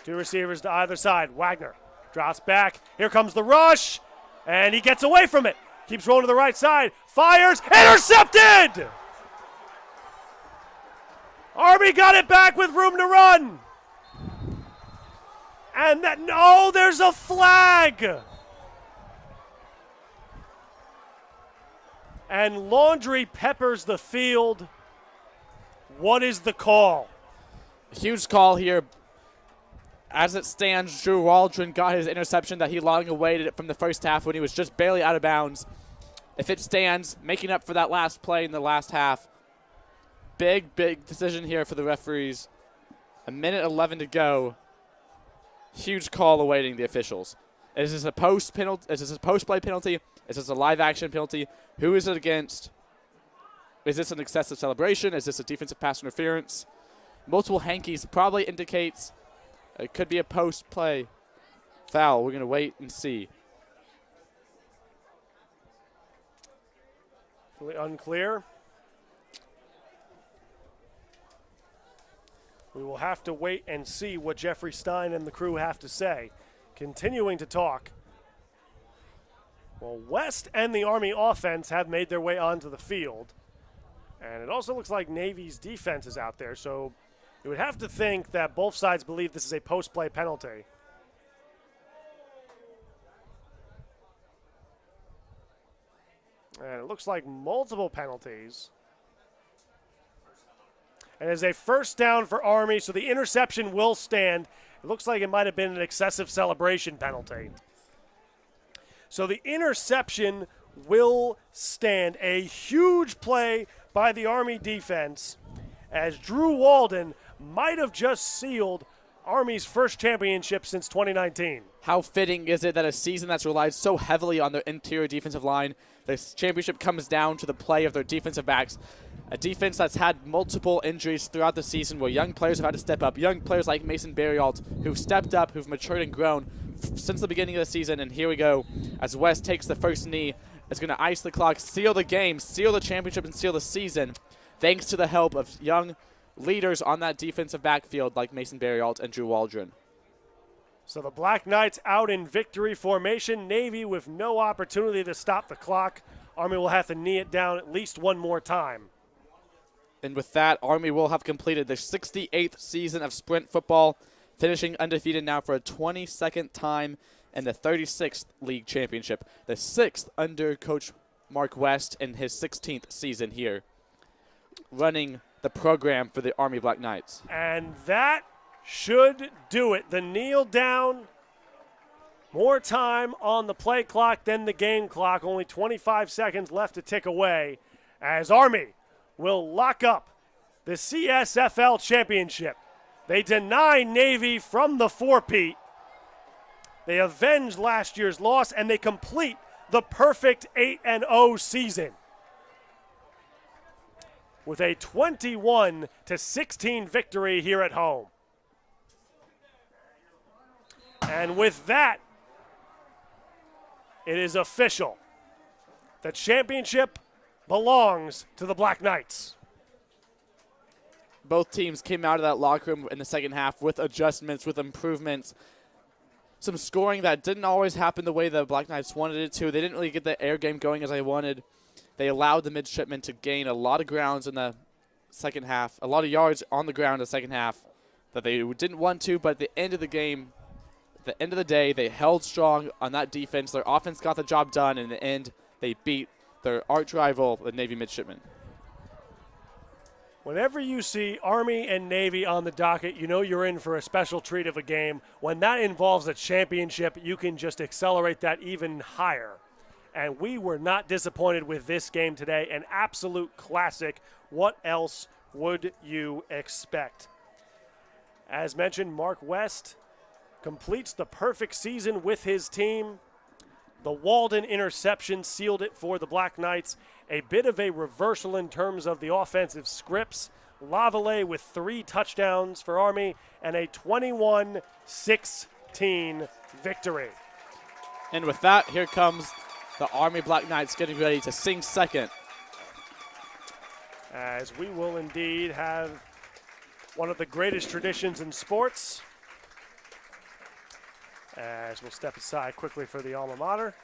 2 receivers to either side. Wagner drops back. Here comes the rush. And he gets away from it. Keeps rolling to the right side. Fires. Intercepted! Army got it back with room to run. And that, no, there's a flag. And Laundrie peppers the field. What is the call? Huge call here. As it stands, Drew Waldron got his interception that he long awaited from the first half when he was just barely out of bounds. If it stands, making up for that last play in the last half. Big decision here for the referees. A minute 11 to go. Huge call awaiting the officials. Is this a post penalty? Is this a post play penalty? Is this a live action penalty? Who is it against? Is this an excessive celebration? Is this a defensive pass interference? Multiple hankies probably indicates it could be a post play foul. We're going to wait and see. Really unclear. We will have to wait and see what Jeffrey Stein and the crew have to say. Continuing to talk. Well, West and the Army offense have made their way onto the field. And it also looks like Navy's defense is out there, so you would have to think that both sides believe this is a post-play penalty. And it looks like multiple penalties. And it's a first down for Army, so the interception will stand. It looks like it might have been an excessive celebration penalty. So the interception will stand. A huge play by the Army defense as Drew Walden might have just sealed Army's first championship since 2019. How fitting is it that a season that's relied so heavily on their interior defensive line, this championship comes down to the play of their defensive backs. A defense that's had multiple injuries throughout the season where young players have had to step up. Young players like Mason Berrialt who've stepped up, who've matured and grown since the beginning of the season. And here we go as West takes the first knee. It's going to ice the clock, seal the game, seal the championship, and seal the season thanks to the help of young leaders on that defensive backfield like Mason Berrialt and Drew Waldron. So the Black Knights out in victory formation. Navy with no opportunity to stop the clock. Army will have to knee it down at least one more time. And with that, Army will have completed their 68th season of sprint football, finishing undefeated now for a 22nd time in the 36th league championship, the 6th under Coach Mark West in his 16th season here, running the program for the Army Black Knights. And that should do it. The kneel down, more time on the play clock than the game clock. Only 25 seconds left to tick away as Army will lock up the CSFL championship. They deny Navy from the four-peat. They avenge last year's loss, and they complete the perfect 8-0 season. with a 21-16 victory here at home. And with that, it is official. The championship belongs to the Black Knights. Both teams came out of that locker room in the second half with adjustments, with improvements. Some scoring that didn't always happen the way the Black Knights wanted it to. They didn't really get the air game going as they wanted. They allowed the midshipmen to gain a lot of grounds in the second half, a lot of yards on the ground in the second half that they didn't want to, but at the end of the game, at the end of the day, they held strong on that defense. Their offense got the job done, and in the end, they beat their arch rival, the Navy midshipmen. Whenever you see Army and Navy on the docket, you know you're in for a special treat of a game. When that involves a championship, you can just accelerate that even higher. And we were not disappointed with this game today. An absolute classic. What else would you expect? As mentioned, Mark West completes the perfect season with his team. The Walden interception sealed it for the Black Knights. A bit of a reversal in terms of the offensive scripts. Laval with 3 touchdowns for Army and a 21-16 victory. And with that, here comes the Army Black Knights getting ready to sing second. As we will indeed have one of the greatest traditions in sports. As we'll step aside quickly for the alma mater.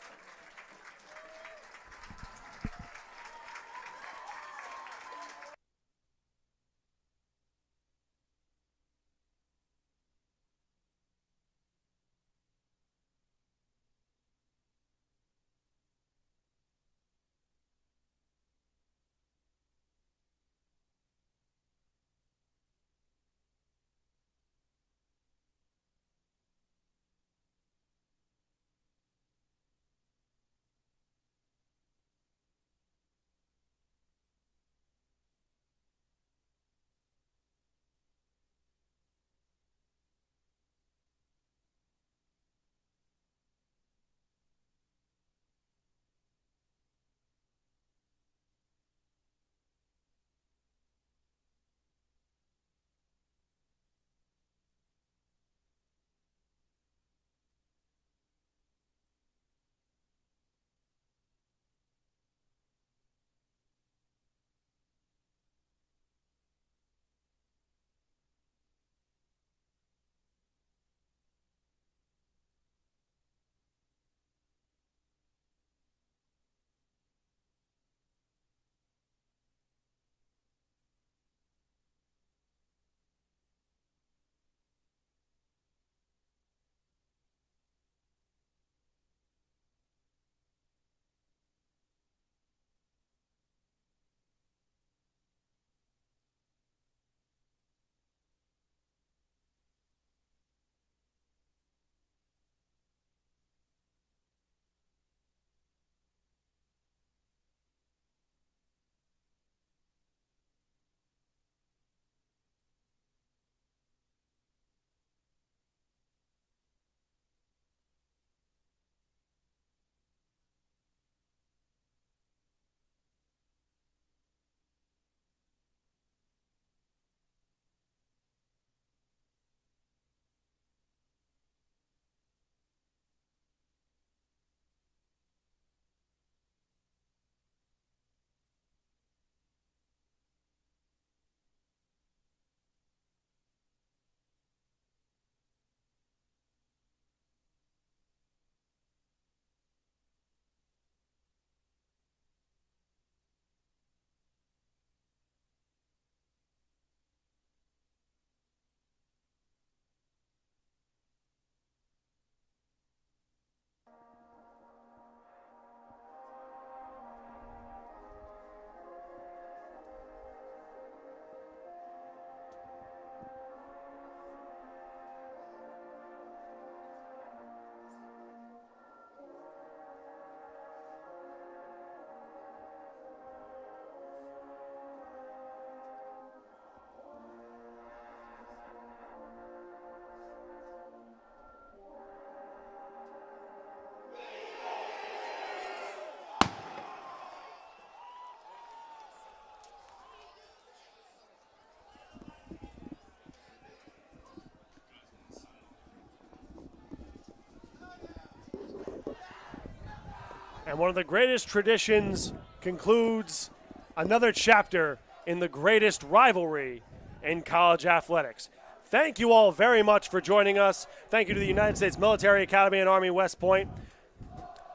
And one of the greatest traditions concludes another chapter in the greatest rivalry in college athletics. Thank you all very much for joining us. Thank you to the United States Military Academy and Army West Point.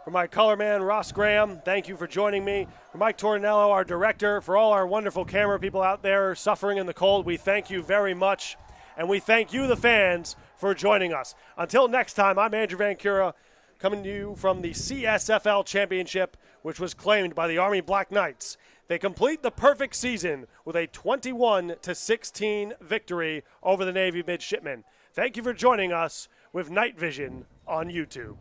For my color man, Ross Graham, thank you for joining me. For Mike Tornello, our director, for all our wonderful camera people out there suffering in the cold, we thank you very much. And we thank you, the fans, for joining us. Until next time, I'm Andrew Van Cura, coming to you from the CSFL Championship, which was claimed by the Army Black Knights. They complete the perfect season with a 21-16 victory over the Navy Midshipmen. Thank you for joining us with KnightVision on YouTube.